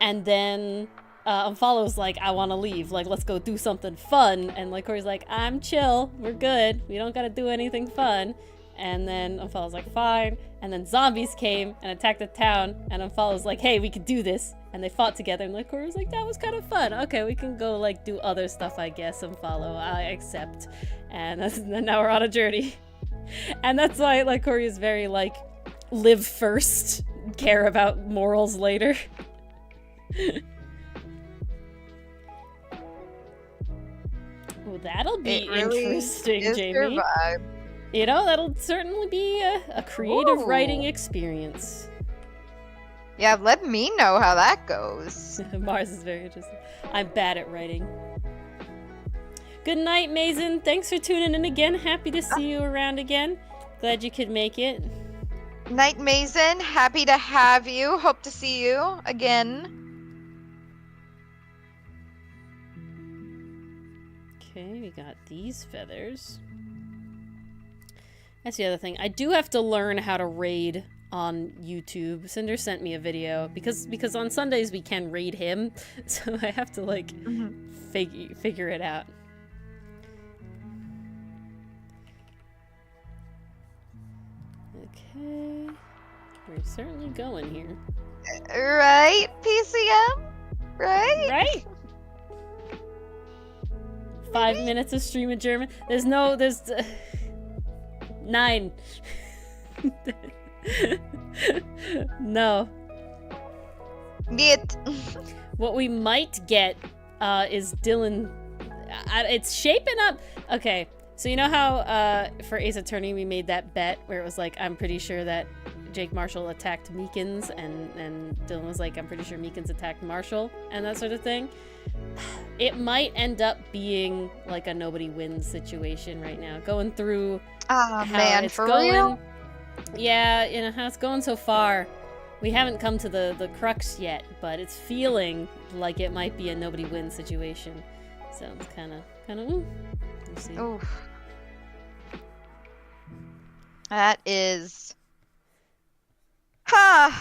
and then Follow's like, I want to leave. Like, let's go do something fun. And like Corey's like, I'm chill. We're good. We don't gotta do anything fun. And then Follow's like, fine. And then zombies came and attacked the town. And Follow's like, hey, we could do this. And they fought together. And like Corey was like, that was kind of fun. Okay, we can go like do other stuff, I guess. Follow, I accept. And then now we're on a journey. And that's why like Corey is very like, live first, care about morals later. Well, that'll be really interesting, is Jamie. your vibe. You know, that'll certainly be a creative writing experience. Yeah, let me know how that goes. Mars is very interesting. I'm bad at writing. Good night, Mason. Thanks for tuning in again. Happy to see you around again. Glad you could make it. Night, Mason. Happy to have you. Hope to see you again. Okay, we got these feathers. That's the other thing. I do have to learn how to raid on YouTube. Cinder sent me a video because on Sundays we can raid him, so I have to like figure it out. Okay, we're certainly going here. Right, PCM? Right? Right? 5 minutes of stream in German. There's 9. No. Get. What we might get is Dylan. It's shaping up. Okay, so you know how for Ace Attorney we made that bet where it was like, I'm pretty sure that Jake Marshall attacked Meekins, and Dylan was like, I'm pretty sure Meekins attacked Marshall, and that sort of thing. It might end up being like a nobody wins situation right now, going through how Man, it's for going. real? Yeah, you know how it's going so far. We haven't come to the crux yet, but it's feeling like it might be a nobody wins situation. So it's kind of. We'll see. Oof. That is.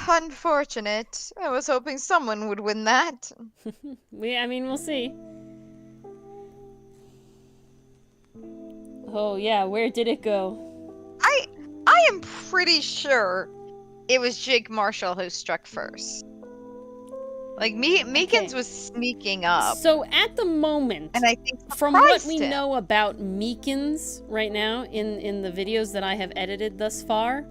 Unfortunate. I was hoping someone would win that. We'll see. Oh yeah, where did it go? I am pretty sure it was Jake Marshall who struck first. Like Meekins was sneaking up. So at the moment, and I think from what we know about Meekins right now in the videos that I have edited thus far,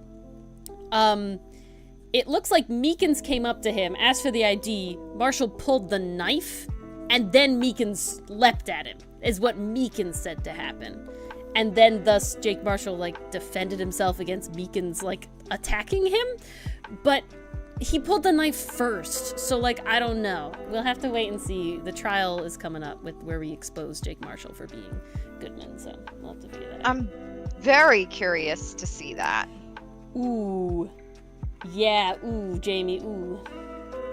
it looks like Meekins came up to him, asked for the ID, Marshall pulled the knife, and then Meekins leapt at him, is what Meekins said to happen. And then thus Jake Marshall like defended himself against Meekins like attacking him, but he pulled the knife first, so like I don't know. We'll have to wait and see. The trial is coming up with where we expose Jake Marshall for being Goodman, so we'll have to figure that out. I'm very curious to see that. Ooh. Yeah, ooh, Jamie, ooh.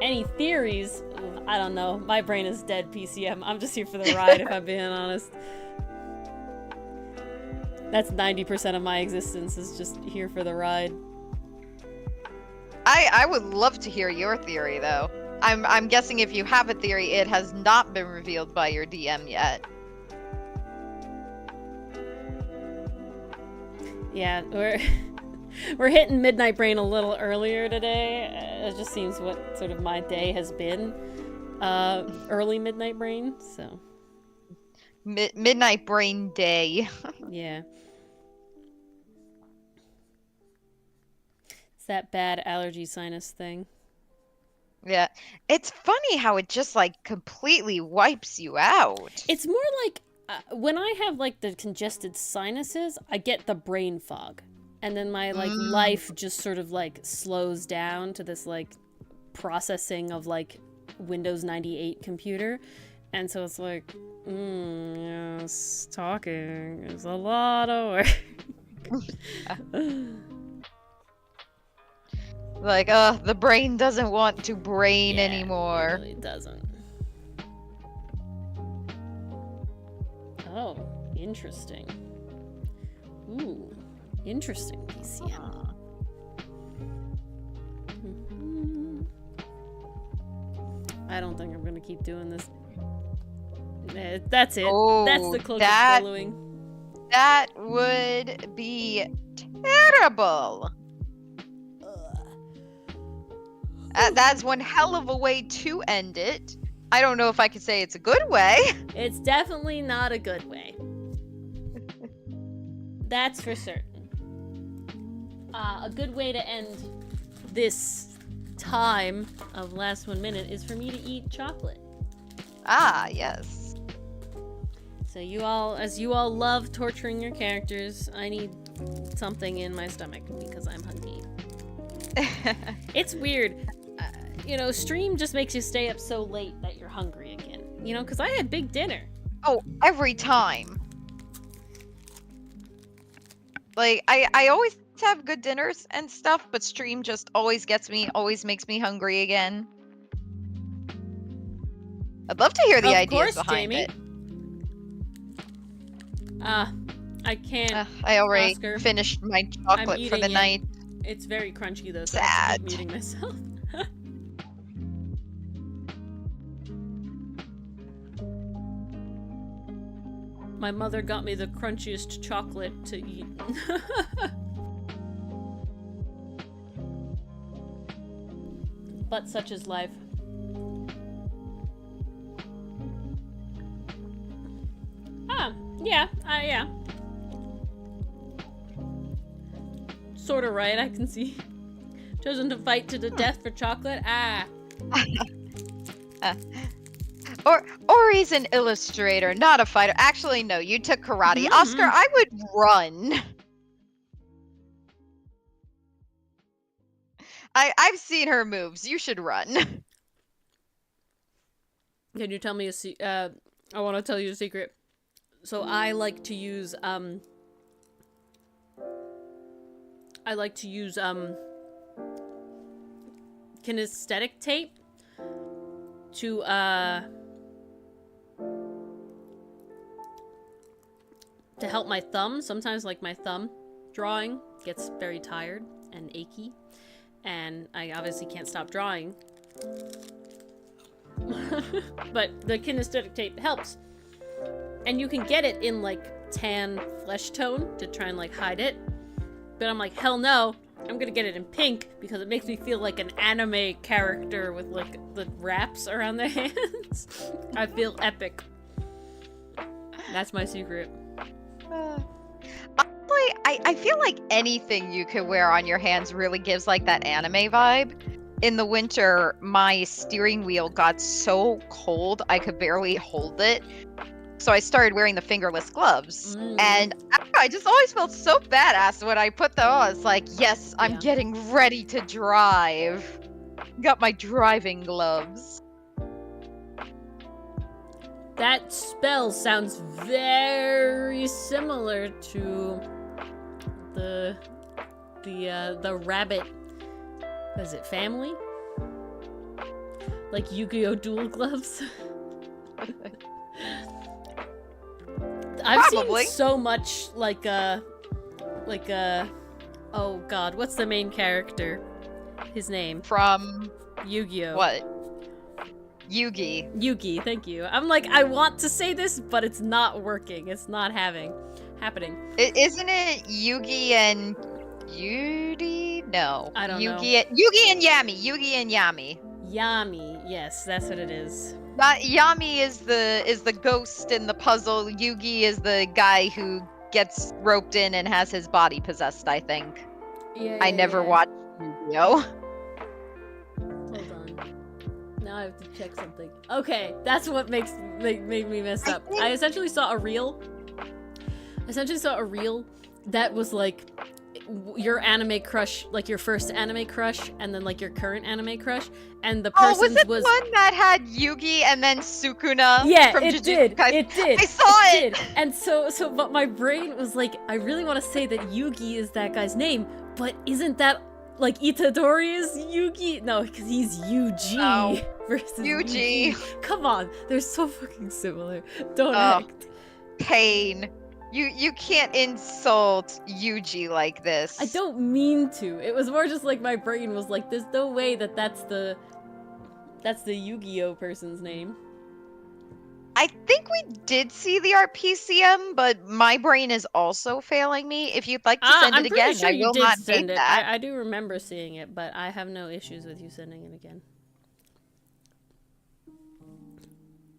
Any theories? Ooh, I don't know. My brain is dead, PCM. I'm just here for the ride, if I'm being honest. That's 90% of my existence, is just here for the ride. I would love to hear your theory, though. I'm guessing if you have a theory, it has not been revealed by your DM yet. Yeah, we're hitting Midnight Brain a little earlier today. It just seems what sort of my day has been. Early Midnight Brain, so. Midnight Brain Day. Yeah. It's that bad allergy sinus thing. Yeah. It's funny how it just, like, completely wipes you out. It's more like, when I have, like, the congested sinuses, I get the brain fog. And then my, like, life just sort of, like, slows down to this, like, processing of, like, Windows 98 computer. And so it's like, yes, talking is a lot of work. Like, the brain doesn't want to brain anymore. It really doesn't. Oh, interesting. Ooh, interesting, PCM. I don't think I'm gonna keep doing this. That's it. Oh, that's the cloak following. That would be terrible. That's one hell of a way to end it. I don't know if I could say it's a good way. It's definitely not a good way. That's for certain. A good way to end this time of last 1 minute is for me to eat chocolate. Ah, yes. So as you all love torturing your characters, I need something in my stomach because I'm hungry. It's weird. stream just makes you stay up so late that you're hungry again. Because I had big dinner. Oh, every time. Like, I always have good dinners and stuff, but stream just always makes me hungry again. I'd love to hear the ideas behind Jamie. it. I can't. I already Oscar. finished my chocolate for the night. It's very crunchy though, so I Sad. have to keep muting myself. My mother got me the crunchiest chocolate to eat. But such is life. Yeah. Sort of right, I can see. Chosen to fight to the death for chocolate? Or he's an illustrator, not a fighter. Actually, no, you took karate. Mm-hmm. Oscar, I would run. I've seen her moves. You should run. Can you tell me I want to tell you a secret. So I like to use kinesthetic tape to help my thumb. Sometimes like my thumb drawing gets very tired and achy, and I obviously can't stop drawing. But the kinesthetic tape helps. And you can get it in like tan flesh tone to try and like hide it. But I'm like, hell no, I'm gonna get it in pink because it makes me feel like an anime character with like the wraps around their hands. I feel epic. That's my secret. Honestly, I feel like anything you could wear on your hands really gives like that anime vibe. In the winter, my steering wheel got so cold I could barely hold it. So I started wearing the fingerless gloves. And I don't know, I just always felt so badass when I put them on. It's like, yes, I'm getting ready to drive. Got my driving gloves. That spell sounds very similar to the rabbit. Is it family? Like Yu-Gi-Oh! Dual gloves? I've Probably. seen so much oh god, what's the main character? His name. From Yu-Gi-Oh! What? Yugi. Yugi, thank you. I'm like, I want to say this, but it's not working. It's not happening. Isn't it Yugi and Yudi? No. I don't know. Yugi and Yami. Yugi and Yami. Yami, yes, that's what it is. Yami is the ghost in the puzzle. Yugi is the guy who gets roped in and has his body possessed, I think. I never watched Yu-Gi-Oh! Hold on. Now I have to check something. Okay, that's what made me mess up. I essentially saw a reel that was like your anime crush, like your first anime crush, and then like your current anime crush, and the person was it the one that had Yugi and then Sukuna? Yeah, from it Jujutsu did. Kaisen? It did. I saw it. Did. And so, but my brain was like, I really want to say that Yugi is that guy's name, but isn't that like Itadori is Yugi? No, because he's UG versus Yugi. Come on, they're so fucking similar. Don't act. Pain. You can't insult Yuji like this. I don't mean to. It was more just like my brain was like, there's no way that's the Yu-Gi-Oh person's name. I think we did see the RPCM, but my brain is also failing me. If you'd like to send it again, sure I will not send take it. that. I do remember seeing it, but I have no issues with you sending it again.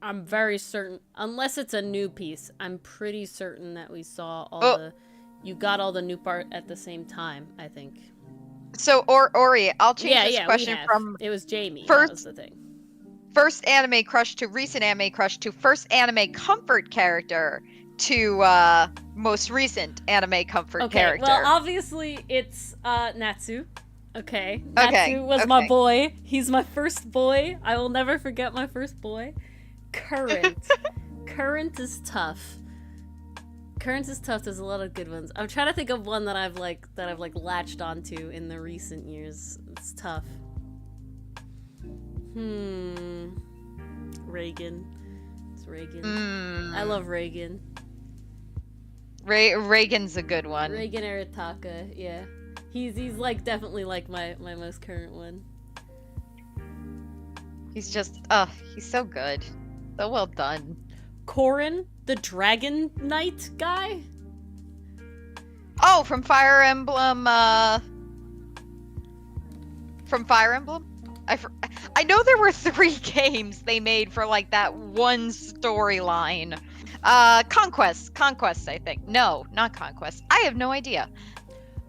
I'm very certain, unless it's a new piece, I'm pretty certain that we saw you got all the new part at the same time, I think. So, Ori, I'll change this question from it was Jamie, first, that was the thing. First anime crush to recent anime crush to first anime comfort character to most recent anime comfort character. Well, obviously it's Natsu. Okay. Natsu was my okay. boy. He's my first boy. I will never forget my first boy. Current. Current is tough. Current is tough. There's a lot of good ones. I'm trying to think of one that I've latched onto in the recent years. It's tough. Reagan. It's Reagan. I love Reagan. Reagan's a good one. Reagan Arataka, yeah. He's like definitely like my most current one. He's just he's so good. So well done. Corrin, the Dragon Knight guy? Oh, from Fire Emblem I know there were 3 games they made for like that one storyline. Conquest, I think. No, not Conquest. I have no idea.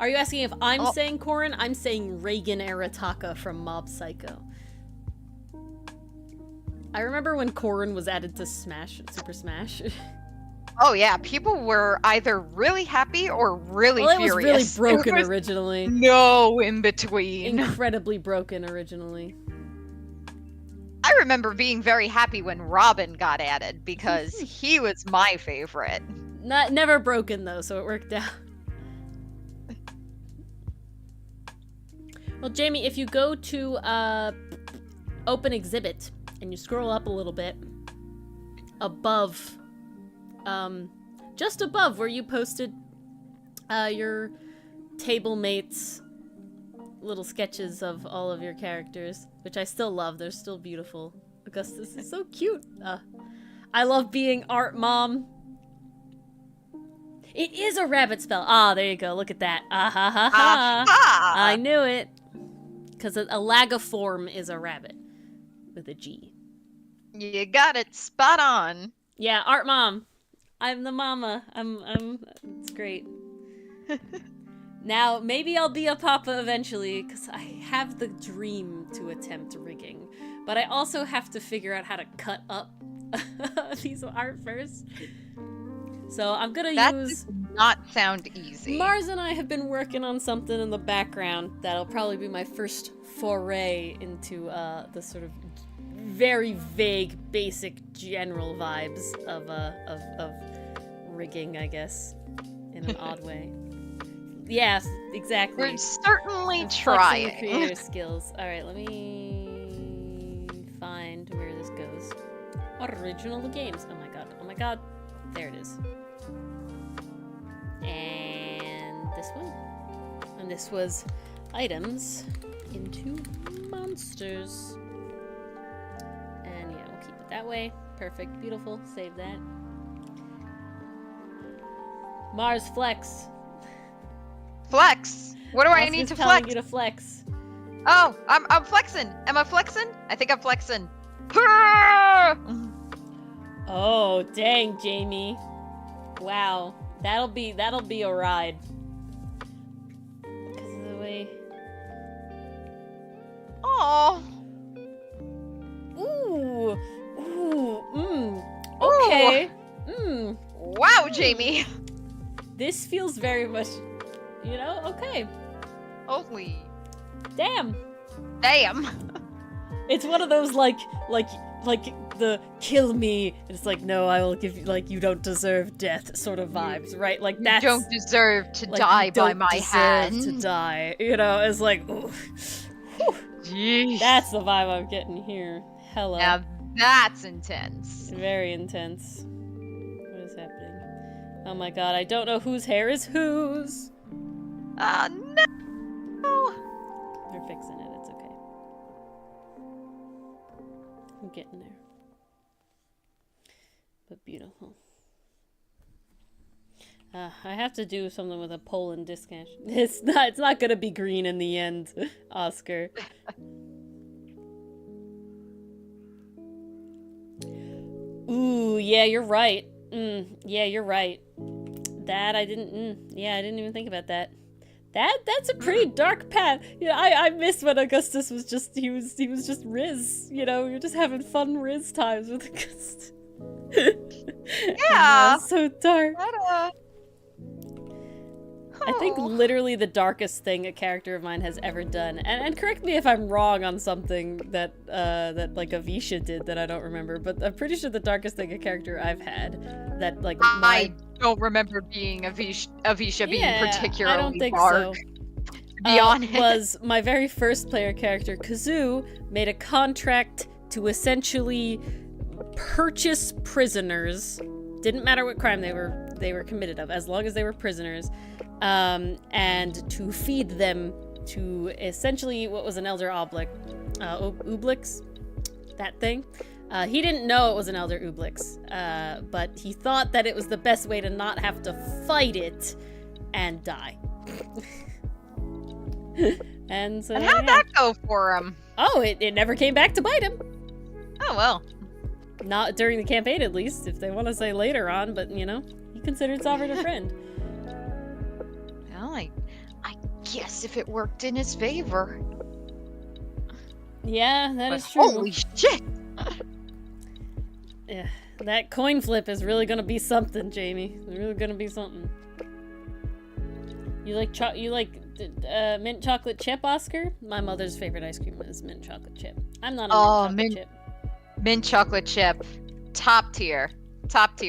Are you asking if I'm saying Corrin? I'm saying Reagan Arataka from Mob Psycho. I remember when Corrin was added to Super Smash. Oh yeah, people were either really happy or really furious. It was really broken originally. No in between. Incredibly broken originally. I remember being very happy when Robin got added because he was my favorite. Never broken though, so it worked out. Well, Jamie, if you go to open exhibit and you scroll up a little bit above, just above where you posted your table mates' little sketches of all of your characters, which I still love. They're still beautiful. Augustus is so cute. I love being art mom. It is a rabbit spell. Ah, there you go. Look at that. Ah ha ha ha. I knew it. Because a lagaform is a rabbit with a G. You got it spot on. Yeah, art mom. I'm the mama. It's great. Now, maybe I'll be a papa eventually, because I have the dream to attempt rigging. But I also have to figure out how to cut up a piece of art first. So I'm gonna use... That does not sound easy. Mars and I have been working on something in the background that'll probably be my first foray into the sort of very vague, basic, general vibes of rigging, I guess, in an odd way. Yes, exactly. We're certainly Flexing trying. creator skills. All right, let me find where this goes. Original games. Oh my god. There it is. And this one. And this was items into monsters. And yeah, we'll keep it that way. Perfect, beautiful. Save that. Mars flex. Flex. What do I need to telling flex? you to flex. Oh, I'm flexing. Am I flexing? I think I'm flexing. Oh, dang, Jamie. Wow. That'll be a ride. Because of the way... Oh. Ooh. Okay. Wow, Jamie. This feels very much, okay. Holy. Damn. It's one of those like the kill me. It's like, no, I will give you, like, you don't deserve death sort of vibes, right? Like, that's... You don't deserve to like, die you by don't my deserve hand. to die. It's like, ooh. Jeez. That's the vibe I'm getting here. Hello. Now that's intense. Very intense. What is happening? Oh my god, I don't know whose hair is whose. No. They're fixing it, it's okay. I'm getting there. But beautiful. I have to do something with a Poland discount. It's not gonna be green in the end, Oscar. Ooh, yeah, you're right. Yeah, you're right. That I didn't. Yeah, I didn't even think about that. That's a pretty dark path. I missed when Augustus was just he was just Riz. You're just having fun Riz times with Augustus. Yeah. So dark. I think literally the darkest thing a character of mine has ever done. And correct me if I'm wrong on something that that like Avisha did that I don't remember, but I'm pretty sure the darkest thing a character I've had that like I don't remember being Avisha being particularly I don't think dark. so. To be honest, was my very first player character, Kazoo, made a contract to essentially purchase prisoners. Didn't matter what crime they were committed of, as long as they were prisoners, and to feed them to essentially what was an Elder Oblix, that thing. He didn't know it was an Elder Oblix, but he thought that it was the best way to not have to fight it and die. And so, how'd that go for him? Oh, it never came back to bite him. Oh, well. Not during the campaign, at least, if they want to say later on, but, you know, he considered Sovereign a friend. Well, I guess if it worked in his favor. Yeah, that is true. Holy shit! Yeah, that coin flip is really gonna be something, Jamie. It's really gonna be something. You like mint chocolate chip, Oscar? My mother's favorite ice cream is mint chocolate chip. I'm not a mint chocolate chip. Mint chocolate chip, top tier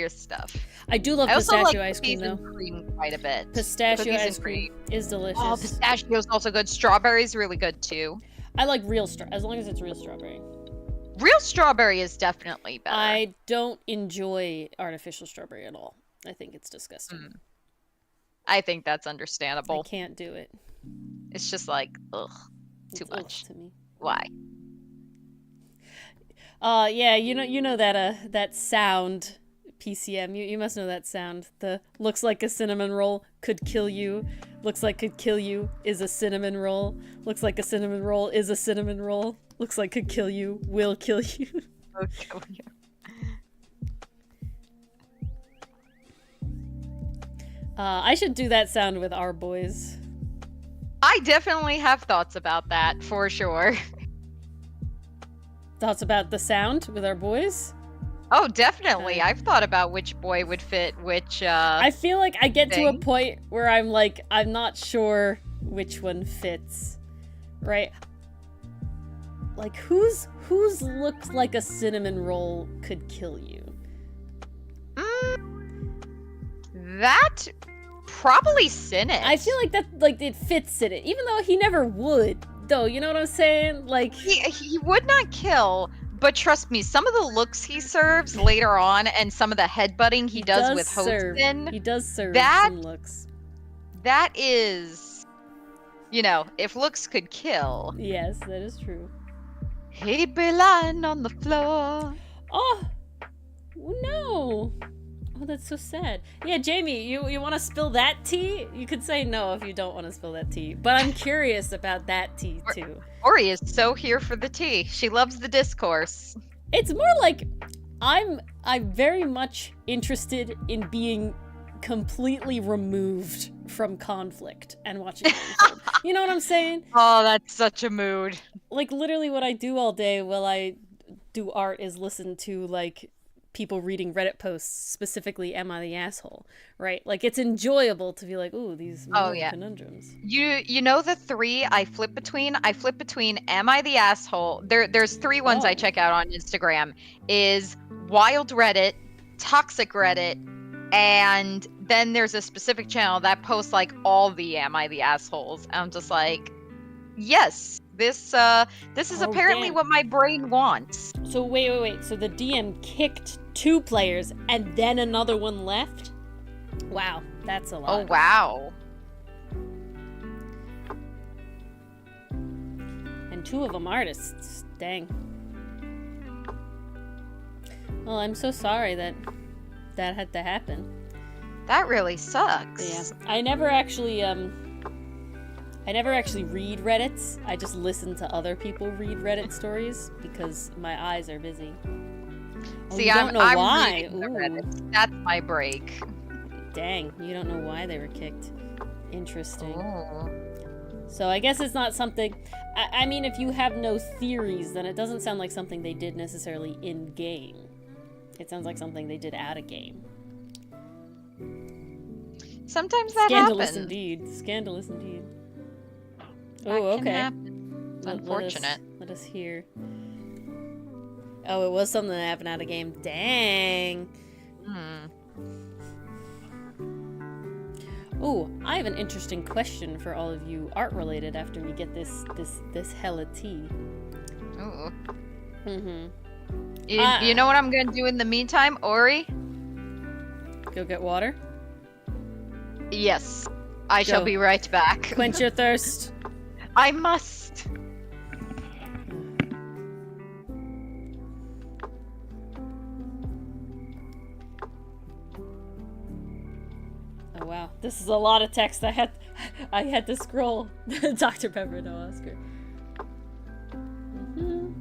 stuff. I do love pistachio ice cream though. Cream quite a bit. Pistachio ice cream is delicious. Oh, pistachio is also good. Strawberry's really good too. I like as long as it's real strawberry. Real strawberry is definitely better. I don't enjoy artificial strawberry at all. I think it's disgusting. I think that's understandable. I can't do it. It's just like, ugh, too much. To me. Why? Yeah, you know that sound, PCM. You must know that sound. The looks like a cinnamon roll could kill you. Looks like could kill you is a cinnamon roll. Looks like a cinnamon roll is a cinnamon roll. Looks like could kill you will kill you. Will kill you. I should do that sound with our boys. I definitely have thoughts about that, for sure. Thoughts about the sound with our boys? Oh, definitely. I've thought about which boy would fit which, I feel like I get to a point where I'm like, I'm not sure which one fits. Right? Like, whose looks like a cinnamon roll could kill you? That probably Sinnet. I feel like that, like, it fits in it, even though he never would, though. You know what I'm saying? Like, he would not kill, but trust me, some of the looks he serves later on, and some of the headbutting he does with Hoaxin, he does serve some looks. That is, you know, if looks could kill. Yes, that is true. He'd be lying on the floor. Oh no. Oh, that's so sad. Yeah, Jamie, you want to spill that tea? You could say no if you don't want to spill that tea. But I'm curious about that tea, too. Ori is so here for the tea. She loves the discourse. It's more like I'm very much interested in being completely removed from conflict and watching it unfold. You know what I'm saying? Oh, that's such a mood. Like, literally what I do all day while I do art is listen to, like, people reading Reddit posts, specifically Am I the Asshole, right? Like, it's enjoyable to be like, ooh, these conundrums. You know the three I flip between? I flip between Am I the Asshole? There's three ones I check out on Instagram. Is Wild Reddit, Toxic Reddit, and then there's a specific channel that posts like all the Am I the Assholes. I'm just like, yes, this is apparently what my brain wants. So wait. So the DM kicked 2 players and then another one left? Wow, that's a lot. Oh, wow. And 2 of them artists. Dang. Well, I'm so sorry that had to happen. That really sucks. Yeah. I never actually read Reddits. I just listen to other people read Reddit stories because my eyes are busy. See, I'm reading the Reddits. That's my break. Dang, you don't know why they were kicked. Interesting. Oh. So I guess it's not something... I mean, if you have no theories, then it doesn't sound like something they did necessarily in-game. It sounds like something they did out of game. Sometimes that Scandalous happens. indeed. Scandalous indeed. That Oh, can okay. happen. It's unfortunate. Let us hear. Oh, it was something that happened at a game. Dang. Hmm. Oh, I have an interesting question for all of you art related after we get this hella tea. Ooh. Mm-hmm. You know what I'm gonna do in the meantime, Ori? Go get water. Yes. I shall Go. be right back. Quench your thirst. I must. Oh wow, this is a lot of text. I had to scroll. Dr. Pepper, no Oscar. Mm-hmm.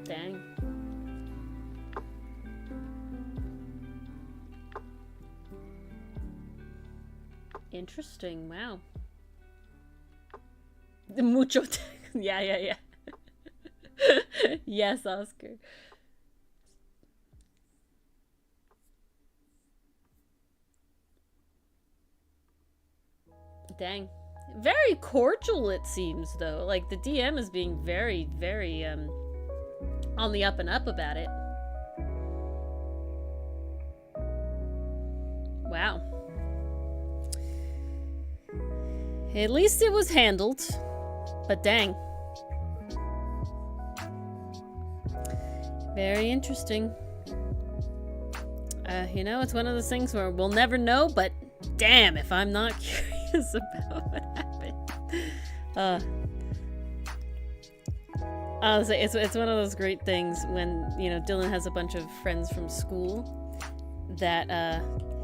Dang. Interesting. Wow. The mucho text. Yeah. Yes, Oscar. Dang. Very cordial, it seems, though. Like, the DM is being very, very, on the up and up about it. Wow. At least it was handled. But dang. Very interesting. You know, it's one of those things where we'll never know, but damn if I'm not curious about what happened. Honestly, it's one of those great things when, you know, Dylan has a bunch of friends from school that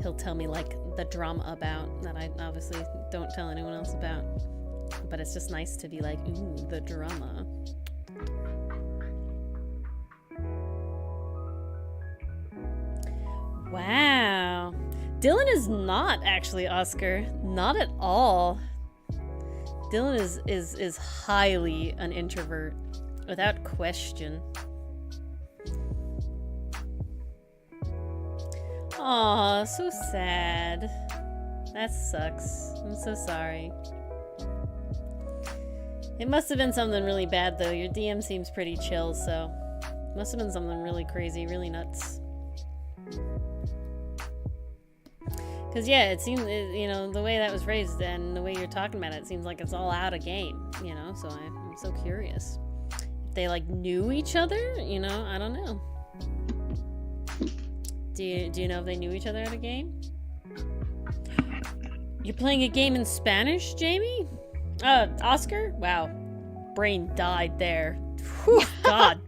he'll tell me, like, the drama about that I obviously don't tell anyone else about. But it's just nice to be like, ooh, the drama. Wow. Dylan is not actually Oscar. Not at all. Dylan is highly an introvert. Without question. Aw, so sad. That sucks. I'm so sorry. It must have been something really bad, though. Your DM seems pretty chill, so... It must have been something really crazy, really nuts. Because, yeah, it seems, you know, the way that was phrased and the way you're talking about it, it seems like it's all out of game, you know? So I'm so curious. If they, like, knew each other, you know? I don't know. Do you know if they knew each other at a game? You're playing a game in Spanish, Jamie? Oscar? Wow. Brain died there. Whew, God.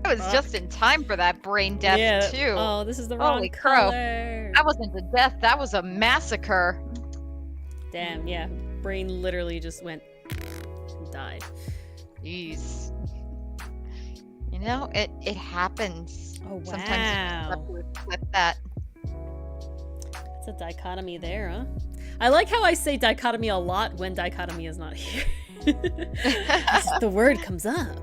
I was just in time for that brain death, too. Oh, this is the wrong Holy crow. color. That wasn't a death, that was a massacre. Damn, yeah. Brain literally just went and died. Jeez. You know, it happens. Oh, wow. Sometimes you have to accept that. It's a dichotomy there, huh? I like how I say dichotomy a lot when dichotomy is not here. The word comes up.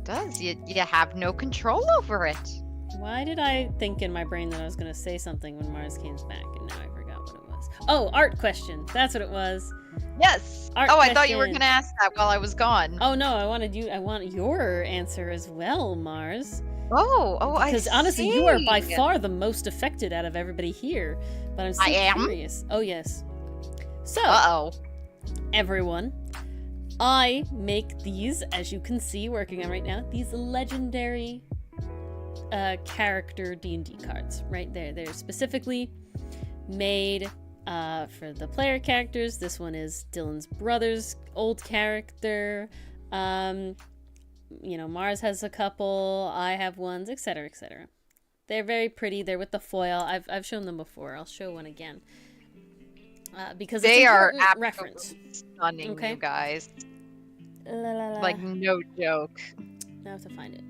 Does. You have no control over it. Why did I think in my brain that I was going to say something when Mars came back, and now I forgot what it was? Oh, art question. That's what it was. Yes. Art I thought you were question. going to ask that while I was gone. Oh, no, I want your answer as well, Mars. Oh, I see. Because honestly, you are by far the most affected out of everybody here. But I'm so curious. Oh, yes. So, everyone, I make these, as you can see, working on right now, these legendary character D&D cards. Right there. They're specifically made for the player characters. This one is Dylan's brother's old character. You know, Mars has a couple, I have ones, etc., etc. They're very pretty. They're with the foil. I've shown them before. I'll show one again. Because they it's are reference. Stunning, okay? You guys. La. Like, no joke. I have to find it.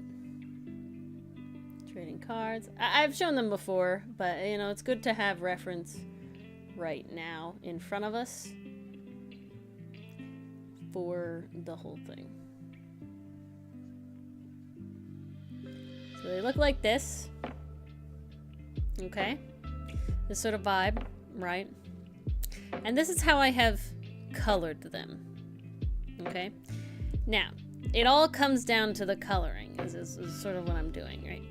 Trading cards. I've shown them before, but, you know, it's good to have reference right now in front of us for the whole thing. So they look like this. Okay. This sort of vibe, right? And this is how I have colored them. Okay. Now, it all comes down to the coloring. This is sort of what I'm doing, right?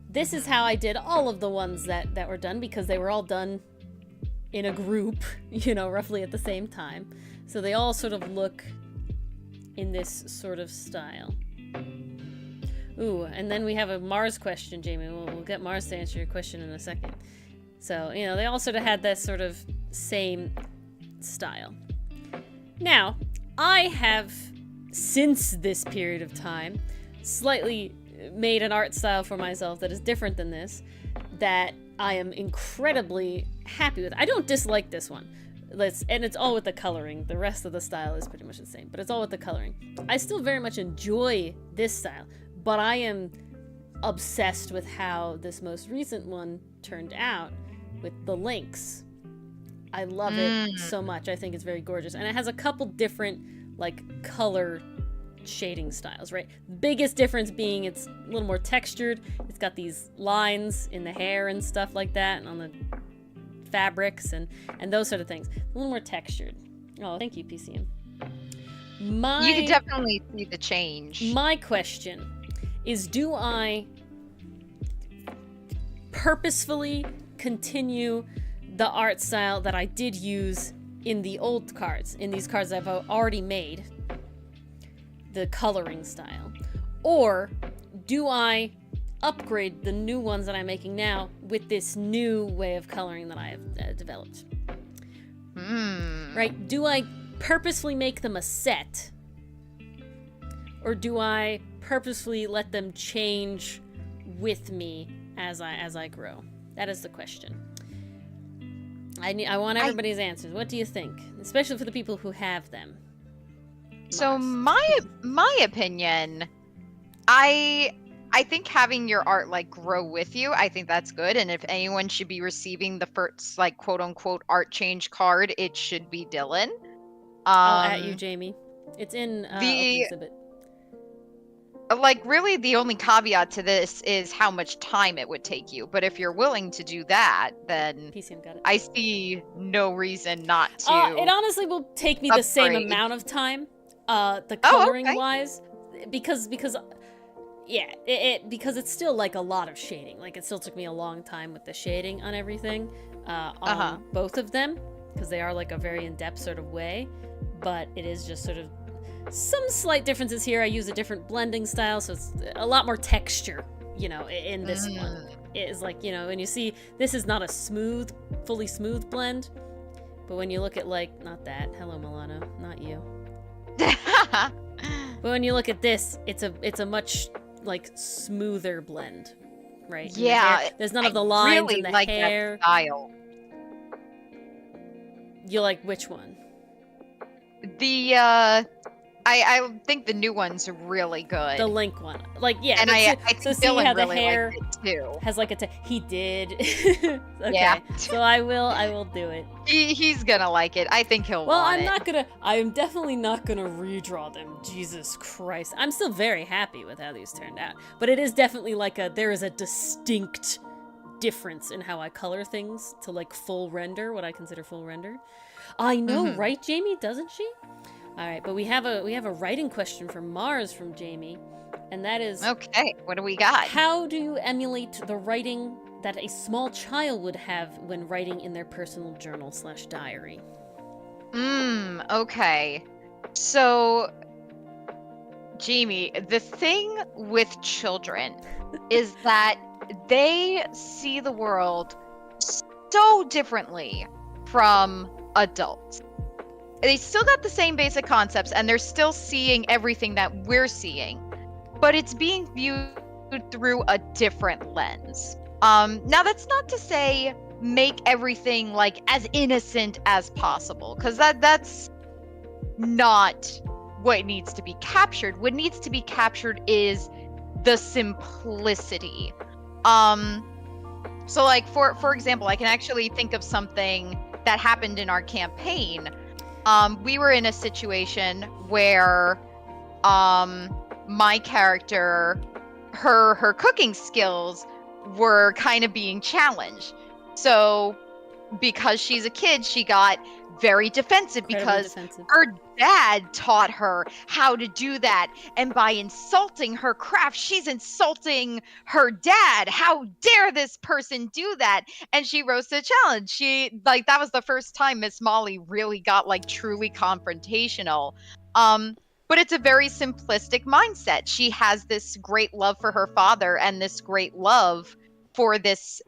This is how I did all of the ones that were done, because they were all done in a group, you know, roughly at the same time. So they all sort of look in this sort of style. Ooh, and then we have a Mars question, Jamie. We'll get Mars to answer your question in a second. So, you know, they all sort of had that sort of same style. Now, I have, since this period of time, slightly made an art style for myself that is different than this, that I am incredibly happy with. I don't dislike this one. And it's all with the coloring. The rest of the style is pretty much the same, but it's all with the coloring. I still very much enjoy this style, but I am obsessed with how this most recent one turned out with the links. I love it so much. I think it's very gorgeous. And it has a couple different, like, color shading styles, right? The biggest difference being it's a little more textured. It's got these lines in the hair and stuff like that, and on the fabrics and those sort of things. A little more textured. Oh, thank you, PCM. You can definitely see the change. My question is, do I purposefully continue the art style that I did use in the old cards, in these cards I've already made, the coloring style? Or do I upgrade the new ones that I'm making now with this new way of coloring that I have developed? Right? Do I purposefully make them a set? Or do I purposefully let them change with me as I grow? That is the question. I want everybody's answers. What do you think? Especially for the people who have them. So my opinion, I think having your art like grow with you, I think that's good. And if anyone should be receiving the first like quote unquote art change card, it should be Dylan. I'll at you, Jamie. It's in the exhibit. Like, really, the only caveat to this is how much time it would take you. But if you're willing to do that, then PCM got it. I see no reason not to. It honestly will take me the same amount of time, the coloring wise, because yeah, because it's still like a lot of shading. Like, it still took me a long time with the shading on everything, on both of them, because they are like a very in-depth sort of way. But it is just sort of some slight differences here. I use a different blending style, so it's a lot more texture, you know, in this one. It is like, you know, when you see, this is not a fully smooth blend, but when you look at, like, not that, hello Milano, not you. But when you look at this, it's a much, like, smoother blend, right? Yeah. There's none of the lines in the like hair. That style. You like which one? I think the new one's really good. The Link one. Like, yeah. And I think so Dylan see how really the hair liked it too. has like he did. Okay. Yeah. So I will do it. He's gonna like it. I think he'll want it. I am definitely not gonna redraw them. Jesus Christ. I'm still very happy with how these turned out. But it is definitely like there is a distinct difference in how I color things to like full render, what I consider full render. I know, right, Jamie? Doesn't she? All right, but we have a writing question from Mars from Jamie, and that is, okay, what do we got? How do you emulate the writing that a small child would have when writing in their personal journal/diary? Okay. So, Jamie, the thing with children is that they see the world so differently from adults. They still got the same basic concepts, and they're still seeing everything that we're seeing, but it's being viewed through a different lens. Now, that's not to say make everything like as innocent as possible, because that's not what needs to be captured. What needs to be captured is the simplicity. So like for example, I can actually think of something that happened in our campaign. We were in a situation where my character her cooking skills were kind of being challenged. So because she's a kid, she got very defensive Incredibly because defensive. her dad taught her how to do that. And by insulting her craft, she's insulting her dad. How dare this person do that? And she rose to the challenge. That was the first time Miss Molly really got like truly confrontational. But it's a very simplistic mindset. She has this great love for her father and this great love for this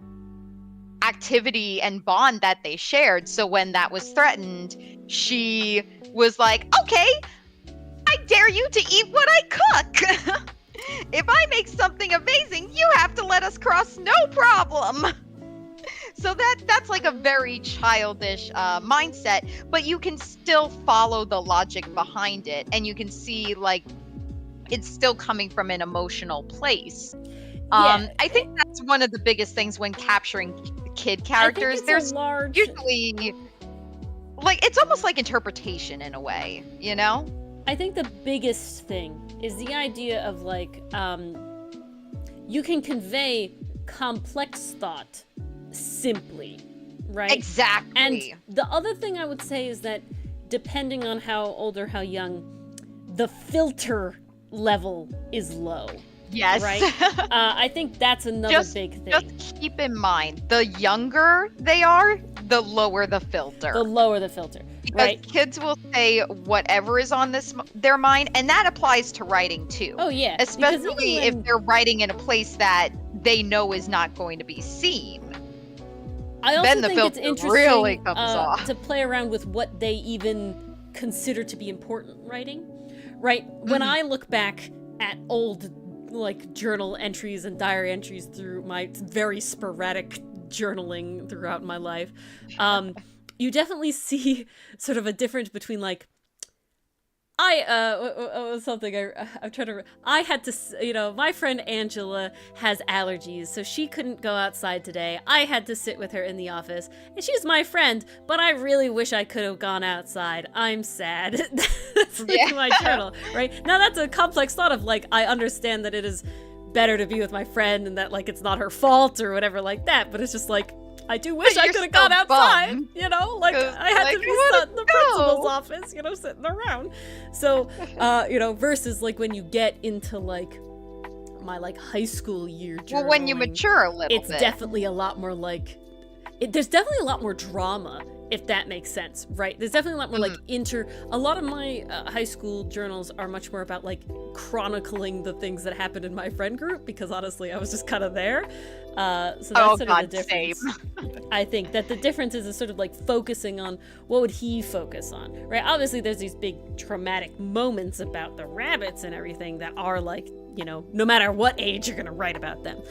activity and bond that they shared. So when that was threatened, she was like, okay, I dare you to eat what I cook. If I make something amazing, you have to let us cross, no problem. So that's like a very childish mindset, but you can still follow the logic behind it, and you can see like it's still coming from an emotional place. I think that's one of the biggest things when capturing kid characters. There's usually like it's almost like interpretation in a way, you know? I think the biggest thing is the idea of like you can convey complex thought simply, right? Exactly. And the other thing I would say is that depending on how old or how young, the filter level is low. Yes. Right? I think that's another big thing. Just keep in mind, the younger they are, the lower the filter. The lower the filter. Because right? Kids will say whatever is on their mind, and that applies to writing too. Oh, yeah. Especially if they're writing in a place that they know is not going to be seen. I also then the think filter it's interesting really comes off. to play around with what they even consider to be important writing. Right? When I look back at old like journal entries and diary entries through my very sporadic journaling throughout my life, you definitely see sort of a difference between like I had to, my friend Angela has allergies, so she couldn't go outside today. I had to sit with her in the office, and she's my friend, but I really wish I could have gone outside. I'm sad. That's like my journal, right? Now that's a complex thought of like, I understand that it is better to be with my friend and that like it's not her fault or whatever like that, but it's just like, I do wish I could have gone outside, like I had to be in the principal's office, sitting around. So, versus like when you get into like my like high school year journaling. Well, when you mature a little bit. It's definitely a lot more like, there's definitely a lot more drama, if that makes sense, right? There's definitely a lot more a lot of my high school journals are much more about like chronicling the things that happened in my friend group, because honestly, I was just kind of there. So that's sort of the difference. Same. I think that the difference is sort of like focusing on what would he focus on, right? Obviously, there's these big traumatic moments about the rabbits and everything that are like, no matter what age you're gonna write about them.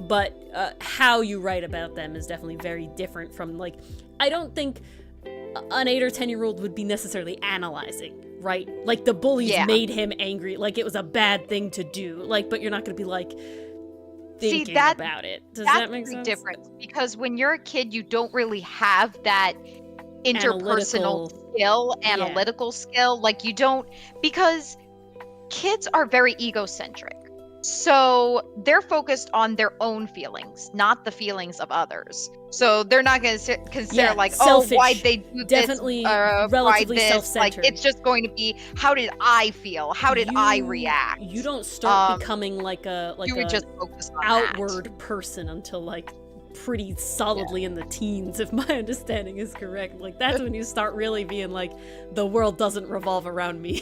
But how you write about them is definitely very different from like, I don't think an 8 or 10-year-old would be necessarily analyzing, right? Like the bullies made him angry, like it was a bad thing to do, like, but you're not gonna be like thinking about it. Does that make sense? That's the difference, because when you're a kid, you don't really have that interpersonal analytical skill. Like you don't, because kids are very egocentric. So they're focused on their own feelings, not the feelings of others. So they're not going to consider like, selfish. Oh, why'd they do definitely this? Relatively this? Self-centered. Like, it's just going to be, how did I feel? How did I react? You don't start becoming like a just focus on outward person until like pretty solidly in the teens, if my understanding is correct. Like that's when you start really being like, the world doesn't revolve around me.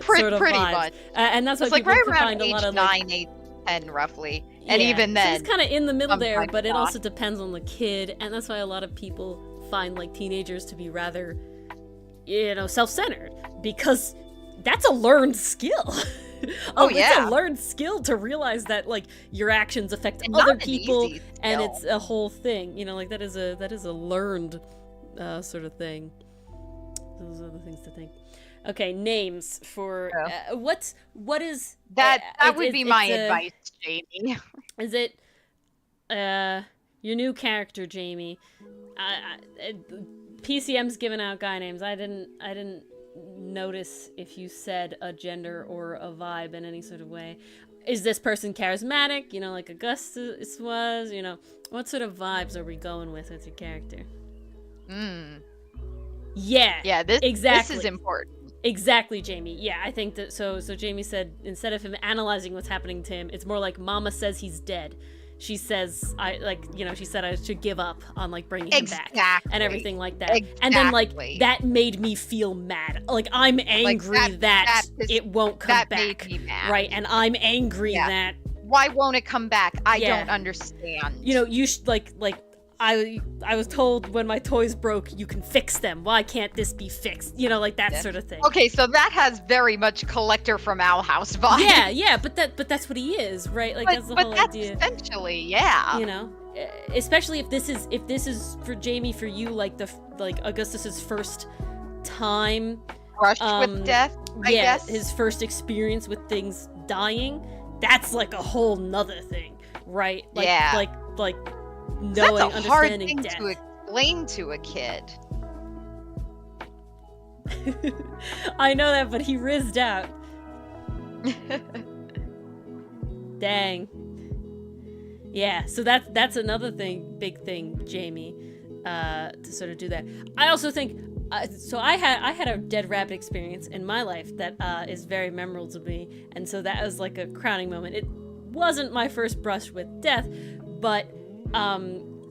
Pretty vibes. much. And that's why it's people like right can around find age a lot of 9, 8, 10 roughly. And even then, so it's kind of in the middle there, but it also depends on the kid, and that's why a lot of people find like teenagers to be rather, self-centered, because that's a learned skill. It's a learned skill to realize that like your actions affect other people, and it's a whole thing. Like that is a learned sort of thing. Those are the things to think. Okay, names for what is that? That would be my advice, Jamie. Is it your new character, Jamie? PCM's giving out guy names. I didn't notice if you said a gender or a vibe in any sort of way. Is this person charismatic? You know, like Augustus was. You know, what sort of vibes are we going with your character? Yeah. Yeah. This is important. Exactly, Jamie. Yeah, I think that. So Jamie said instead of him analyzing what's happening to him, it's more like Mama says he's dead. She says she said I should give up on like bringing him back and everything like that. Exactly. And then like that made me feel mad. Like I'm angry that it won't come back. Made me mad. Right? And I'm angry that why won't it come back? I don't understand. You know, you should like I was told when my toys broke, you can fix them. Why can't this be fixed? You know, like that sort of thing. Okay, so that has very much collector from Owl House vibe. Yeah, but that's what he is, right? Like that's the whole idea. Essentially, yeah. You know, especially if this is for Jamie, for you, like Augustus's first time brushed with death. I guess his first experience with things dying. That's like a whole nother thing, right? Like, like. Knowing, that's a hard thing death. to explain to a kid. I know that, but he rizzed out. Dang. Yeah, so that's another big thing, Jamie, to sort of do that. I also think, so I had a dead rabbit experience in my life that is very memorable to me, and so that was like a crowning moment. It wasn't my first brush with death, but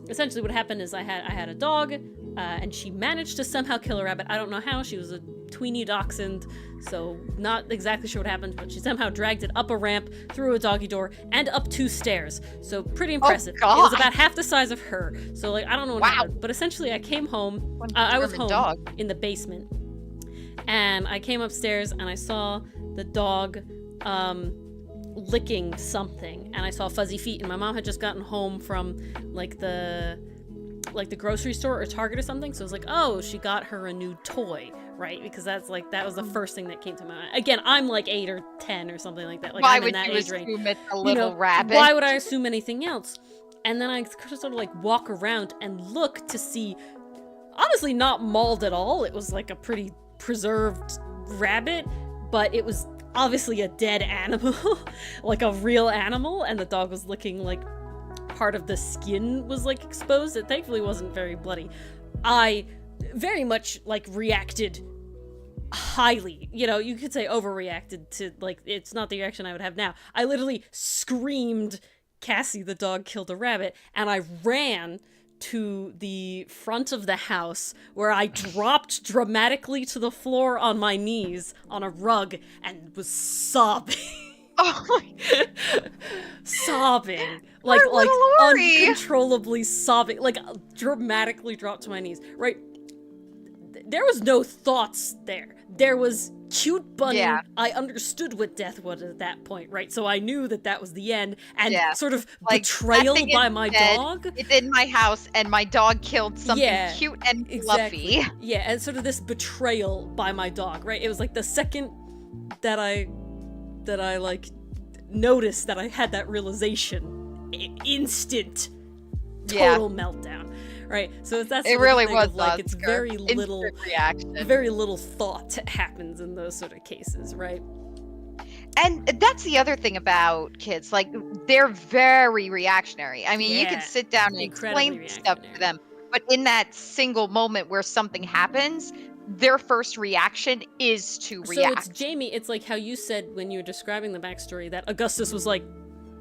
essentially what happened is I had a dog, and she managed to somehow kill a rabbit. I don't know how. She was a tweeny dachshund, so not exactly sure what happened, but she somehow dragged it up a ramp, through a doggy door, and up 2 stairs. So pretty impressive. Oh, God. It was about half the size of her. So like I don't know what happened, but essentially I came home. I was home in the basement, and I came upstairs and I saw the dog licking something, and I saw fuzzy feet, and my mom had just gotten home from like the grocery store or Target or something, so I was like, oh, she got her a new toy, right? Because that was the first thing that came to my mind. Again, I'm like 8 or 10 or something like that. Like, why I'm would in that you age assume range. it's a little rabbit? Why would I assume anything else? And then I sort of like walk around and look to see, honestly, not mauled at all. It was like a pretty preserved rabbit, but it was obviously a dead animal, like a real animal, and the dog was licking like part of the skin was like exposed. It thankfully wasn't very bloody. I very much like reacted highly, you know, you could say overreacted to, like, it's not the reaction I would have now. I literally screamed, Cassie the dog killed a rabbit, and I ran to the front of the house where I dropped dramatically to the floor on my knees on a rug and was sobbing. Oh my sobbing. Like uncontrollably sobbing. Like dramatically dropped to my knees. Right? There was no thoughts there. There was cute bunny. Yeah. I understood what death was at that point, right? So I knew that was the end, and sort of like, betrayal by my dog. It's in my house, and my dog killed something cute and fluffy. Exactly. Yeah, and sort of this betrayal by my dog, right? It was like the second that I like noticed that I had that realization, instant total meltdown. Right, so that's it really was like it's very little reaction. Very little thought happens in those sort of cases, right? And that's the other thing about kids, like they're very reactionary. I mean, you can sit down and explain stuff to them, but in that single moment where something happens, their first reaction is to react. So it's Jamie, it's like how you said when you were describing the backstory that Augustus was like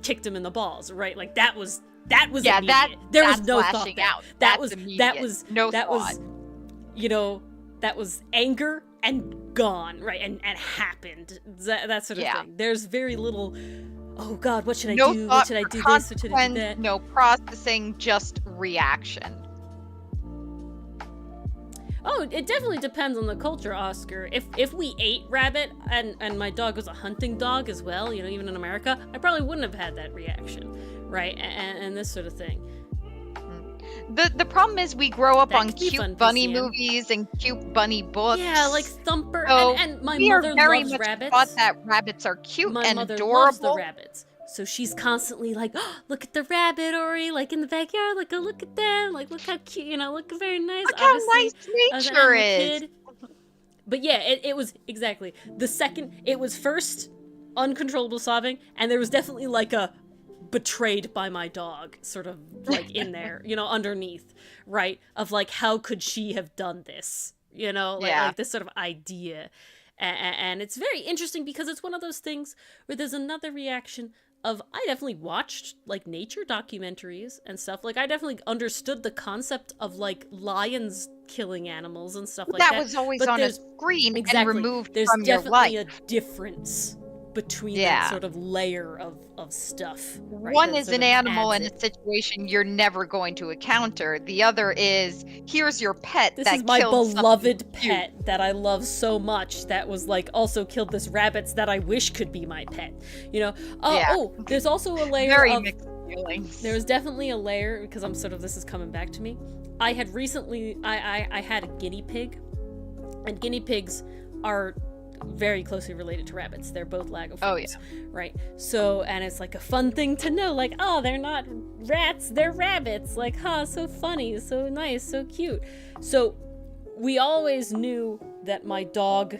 kicked him in the balls, right? Like that was immediate. There was no thought there. That was no thought. Was, you know, that was anger and gone, right? And happened. That sort of thing. There's very little, oh God, what should I do? What should I do this? What should I do that? No processing, just reaction. Oh, it definitely depends on the culture, Oscar. If we ate rabbit and my dog was a hunting dog as well, you know, even in America, I probably wouldn't have had that reaction, right? And this sort of thing. The problem is we grow up on cute bunny movies and cute bunny books. Yeah, like Thumper, so and my mother loves rabbits. Thought that rabbits are cute my and mother adorable. Loves the rabbits. So she's constantly like, oh, look at the rabbit, Ori, like in the backyard, like, oh, look at them, like, look how cute, you know, look very nice. Look how nice nature is. Kid, But yeah, it was exactly the second. It was first uncontrollable sobbing, and there was definitely like a betrayed by my dog sort of like in there, underneath, right? Of like, how could she have done this? Like this sort of idea. And it's very interesting because it's one of those things where there's another reaction of, I definitely watched like nature documentaries and stuff. Like I definitely understood the concept of like lions killing animals and stuff like that. That was always on a screen and removed there's from your life. There's definitely a difference between that sort of layer of stuff. Right? One is an animal in a situation you're never going to encounter. The other is, here's your pet this that is my killed beloved pet that I love so much that was like also killed this rabbits that I wish could be my pet. Oh, there's also a layer very of mixed feelings. There's definitely a layer, because I'm sort of, this is coming back to me. I had recently I had a guinea pig, and guinea pigs are very closely related to rabbits. They're both lagophones, right? So, and it's like a fun thing to know, like, oh, they're not rats, they're rabbits. Like, so funny, so nice, so cute. So we always knew that my dog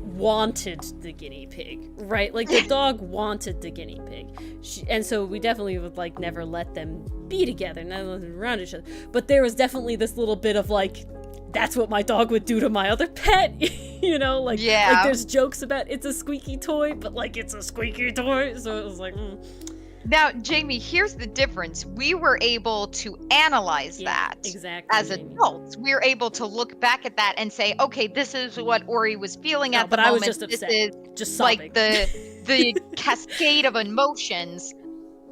wanted the guinea pig, right? Like the dog wanted the guinea pig. And so we definitely would like never let them be together, never let them around each other. But there was definitely this little bit of like, that's what my dog would do to my other pet, like there's jokes about it's a squeaky toy, but like it's a squeaky toy, so it was like Now, Jamie, here's the difference. We were able to analyze that exactly, as adults. We were able to look back at that and say, okay, this is what Ori was feeling at the moment. I was just upset. This is just sobbing. like the cascade of emotions.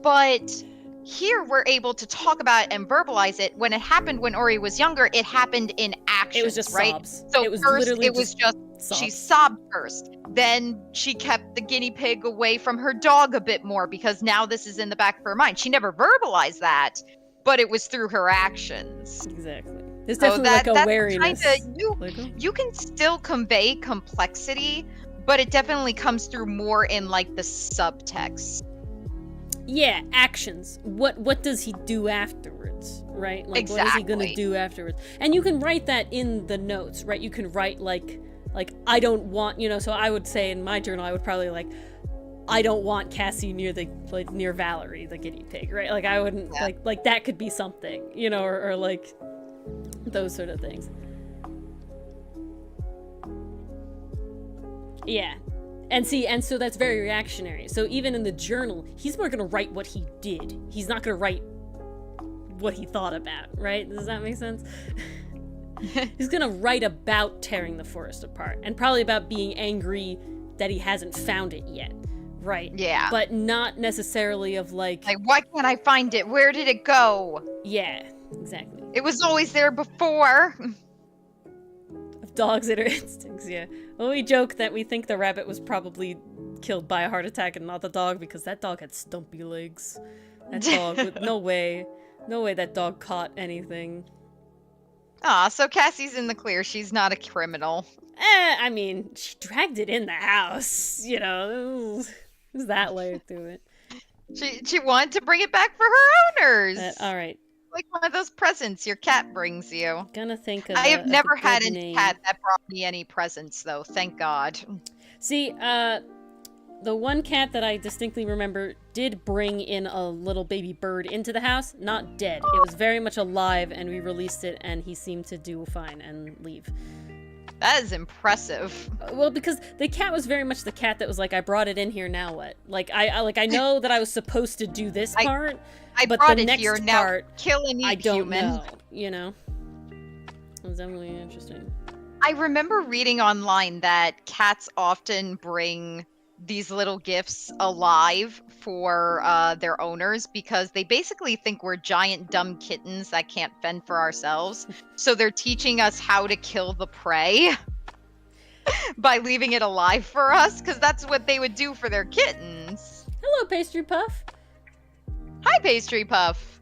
But here we're able to talk about it and verbalize it. When it happened when Ori was younger, it happened in action. It was just right? sobs. So it was first literally it was just sobs. She sobbed first. Then she kept the guinea pig away from her dog a bit more because now this is in the back of her mind. She never verbalized that, but it was through her actions. Exactly. There's definitely like a wariness. You can still convey complexity, but it definitely comes through more in like the subtext. Yeah, actions. What does he do afterwards, right? Like exactly. What is he gonna do afterwards? And you can write that in the notes, right? You can write like I don't want, so I would say in my journal I would probably like, I don't want Cassie near near Valerie, the guinea pig, right? Like I wouldn't like that could be something, or like those sort of things. Yeah. And so that's very reactionary. So even in the journal, he's more gonna write what he did. He's not gonna write what he thought about, right? Does that make sense? He's gonna write about tearing the forest apart, and probably about being angry that he hasn't found it yet, right? Yeah. But not necessarily of like, why can't I find it? Where did it go? Yeah, exactly. It was always there before. Of dogs and their instincts, yeah. Well, we joke that we think the rabbit was probably killed by a heart attack and not the dog, because that dog had stumpy legs. That dog, no way that dog caught anything. So Cassie's in the clear. She's not a criminal. I mean, she dragged it in the house, there's that layer to it. She wanted to bring it back for her owners. All right. Like one of those presents your cat brings you. Gonna think of I have never had a any cat that brought me any presents, though. Thank God. See, the one cat that I distinctly remember did bring in a little baby bird into the house. Not dead. It was very much alive, and we released it, and he seemed to do fine and leave. That is impressive. Well, because the cat was very much the cat that was like, I brought it in here, now what? Like, I know that I was supposed to do this part, but brought the it next here, part, now kill and eat I don't human. know, It was definitely interesting. I remember reading online that cats often bring these little gifts alive for their owners because they basically think we're giant dumb kittens that can't fend for ourselves. So they're teaching us how to kill the prey by leaving it alive for us, because that's what they would do for their kittens. Hello, Pastry Puff. Hi, Pastry Puff.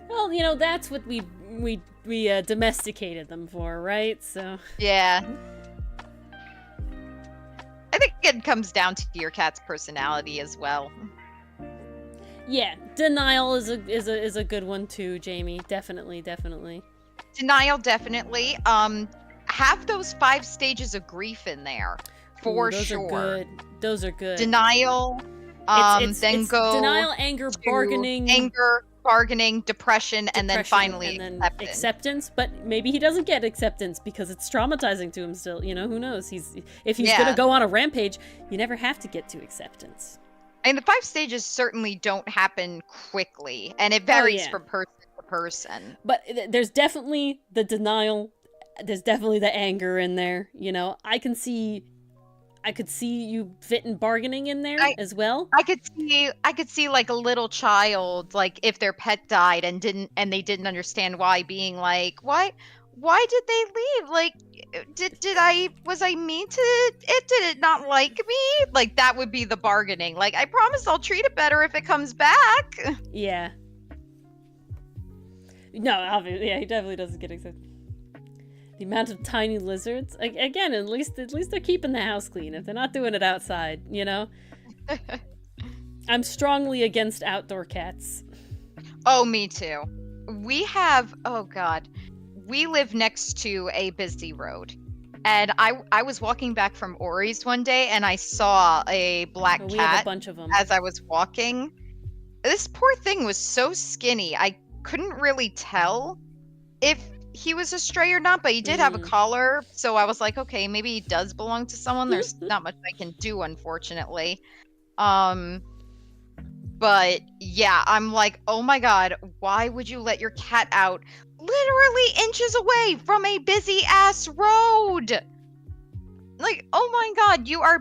Well, that's what we domesticated them for, right? So yeah. I think it comes down to your cat's personality as well. Yeah, denial is a good one too, Jamie. Definitely. Denial, definitely. have those 5 stages of grief in there for Ooh, those sure. are good. Those are good. Denial, then go denial, anger, to bargaining, depression, and then finally acceptance. But maybe he doesn't get acceptance because it's traumatizing to him still. You know, who knows? If he's gonna go on a rampage, you never have to get to acceptance. And the 5 stages certainly don't happen quickly, and it varies from person to person. But there's definitely the denial. There's definitely the anger in there. You know, I could see you fitting bargaining in there as well. I could see like a little child, like if their pet died and they didn't understand why, being like, why did they leave? Like, was I mean to it? Did it not like me? Like, that would be the bargaining. Like, I promise I'll treat it better if it comes back. Yeah. No, obviously, yeah, he definitely doesn't get accepted. The amount of tiny lizards. Again, at least they're keeping the house clean. If they're not doing it outside, you know? I'm strongly against outdoor cats. Oh, me too. We live next to a busy road. And I was walking back from Ori's one day, and I saw a black cat. We have a bunch of them. As I was walking. This poor thing was so skinny. I couldn't really tell if he was a stray or not, but he did have a collar, so I was like, okay, maybe he does belong to someone. There's not much I can do, unfortunately. But yeah, I'm like, oh my god, why would you let your cat out literally inches away from a busy ass road? Like, oh my god, you're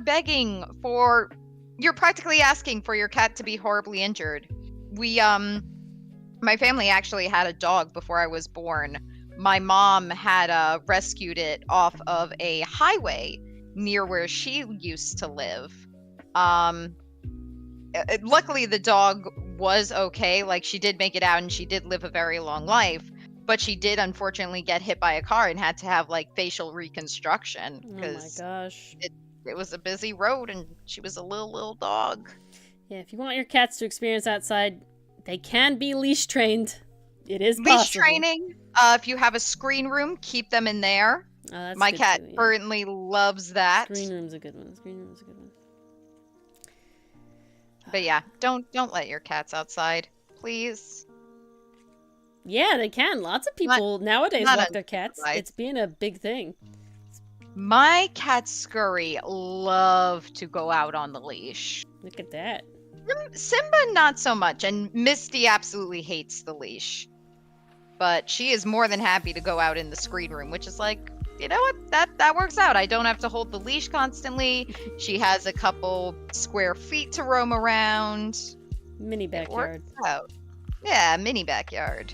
practically asking for your cat to be horribly injured. My family actually had a dog before I was born. My mom had rescued it off of a highway near where she used to live. Luckily, the dog was okay. Like, she did make it out and she did live a very long life. But she did unfortunately get hit by a car and had to have like facial reconstruction. Oh my gosh. It was a busy road and she was a little dog. Yeah, if you want your cats to experience outside, they can be leash trained. It is possible. Leash training. If you have a screen room, keep them in there. My cat currently loves that. Screen room's a good one. But yeah, don't let your cats outside, please. Yeah, they can. Lots of people nowadays walk their cats. It's being a big thing. My cat Scurry love to go out on the leash. Look at that. Simba not so much, and Misty absolutely hates the leash. But she is more than happy to go out in the screen room, which is like, you know what? That works out. I don't have to hold the leash constantly. She has a couple square feet to roam around. Mini backyard. It works out. Yeah, mini backyard.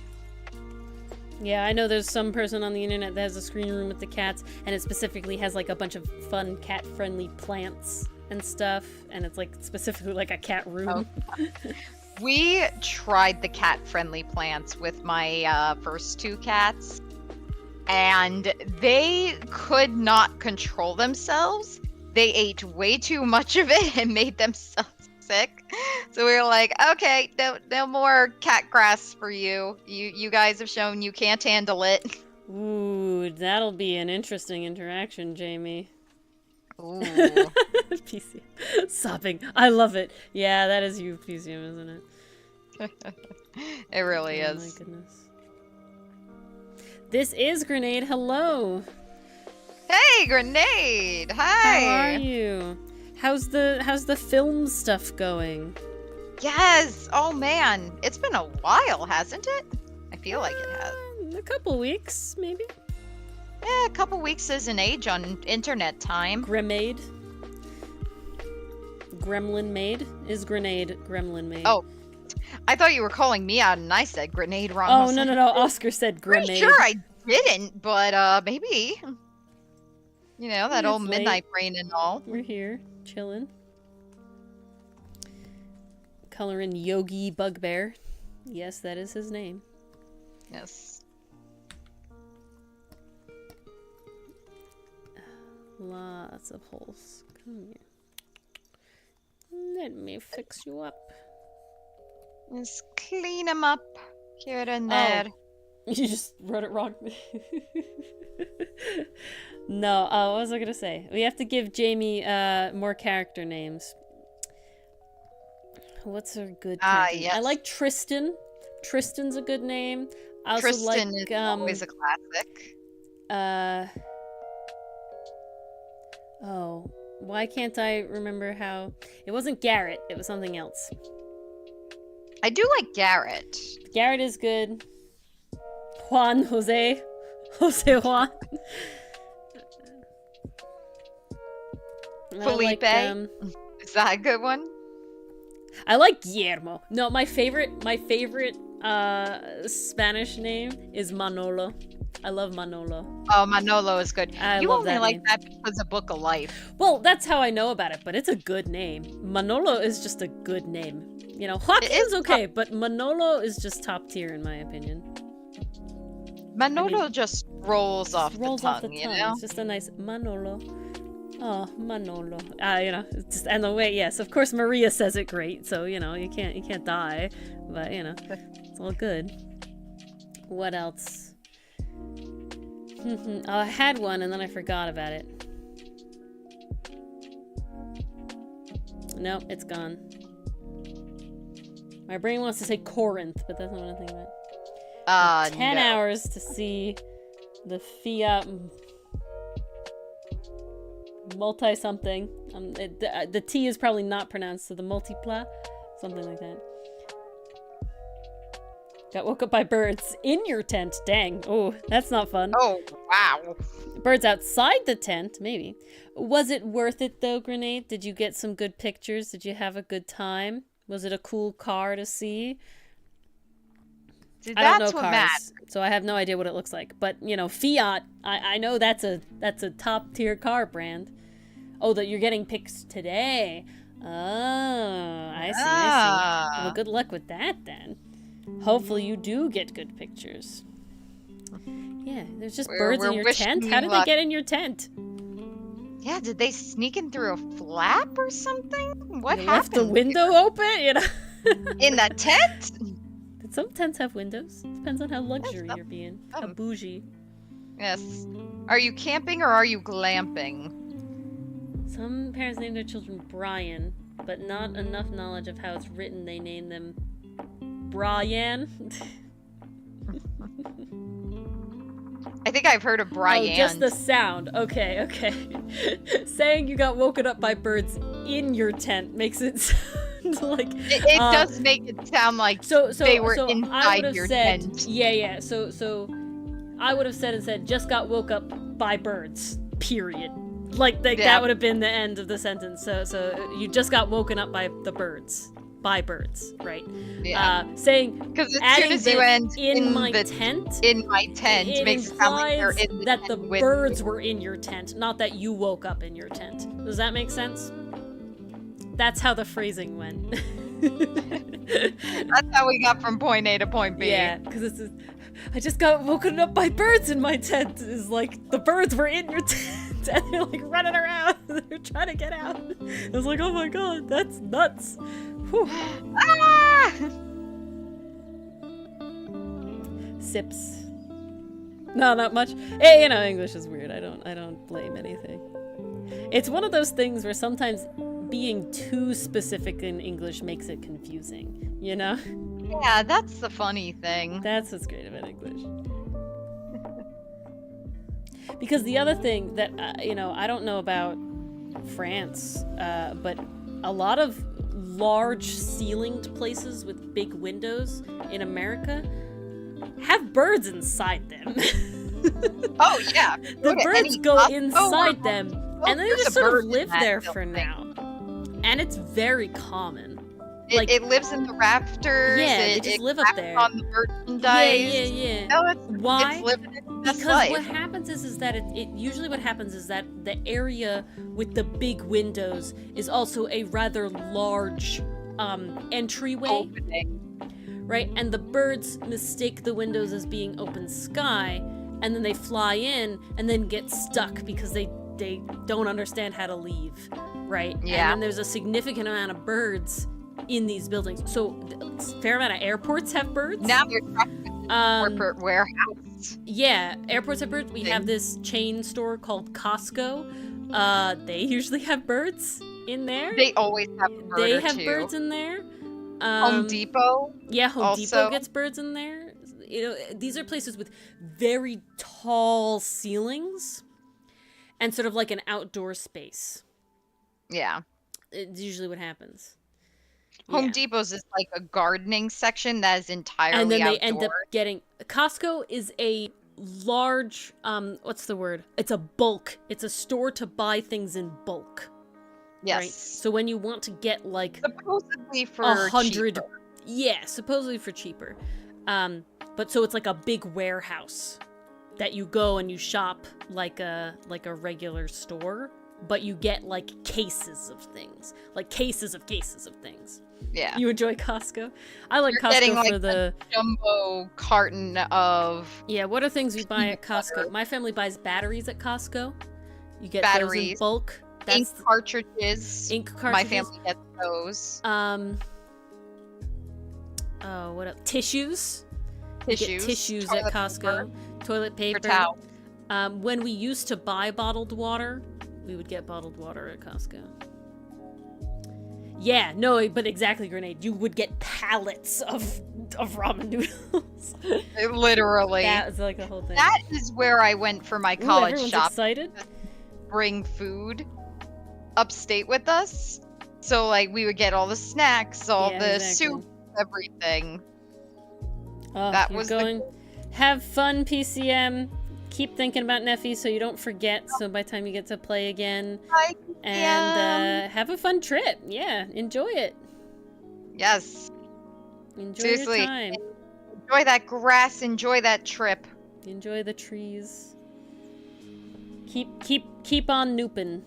Yeah, I know there's some person on the internet that has a screen room with the cats, and it specifically has like a bunch of fun cat-friendly plants and stuff, and it's like specifically like a cat room. Oh. We tried the cat-friendly plants with my first 2 cats, and they could not control themselves. They ate way too much of it and made themselves sick. So we were like, okay, no more cat grass for you. You guys have shown you can't handle it. Ooh, that'll be an interesting interaction, Jamie. Ooh. PCM. Sobbing. I love it. Yeah, that is you, PCM, isn't it? It really is. Oh my goodness. This is Grenade. Hello. Hey, Grenade. Hi. How are you? How's the film stuff going? Yes. Oh man, it's been a while, hasn't it? I feel like it has. A couple weeks, maybe. Yeah, a couple weeks is an age on internet time. Gremade. Gremlin Maid? Is Grenade Gremlin Maid? Oh, I thought you were calling me out and I said Grenade wrong. Oh, no. Oscar said Grenade. Pretty sure I didn't, but maybe. You know, that old midnight brain and all. We're here, chilling. Coloring Yogi Bugbear. Yes, that is his name. Yes. Lots of holes. Come here. Let me fix you up. Just clean them up here and there. You just wrote it wrong. No, what was I gonna say? We have to give Jamie more character names. What's a good character? Yes. I like Tristan. Tristan's a good name. I also Tristan like is always a classic. Oh, why can't I remember how? It wasn't Garrett. It was something else. I do like Garrett. Garrett is good. Juan Jose. Jose Juan. Felipe. Is that a good one? I like Guillermo. No, my favorite Spanish name is Manolo. I love Manolo. Oh, Manolo is good. I you love only that like name. that because of Book of Life. Well, that's how I know about it, but it's a good name. Manolo is just a good name. You know, Joaquin's okay, but Manolo is just top tier in my opinion. Manolo just rolls off the tongue, you know? It's just a nice Manolo. Oh, Manolo. You know, it's just, and the way, yes, of course Maria says it great, so you know, you can't die, but you know, it's all good. What else? Oh, I had one and then I forgot about it. Nope, it's gone. My brain wants to say Corinth, but that's not what I'm thinking about. 10 hours to see the Fiat multi-something. The T is probably not pronounced, so the multipla, something like that. Got woke up by birds in your tent. Dang. Oh, that's not fun. Oh, wow. Birds outside the tent, maybe. Was it worth it, though, Grenade? Did you get some good pictures? Did you have a good time? Was it a cool car to see? See, I don't that's know what cars, matters. so I have no idea what it looks like. But, you know, Fiat, I know that's a top-tier car brand. Oh, that you're getting pics today. Oh, I see. Well, good luck with that, then. Hopefully you do get good pictures. Yeah, there's just birds in your tent. How did they get in your tent? Yeah, did they sneak in through a flap or something? What You happened? left the window open, you know? In the tent? Did some tents have windows? Depends on how luxury you're being. How bougie. Yes. Are you camping or are you glamping? Some parents name their children Brian, but not enough knowledge of how it's written. They name them Brian. I think I've heard of Brian. Oh, just the sound. Okay, okay. Saying you got woken up by birds in your tent makes it sound like... It does make it sound like they were inside your tent. Yeah. So I would have said, just got woke up by birds, period. Like, that would have been the end of the sentence. So you just got woken up by the birds. By birds, right? Yeah. Saying, because as soon as you end in my tent, it makes it sound like they're in the that the tent with birds you. were in your tent, not that you woke up in your tent. Does that make sense? That's how the phrasing went. That's how we got from point A to point B. Yeah, because I just got woken up by birds in my tent. Is like the birds were in your tent and they're like running around. They're trying to get out. I was like, oh my god, that's nuts. Whew. Ah! Sips. No, not much. Hey, you know, English is weird. I don't blame anything. It's one of those things where sometimes being too specific in English makes it confusing, you know? Yeah, that's the funny thing. That's what's great about English. Because the other thing that, you know, I don't know about France, but a lot of large ceilinged places with big windows in America have birds inside them. Oh, yeah. The birds go inside them, and they just sort of live there for now. And it's very common. It lives in the rafters. Yeah, they just live up there. On the merchandise. Yeah. No, Why? It's living its best Because life. what happens is that usually what happens is that the area with the big windows is also a rather large entryway. Opening. Right? And the birds mistake the windows as being open sky, and then they fly in and then get stuck because they don't understand how to leave. Right? Yeah. And then there's a significant amount of birds in these buildings. So a fair amount of airports have birds. Now they're talking Corporate warehouse. Yeah, airports have birds. We have this chain store called Costco. They usually have birds in there. They always have a bird They or have two. birds in there. Home Depot. Yeah, Home also. Depot gets birds in there. You know, these are places with very tall ceilings and sort of like an outdoor space. Yeah. It's usually what happens. Home Yeah. Depot's is like a gardening section that is entirely And then they outdoor. end up getting... Costco is a large, what's the word? It's a bulk. It's a store to buy things in bulk. Yes. Right? So when you want to get like... Supposedly for 100... cheaper. Yeah, supposedly for cheaper. But so it's like a big warehouse that you go and you shop like a regular store, but you get like cases of things. Like cases of things. Yeah. You enjoy Costco? I like You're Costco getting, for like, the jumbo carton of Yeah, what are things we buy at Costco? butter. My family buys batteries at Costco. You get those in Batteries. bulk. ink cartridges. Ink cartridges. My family gets those. Oh, what else? Tissues. You get Tissues. tissues toilet at Costco. paper, Toilet paper. towel. When we used to buy bottled water, we would get bottled water at Costco. Yeah, no, but exactly, Grenade. You would get pallets of ramen noodles. Literally. That was like the whole thing. That is where I went for my Ooh, college everyone's shop. excited. Bring food upstate with us. So like we would get all the snacks, all Yeah, the exactly. soup, everything. Oh, That you're was going. Have fun, PCM. Keep thinking about Neffy so you don't forget. So by the time you get to play again, Hi, and have a fun trip. Yeah, enjoy it. yes. Enjoy Seriously. your time. Enjoy that grass, enjoy that trip. Enjoy the trees. Keep on nooping.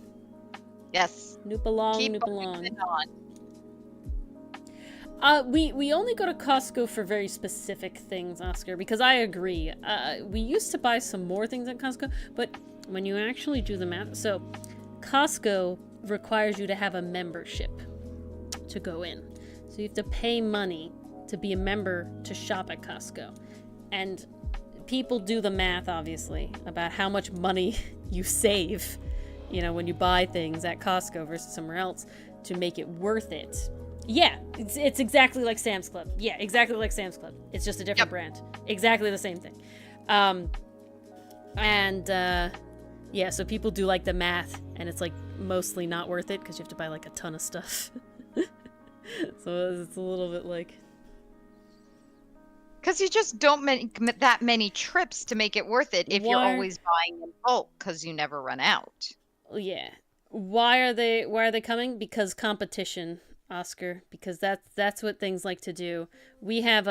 Yes. Noop along, Keep noop along. moving on. We only go to Costco for very specific things, Oscar, because I agree. We used to buy some more things at Costco, but when you actually do the math, so Costco requires you to have a membership to go in. So you have to pay money to be a member to shop at Costco. And people do the math, obviously, about how much money you save, you know, when you buy things at Costco versus somewhere else to make it worth it. Yeah, it's exactly like Sam's Club. Yeah, exactly like Sam's Club. It's just a different brand. Exactly the same thing. Yeah, so people do like the math, and it's like mostly not worth it because you have to buy like a ton of stuff. So it's a little bit like... Because you just don't make that many trips to make it worth it if you're always buying in bulk because you never run out. Yeah. Why are they coming? Because competition, Oscar. Because that's what things like to do. We have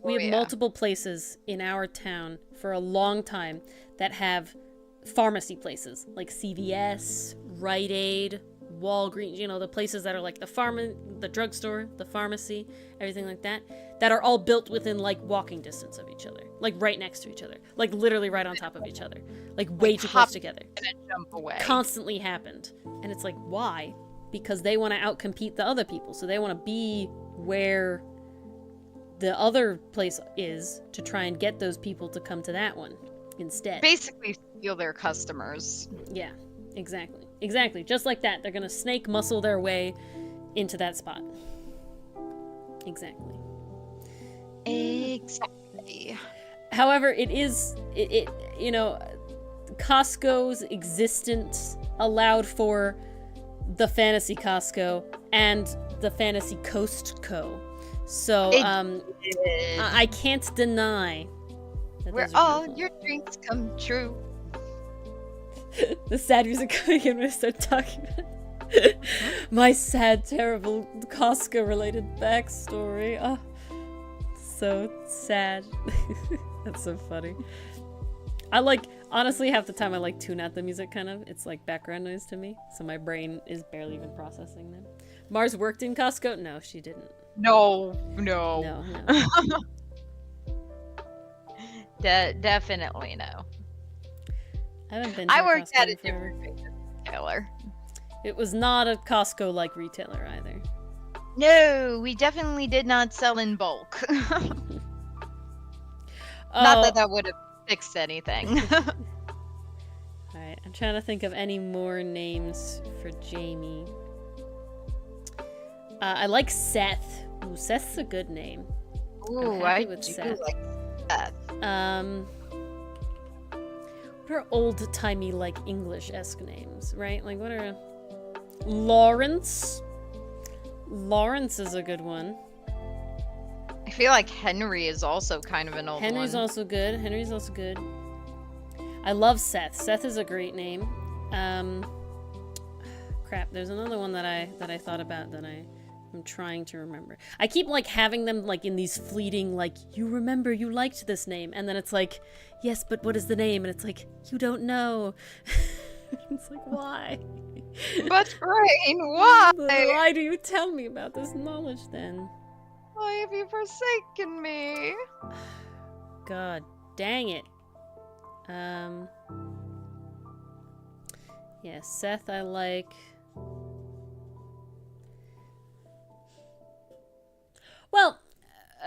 multiple places in our town for a long time that have pharmacy places like CVS, Rite Aid, Walgreens, you know, the places that are like the drugstore, the pharmacy, everything like that are all built within like walking distance of each other, like right next to each other, like literally right on top of each other, like way too close together. And jump away. Constantly happened. And it's like, why? Because they want to outcompete the other people. So they want to be where the other place is to try and get those people to come to that one instead. Basically steal their customers. Yeah, exactly. Just like that. They're going to snake muscle their way into that spot. Exactly. However, it you know, Costco's existence allowed for the Fantasy Costco and the Fantasy Coast Co. So I can't deny that where those are all beautiful. your dreams come true. The sad music coming in when I start talking about my sad, terrible Costco-related backstory. Oh, so sad. That's so funny. Honestly, half the time I like tune out the music, kind of. It's like background noise to me, so my brain is barely even processing them. Mars worked in Costco? No, she didn't. No. No. Definitely no. I haven't been to I worked Costco at a forever. different retailer. It was not a Costco-like retailer either. No, we definitely did not sell in bulk. Not that that would have fixed anything. Alright, I'm trying to think of any more names for Jamie. I like Seth. Ooh, Seth's a good name. Ooh, I do Seth. like Seth. What are old-timey, like, English-esque names, right? Like, what are... Lawrence? Lawrence is a good one. I feel like Henry is also kind of an old Henry's one. also good. Henry's also good. I love Seth. Seth is a great name. Crap, there's another one that I thought about that I'm trying to remember. I keep, like, having them, like, in these fleeting, like, you remember you liked this name. And then it's like, yes, but what is the name? And it's like, you don't know. It's like, why? But Rain, why? Why do you tell me about this knowledge then? Why have you forsaken me? God dang it. Yeah, Seth I like. Well,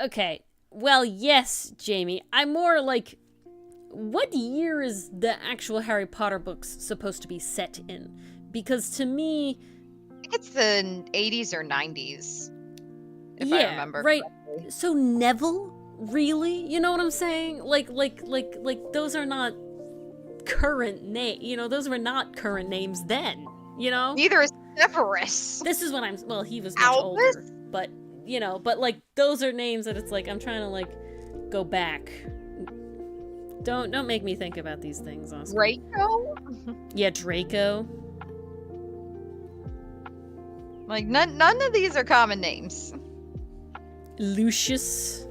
okay. Well, yes, Jamie. I'm more like, what year is the actual Harry Potter books supposed to be set in? Because to me... I think it's the 80s or 90s. If yeah, I remember right. correctly. So Neville? Really? You know what I'm saying? Like, those are not current names. You know, those were not current names then. You know? Neither is Severus. This is when I'm... Well, he was much Albus? older. But, you know, but, like, those are names that it's like, I'm trying to, like, go back. Don't make me think about these things, Oscar. Draco? Yeah, Draco. Like, none of these are common names. Lucius.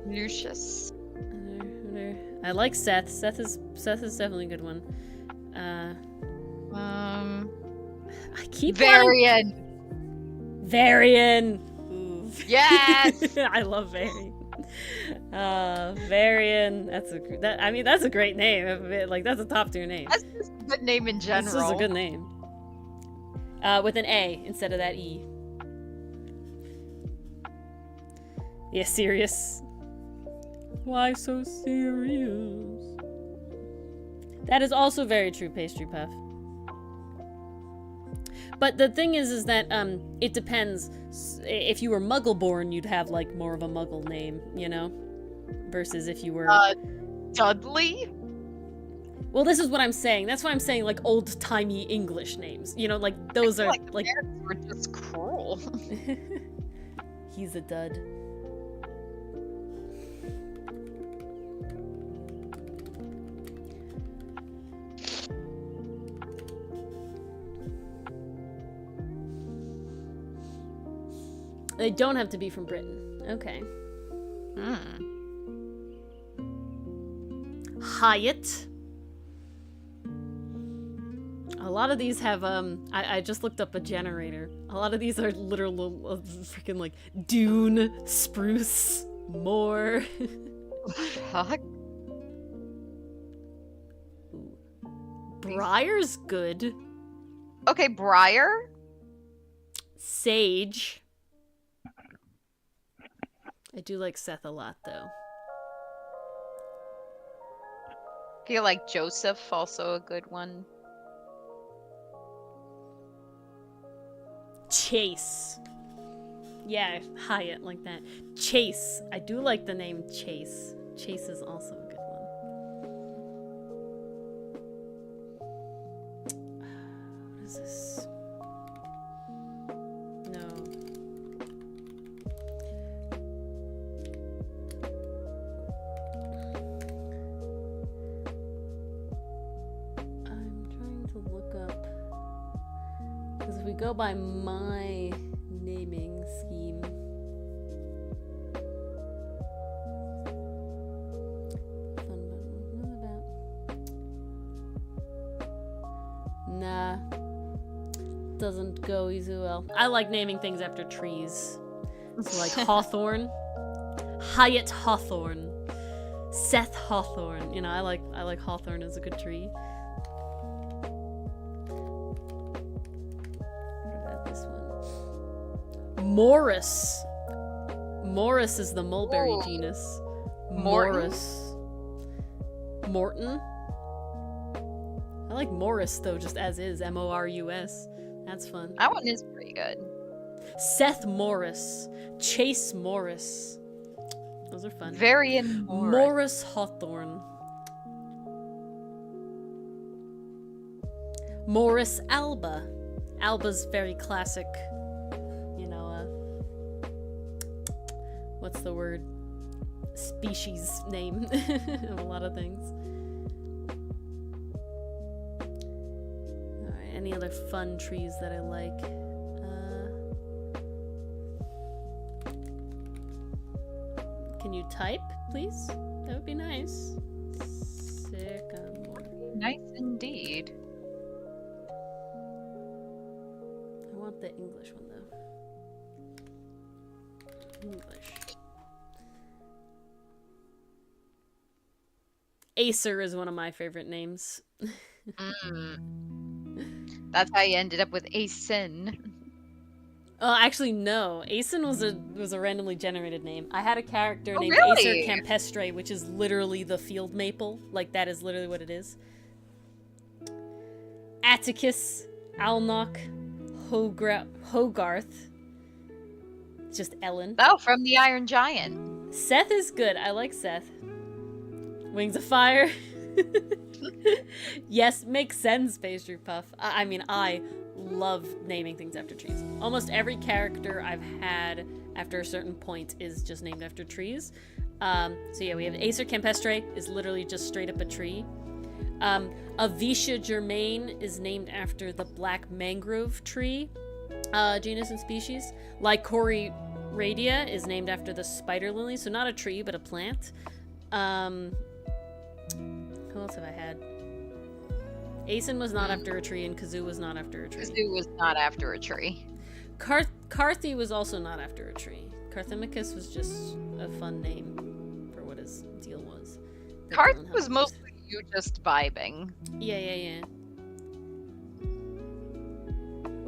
Lucius. I like Seth. Seth is definitely a good one. I keep Varian. Varian. Ooh. Yes. I love Varian. Varian. That's a great name. Like, that's a top tier name. That's just a good name in general. This is a good name. With an A instead of that E. Yeah, serious. Why so serious? That is also very true, Pastry Puff. But the thing is that it depends. If you were Muggle-born, you'd have, like, more of a Muggle name, you know? Versus if you were... Dudley? Well, this is what I'm saying. That's why I'm saying, like, old-timey English names. You know, like, those are, like... The parents were just cruel. He's a dud. They don't have to be from Britain. Okay. Hyatt. A lot of these have, I just looked up a generator. A lot of these are literal, freaking, like, Dune, Spruce, Moor. Fuck. Briar's good. Okay, Briar. Sage. I do like Seth a lot, though. I feel like Joseph, also a good one. Chase. Yeah, Hyatt, like that. Chase. I do like the name Chase. Chase is also a good one. What is this? No. I'm trying to look up. Because if we go by my naming scheme... Nah. Doesn't go easy well. I like naming things after trees. So like Hawthorne. Hyatt Hawthorne. Seth Hawthorne. You know, I like Hawthorne as a good tree. What about this one? Morris. Morris is the mulberry Ooh. genus. Morton? Morris. Throckmorton. I like Morris, though, just as is. Morus. That's fun. That one is pretty good. Seth Morris. Chase Morris. Those are fun. Varian Morris Hawthorne. Morris Alba. Alba's very classic, you know, what's the word? Species name of a lot of things. Alright, any other fun trees that I like? Can you type, please? That would be nice. Sycamore. Nice indeed. I want the English one, though. English. Acer is one of my favorite names. That's how you ended up with Asin. Oh, actually, no. Asen was a randomly generated name. I had a character named really? Acer Campestre, which is literally the field maple. Like, that is literally what it is. Atticus, Alnock, Hogarth. Just Ellen. Oh, from the Iron Giant. Seth is good. I like Seth. Wings of Fire. Yes, makes sense, Pastry Puff. I mean, I love naming things after trees. Almost every character I've had after a certain point is just named after trees. So yeah, we have Acer Campestre is literally just straight up a tree. Avicia germain is named after the black mangrove tree, genus and species. Lycoria radia is named after the spider lily, so not a tree, but a plant. Who else have I had? Asen was not after a tree, and Kazoo was not after a tree. Kazoo was not after a tree. Carthy was also not after a tree. Carthimachus was just a fun name for what his deal was. Carthy was mostly you just vibing. Yeah.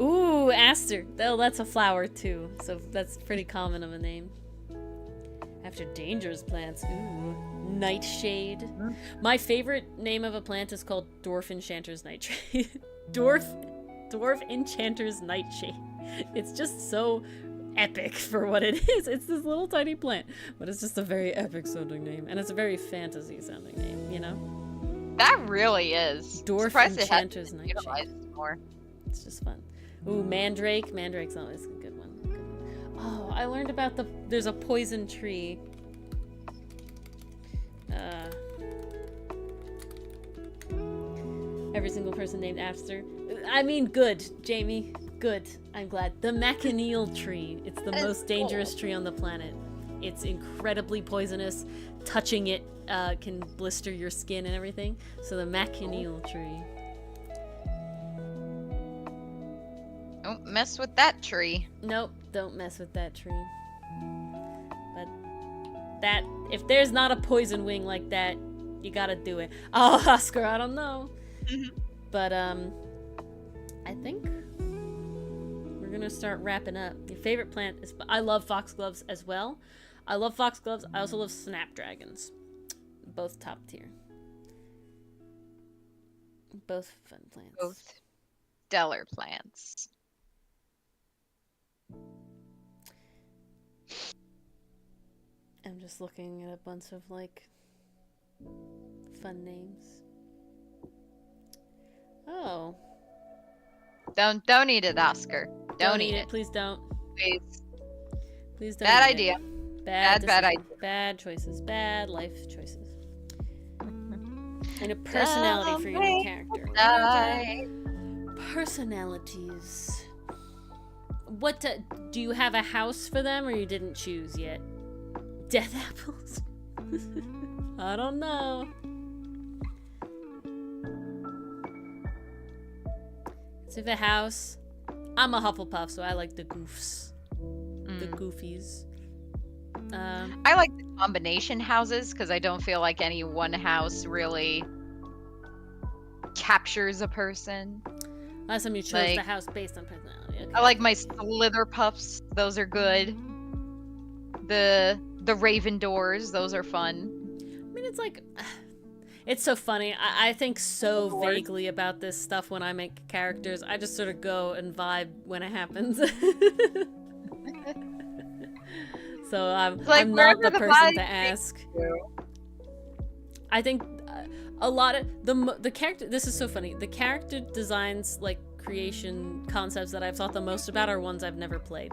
Ooh, Aster. Oh, that's a flower too, so that's pretty common of a name. After dangerous plants. Ooh. Nightshade. My favorite name of a plant is called Dwarf Enchanter's Nightshade. Dwarf Enchanter's Nightshade. It's just so epic for what it is. It's this little tiny plant, but it's just a very epic sounding name, and it's a very fantasy sounding name, you know? That really is. Dwarf Enchanter's Nightshade. More. It's just fun. Ooh, Mandrake. Mandrake's always a good one. Oh, I learned about there's a poison tree. Every single person named after. I mean, good, Jamie. Good. I'm glad. The Machineal tree. It's the most dangerous tree on the planet. It's incredibly poisonous. Touching it can blister your skin and everything. So the Machineal tree. Don't mess with that tree. Nope, don't mess with that tree. But that, if there's not a poison wing like that, you gotta do it. Oh, Oscar, I don't know. But, I think we're gonna start wrapping up. Your favorite plant is, I love foxgloves as well. I love foxgloves. I also love snapdragons. Both top tier. Both fun plants. Both stellar plants. I'm just looking at a bunch of, like, fun names. Oh. Don't eat it, Oscar. Don't eat it. Please don't. Please don't. Bad eat idea. It. Bad idea. Bad choices. Bad life choices. And a personality for your new character. Personalities. What do you have a house for them, or you didn't choose yet? Death apples? I don't know. So if a house, I'm a Hufflepuff, so I like the goofs. The goofies. I like the combination houses because I don't feel like any one house really captures a person. Last time you chose the house based on personality. Okay. I like my Slitherpuffs. Those are good. The Raven Doors. Those are fun. I mean, it's like, It's so funny. I think so vaguely about this stuff when I make characters. I just sort of go and vibe when it happens. So I'm not the person to ask. I think a lot of the character. This is so funny. The character designs, like creation concepts that I've thought the most about are ones I've never played.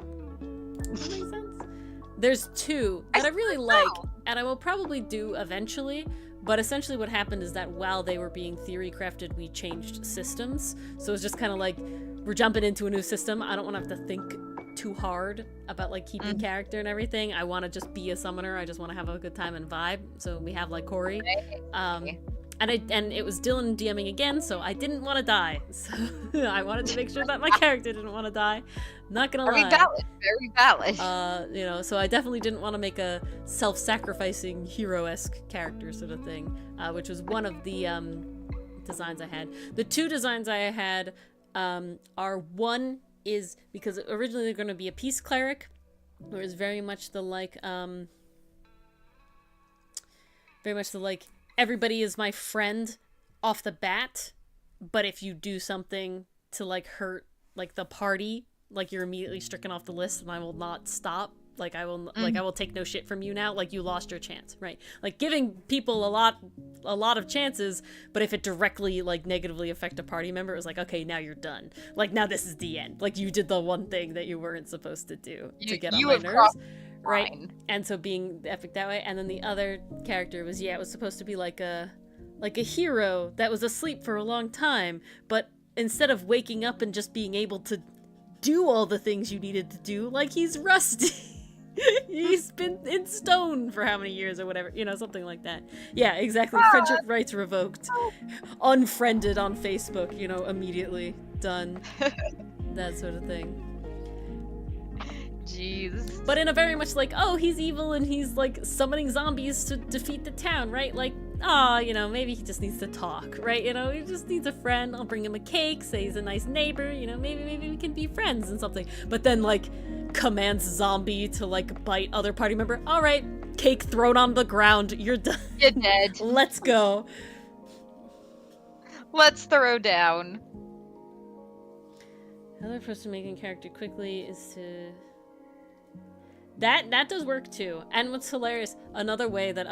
Does that make sense? There's two that I really like, and I will probably do eventually. But essentially what happened is that while they were being theory crafted, we changed systems. So it's just kind of like, we're jumping into a new system. I don't want to have to think too hard about like keeping character and everything. I want to just be a summoner. I just want to have a good time and vibe. So we have like Corey. And it was Dylan DMing again, so I didn't want to die. So I wanted to make sure that my character didn't want to die. Not gonna lie. Very valid. You know, so I definitely didn't want to make a self-sacrificing hero-esque character sort of thing, which was one of the designs I had. The two designs I had are, one is because originally they're going to be a peace cleric, where it's very much the like everybody is my friend off the bat, but if you do something to like hurt like the party, like you're immediately stricken off the list, and I will not stop. Like I will take no shit from you now. Like you lost your chance, right? Like giving people a lot of chances, but if it directly like negatively affect a party member, it was like, okay, now you're done. Like now this is the end. Like you did the one thing that you weren't supposed to do to get on my nerves. Right, and so being epic that way, and then the other character was, it was supposed to be like a hero that was asleep for a long time, but instead of waking up and just being able to do all the things you needed to do, like he's rusty. He's been in stone for how many years or whatever, you know, something like that. Yeah, exactly. Friendship rights revoked. Unfriended on Facebook, you know, immediately. Done. That sort of thing. Jeez. But in a very much like, oh, he's evil and he's like summoning zombies to defeat the town, right? Like, you know, maybe he just needs to talk, right? You know, he just needs a friend. I'll bring him a cake, say he's a nice neighbor, you know, maybe we can be friends and something. But then like commands zombie to like bite other party member. All right, cake thrown on the ground. You're done. You're dead. Let's go. Let's throw down. Another person making character quickly is to... That does work too. And what's hilarious, another way that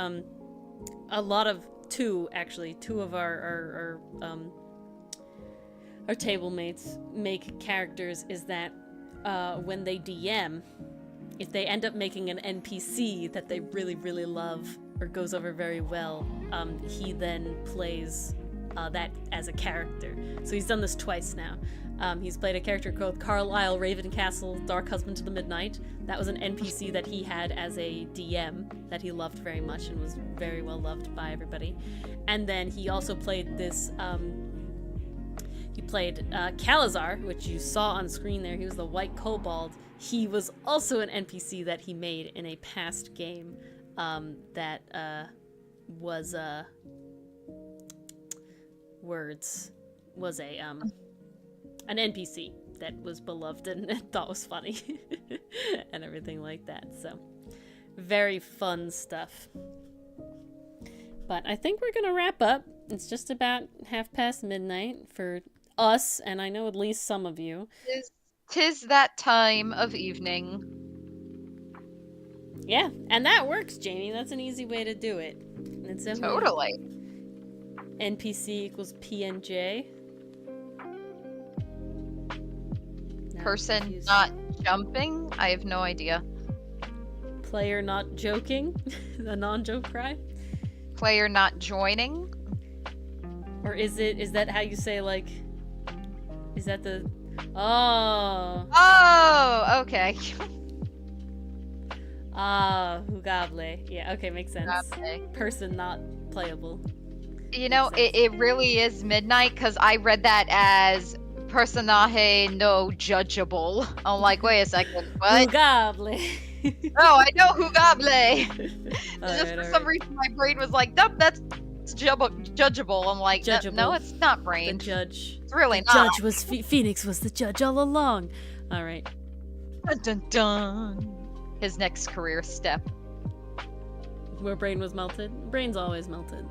a lot of two of our table mates make characters is that when they DM, if they end up making an NPC that they really, really love or goes over very well, he then plays that as a character. So he's done this twice now. He's played a character called Carlisle Ravencastle, Dark Husband to the Midnight. That was an NPC that he had as a DM that he loved very much and was very well loved by everybody. And then he also played this, he played Calazar, which you saw on screen there. He was the white kobold. He was also an NPC that he made in a past game that was an NPC that was beloved and thought was funny and everything like that. So very fun stuff. But I think we're gonna wrap up. It's just about midnight for us, and I know at least some of you. Tis that time of evening. Yeah, and that works, Jamie. That's an easy way to do it. It's totally. NPC equals PNJ. Person not jumping? I have no idea. Player not joking? A non-joke cry? Player not joining? Or is that how you say, like, is that the... Oh, okay. Hugable. Yeah, okay, makes sense. Hugable. Person not playable. You know, it really is midnight, because I read that as personaje no judgeable. I'm like, wait a second, what? Hugable. Oh, I know Hugable. Just for some reason my brain was like, nope, that's judgeable. I'm like, judgeable. No, it's not brain. The judge. It's really the not. Judge was Phoenix was the judge all along. All right. Dun dun dun. His next career step. Where brain was melted. Brain's always melted.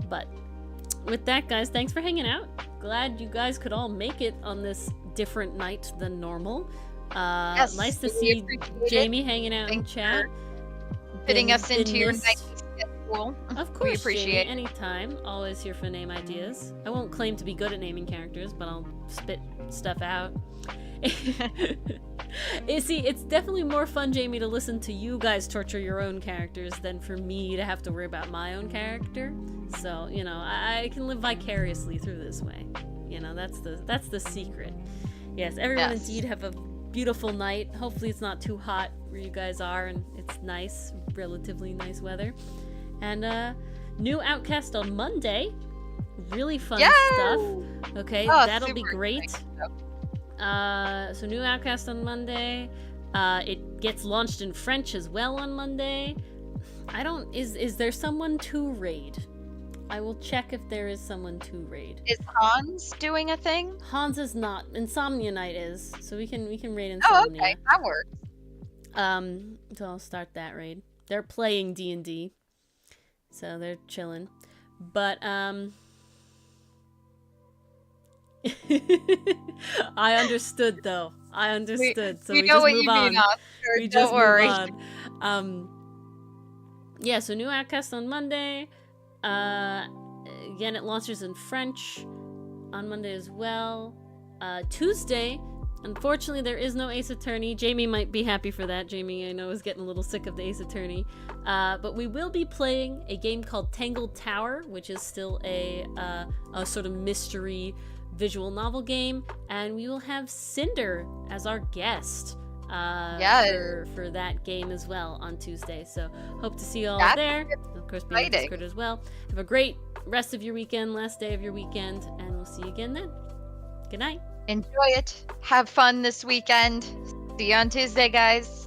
But with that, guys, thanks for hanging out. Glad you guys could all make it on this different night than normal. Yes, Nice to we see appreciate Jamie hanging out in Thanks chat. fitting us Been into your missed. nightly schedule. Of course, We appreciate Jamie, anytime. Always here for name ideas. I won't claim to be good at naming characters, but I'll spit stuff out. You see, it's definitely more fun, Jamie, to listen to you guys torture your own characters than for me to have to worry about my own character. So, you know, I can live vicariously through this way. You know, that's the secret. Yes, everyone Yes. indeed have a beautiful night. Hopefully it's not too hot where you guys are and it's nice, relatively nice weather. And new Outcast on Monday. Really fun stuff. Okay, Oh, that'll be super great. exciting. So new Outcast on Monday. It gets launched in French as well on Monday. Is there someone to raid? I will check if there is someone to raid. Is Hans doing a thing? Hans is not. Insomnia Night is, so we can raid Insomnia. Oh, okay, that works. So I'll start that raid. They're playing D&D, so they're chilling. But I understood though. I understood. So we know just what move you on. mean, Oscar. We Don't just worry. move on. Yeah, so new Outcast on Monday. Again, it launches in French on Monday as well. Tuesday, unfortunately, there is no Ace Attorney. Jamie might be happy for that. Jamie, I know, is getting a little sick of the Ace Attorney. But we will be playing a game called Tangled Tower, which is still a sort of mystery visual novel game, and we will have Cinder as our guest for that game as well on Tuesday. So hope to see you all there. Of course, be in the Discord as well. Have a great rest of your weekend, last day of your weekend, and we'll see you again then. Good night. Enjoy it. Have fun this weekend. See you on Tuesday, guys.